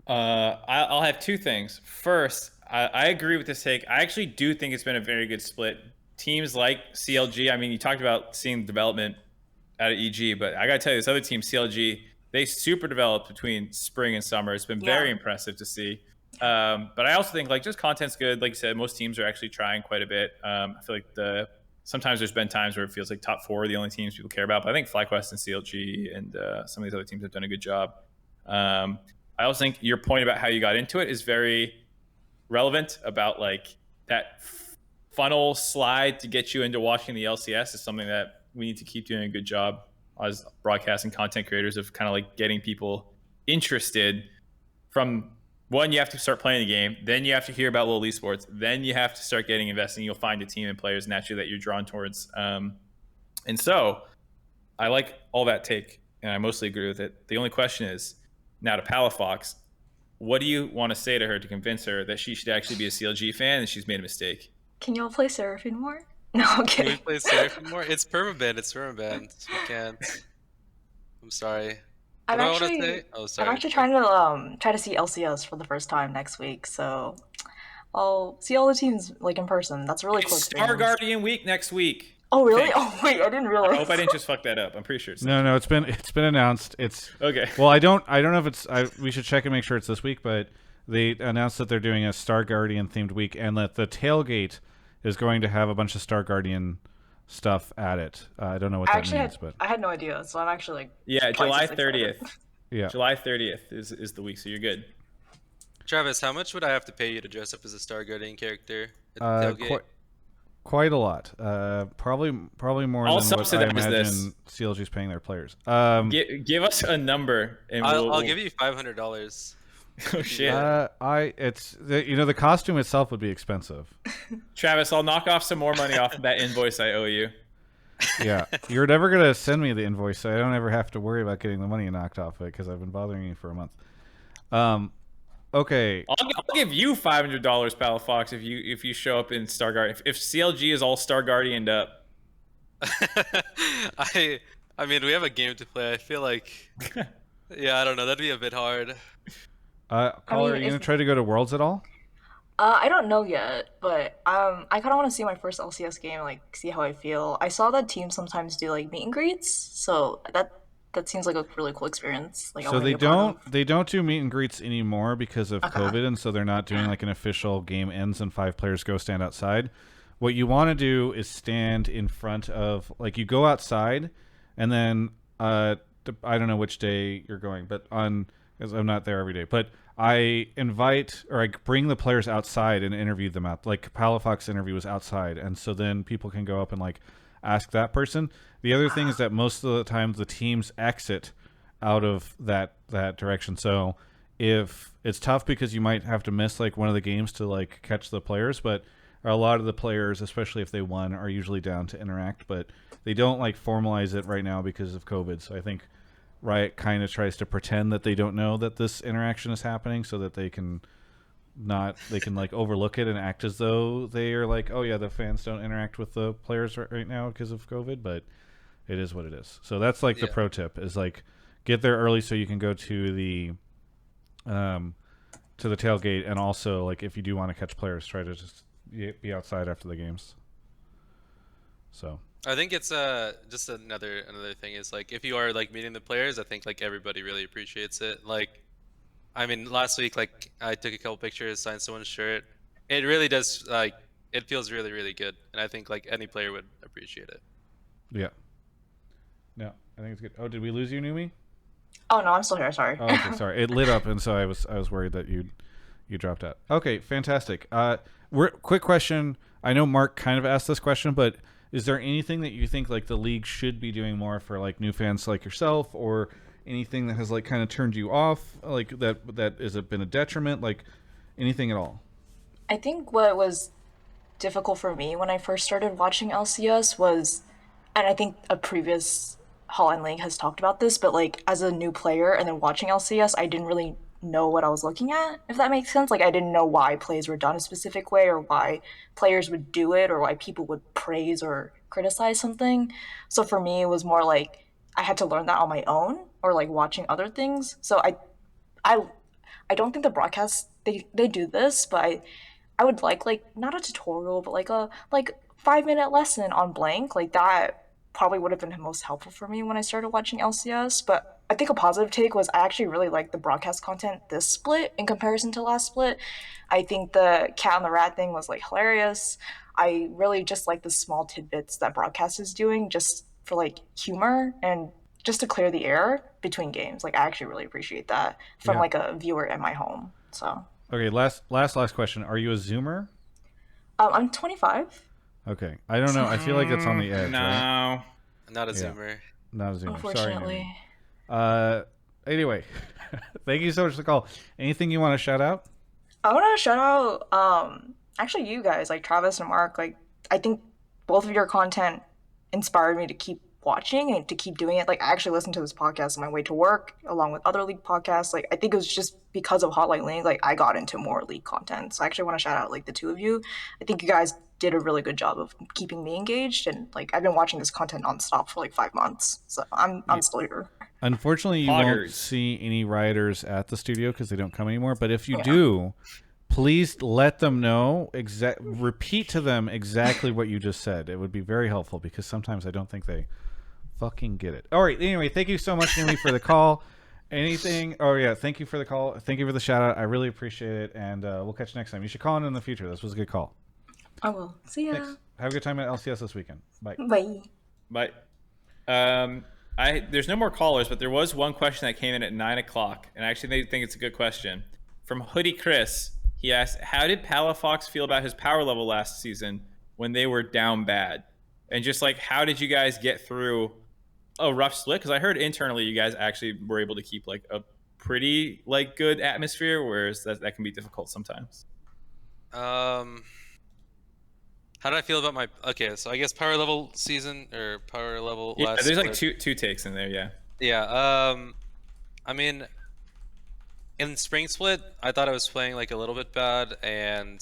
I'll have two things. First, I agree with this take. I actually do think it's been a very good split. Teams like CLG, I mean, you talked about seeing development out of EG, but I got to tell you, this other team, CLG, they super developed between spring and summer. It's been very impressive to see. But I also think like just content's good. Like you said, most teams are actually trying quite a bit. I feel like sometimes there's been times where it feels like top four are the only teams people care about. But I think FlyQuest and CLG and some of these other teams have done a good job. I also think your point about how you got into it is very relevant about like that funnel slide to get you into watching the LCS is something that we need to keep doing a good job as broadcasting content creators of kind of like getting people interested. From one, you have to start playing the game, then you have to hear about little esports, then you have to start getting investing. You'll find a team and players naturally that you're drawn towards. And so I like all that take, and I mostly agree with it. The only question is now to Palafox, what do you want to say to her to convince her that she should actually be a CLG fan and she's made a mistake? Can y'all play Seraphine more? No, okay. Can we play Seraphine more? It's permabanned. We can't. I'm sorry. I'm actually trying to see LCS for the first time next week, so I'll see all the teams like in person. That's a really cool experience. Star Guardian week next week. Oh really? Think. Oh wait, I didn't realize. I hope I didn't just fuck that up. I'm pretty sure it's No, it's been announced. It's okay. Well, I don't know if it's. We should check and make sure it's this week. But they announced that they're doing a Star Guardian themed week, and that the tailgate is going to have a bunch of Star Guardian stuff at it. I don't know what that means, but I had no idea, so I'm actually like. Yeah, July 30th. Excited. Yeah, July 30th is the week, so you're good. Travis, how much would I have to pay you to dress up as a Star Guardian character at the tailgate? Quite a lot. Probably more I'll than what I subsidize imagine this. CLG's paying their players. Give us a number, and I'll give you $500. Oh shit, the costume itself would be expensive. Travis, I'll knock off some more money off of that invoice I owe you. Yeah, you're never gonna send me the invoice, so I don't ever have to worry about getting the money knocked off it because I've been bothering you for a month. Okay. I'll give you $500, Palafox, if you show up in Star Guardian. If CLG is all Star Guardianed up. I mean, we have a game to play. I feel like, yeah, I don't know. That'd be a bit hard. Caller, are you gonna try to go to Worlds at all? I don't know yet, but I kind of want to see my first LCS game, like see how I feel. I saw that teams sometimes do like meet and greets, so that seems like a really cool experience. Like, so they don't do meet and greets anymore because of COVID, and so they're not doing like an official game ends and 5 players go stand outside. What you want to do is stand in front of, like, you go outside, and then I don't know which day you're going, but because I'm not there every day, but I invite or I bring the players outside and interview them out. Like Palafox interview was outside, and so then people can go up and like ask that person. The other thing is that most of the time the teams exit out of that direction. So if it's tough because you might have to miss like one of the games to like catch the players, but a lot of the players, especially if they won, are usually down to interact, but they don't like formalize it right now because of COVID. So I think Riot kind of tries to pretend that they don't know that this interaction is happening so that they can like overlook it and act as though they are like, oh yeah, the fans don't interact with the players right now because of COVID, but it is what it is. So that's like the pro tip is like get there early so you can go to the tailgate, and also like if you do want to catch players, try to just be outside after the games. So I think it's just another thing is like if you are like meeting the players, I think like everybody really appreciates it. Like, I mean, last week like I took a couple pictures, signed someone's shirt. It really does like it feels really really good, and I think like any player would appreciate it. Yeah. No, I think it's good. Oh, did we lose you, Numi? Oh no, I'm still here. Sorry. Oh, okay, sorry. It lit up, and so I was worried that you dropped out. Okay, fantastic. Quick question. I know Mark kind of asked this question, but is there anything that you think like the league should be doing more for like new fans like yourself, or anything that has like kind of turned you off, like that has been a detriment, like anything at all? I think what was difficult for me when I first started watching LCS was, and I think a previous Hotline League has talked about this, but like as a new player and then watching LCS, I didn't really know what I was looking at, if that makes sense. Like I didn't know why plays were done a specific way, or why players would do it, or why people would praise or criticize something. So for me, it was more like I had to learn that on my own, or like watching other things. So I don't think the broadcasts they do this, but I would like not a tutorial, but like a 5-minute lesson on blank, like that probably would have been most helpful for me when I started watching LCS. But I think a positive take was I actually really liked the broadcast content this split in comparison to last split. I think the cat and the rat thing was like hilarious. I really just like the small tidbits that broadcast is doing just for like humor and just to clear the air between games. Like I actually really appreciate that from like a viewer in my home. So okay, last question. Are you a Zoomer? I'm 25. Okay, I don't know. I feel like it's on the edge. No, right? Not a Zoomer. Not a Zoomer. Unfortunately. Sorry. Anyway, thank you so much for the call. Anything you want to shout out? I want to shout out actually you guys, like Travis and Mark. Like I think both of your content inspired me to keep watching and to keep doing it. Like I actually listened to this podcast on my way to work along with other League podcasts. Like I think it was just because of Hotline League, like I got into more League content. So I actually want to shout out like the two of you. I think you guys did a really good job of keeping me engaged, and like I've been watching this content nonstop for like 5 months. So I'm still here. Unfortunately, you won't see any rioters at the studio because they don't come anymore. But if you do, please let them know repeat to them exactly what you just said. It would be very helpful because sometimes I don't think they fucking get it. All right. Anyway, thank you so much, Numi, for the call. Anything? Oh yeah, thank you for the call. Thank you for the shout out. I really appreciate it, and we'll catch you next time. You should call in the future. This was a good call. I will. See ya. Thanks. Have a good time at LCS this weekend. Bye. Bye. There's no more callers, but there was one question that came in at 9 o'clock, and I actually think it's a good question. From Hoodie Chris, he asked, how did Palafox feel about his power level last season when they were down bad? And just like, how did you guys get through a rough split? Because I heard internally you guys actually were able to keep like a pretty like good atmosphere, whereas that can be difficult sometimes. How did I feel about my... Okay, so I guess power level season or power level last there's split. like two takes in there, yeah. Yeah, I mean, in spring split, I thought I was playing like a little bit bad, and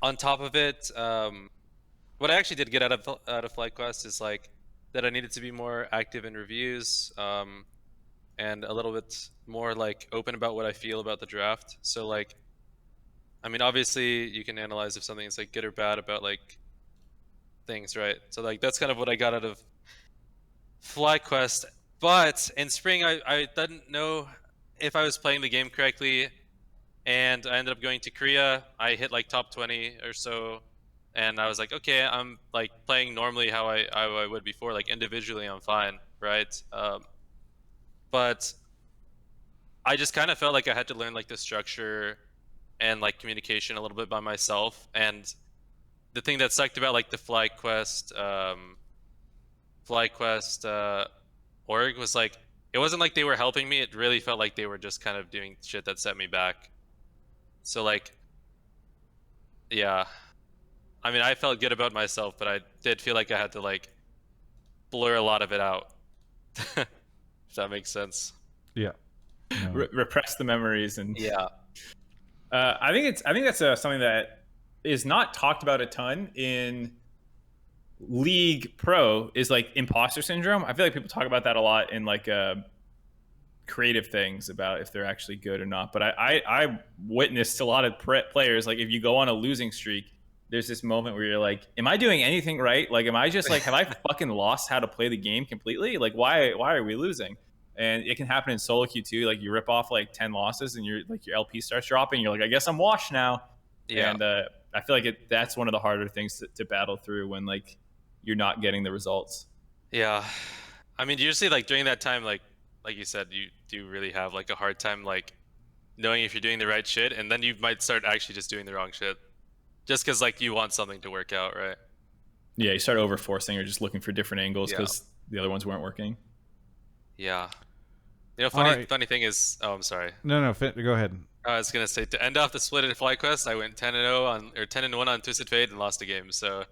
on top of it, what I actually did get out of FlyQuest is like that I needed to be more active in reviews, and a little bit more like open about what I feel about the draft. So like, I mean, obviously you can analyze if something is like good or bad about like things, right? So like that's kind of what I got out of FlyQuest. But in spring, I didn't know if I was playing the game correctly, and I ended up going to Korea. I hit like top 20 or so, and I was like, okay, I'm like playing normally how I would before, like individually I'm fine, right? But I just kind of felt like I had to learn like the structure and like communication a little bit by myself. And the thing that sucked about like the FlyQuest org was like, it wasn't like they were helping me. It really felt like they were just kind of doing shit that set me back. So like, yeah, I mean, I felt good about myself, but I did feel like I had to like blur a lot of it out. If that makes sense. Yeah. No. Repress the memories and yeah. I think that's something that is not talked about a ton in League Pro, is like imposter syndrome. I feel like people talk about that a lot in like creative things about if they're actually good or not. But I witnessed a lot of players, like if you go on a losing streak, there's this moment where you're like, am I doing anything right? Like, am I just like, have I fucking lost how to play the game completely? Like, why are we losing? And it can happen in solo queue too. Like you rip off like 10 losses and your LP starts dropping. You're like, I guess I'm washed now. Yeah. And I feel like that's one of the harder things to battle through when like you're not getting the results. Yeah. I mean, usually like during that time, like you said, you do really have like a hard time like knowing if you're doing the right shit, and then you might start actually just doing the wrong shit. Just because like you want something to work out, right? Yeah, you start over forcing or just looking for different angles because the other ones weren't working. Yeah. You know, funny thing is, oh, I'm sorry. No, go ahead. I was gonna say, to end off the split in FlyQuest, I went 10-0 on, or 10-1 on Twisted Fate and lost a game. So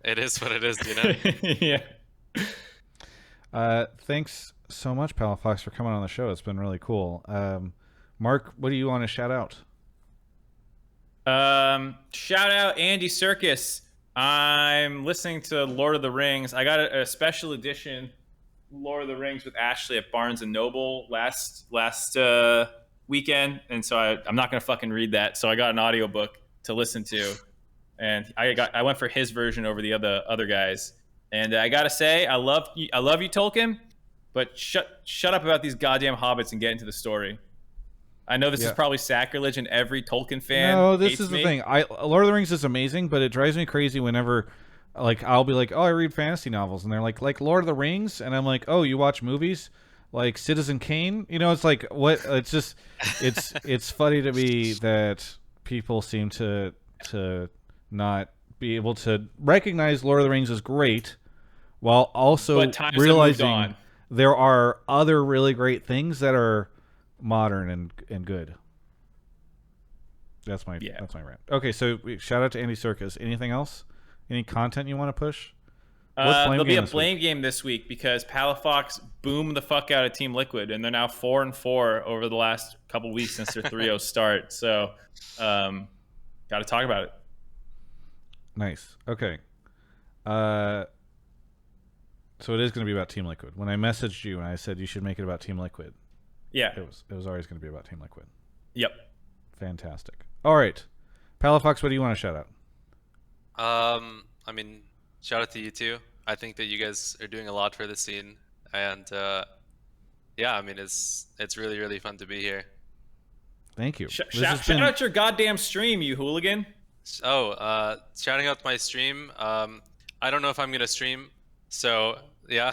it is what it is, you know. Yeah. Thanks so much, Palafox, for coming on the show. It's been really cool. Mark, what do you want to shout out? Shout out Andy Serkis. I'm listening to Lord of the Rings. I got a special edition Lord of the Rings with Ashley at Barnes and Noble last weekend, and so I'm not gonna fucking read that. So I got an audiobook to listen to, and I went for his version over the other guys. And I gotta say, I love you, Tolkien, but shut up about these goddamn hobbits and get into the story. I know this is probably sacrilege, and every Tolkien fan. No, this hates is the me. thing. Lord of the Rings is amazing, but it drives me crazy whenever, like, I'll be like, oh, I read fantasy novels, and they're like Lord of the Rings, and I'm like, oh, you watch movies, like Citizen Kane. You know, it's like what? It's just, it's funny to me that people seem to not be able to recognize Lord of the Rings as great, while also realizing there are other really great things that are modern and good. That's my rant. Okay, so shout out to Andy Serkis. Anything else? Any content you want to push? There'll be a blame game this week because Palafox boomed the fuck out of Team Liquid, and they're now 4-4 over the last couple weeks since their 3-0 start. So, got to talk about it. Nice. Okay. So it is going to be about Team Liquid. When I messaged you and I said you should make it about Team Liquid, yeah, it was always going to be about Team Liquid. Yep. Fantastic. All right, Palafox, what do you want to shout out? I mean, shout out to you too. I think that you guys are doing a lot for the scene, and yeah, I mean, it's really, really fun to be here. Thank you. Shout out your goddamn stream, you hooligan. Oh, shouting out my stream. I don't know if I'm gonna stream, so yeah.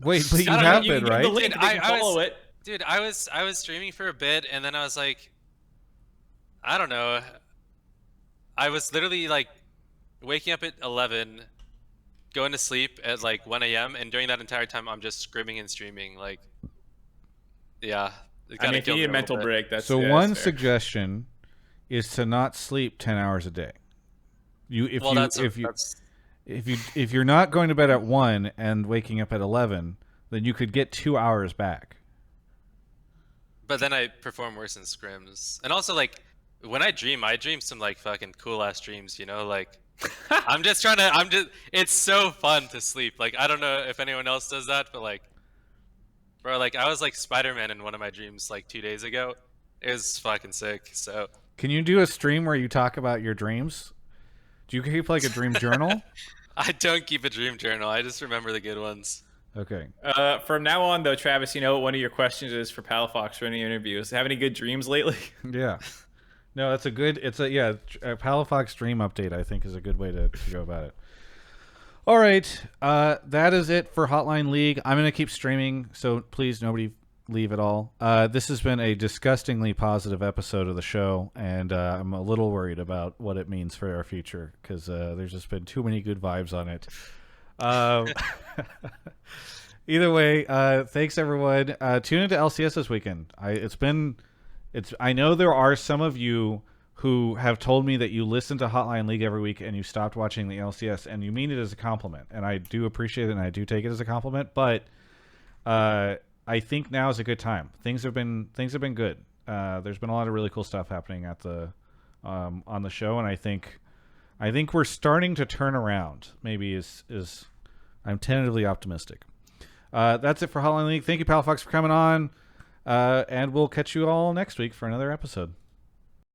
Wait, but you have been, right? Dude, I was streaming for a bit, and then I was like, I don't know. I was literally like waking up at 11, going to sleep at like 1 a.m., and during that entire time, I'm just scrimming and streaming. Like, yeah. I mean, if you need a mental break, that's so. One suggestion is to not sleep 10 hours a day. If you're not going to bed at 1 and waking up at 11, then you could get 2 hours back. But then I perform worse in scrims, and also like when I dream some like fucking cool ass dreams, you know, like. It's so fun to sleep. Like, I don't know if anyone else does that, but like, bro, like I was like Spider-Man in one of my dreams like 2 days ago. It was fucking sick. So can you do a stream where you talk about your dreams? Do you keep like a dream journal? I don't keep a dream journal. I just remember the good ones. Okay. From now on though, Travis, you know what one of your questions is for Palafox for any interviews. Have any good dreams lately? Yeah. No, that's a Palafox dream update, I think, is a good way to go about it. All right. That is it for Hotline League. I'm going to keep streaming, so please, nobody leave at all. This has been a disgustingly positive episode of the show, and I'm a little worried about what it means for our future, because there's just been too many good vibes on it. Either way, thanks, everyone. Tune into LCS this weekend. I know there are some of you who have told me that you listen to Hotline League every week and you stopped watching the LCS, and you mean it as a compliment, and I do appreciate it and I do take it as a compliment. But I think now is a good time. Things have been good. There's been a lot of really cool stuff happening at the on the show, and I think we're starting to turn around. Maybe is I'm tentatively optimistic. That's it for Hotline League. Thank you, Palafox, for coming on. And we'll catch you all next week for another episode.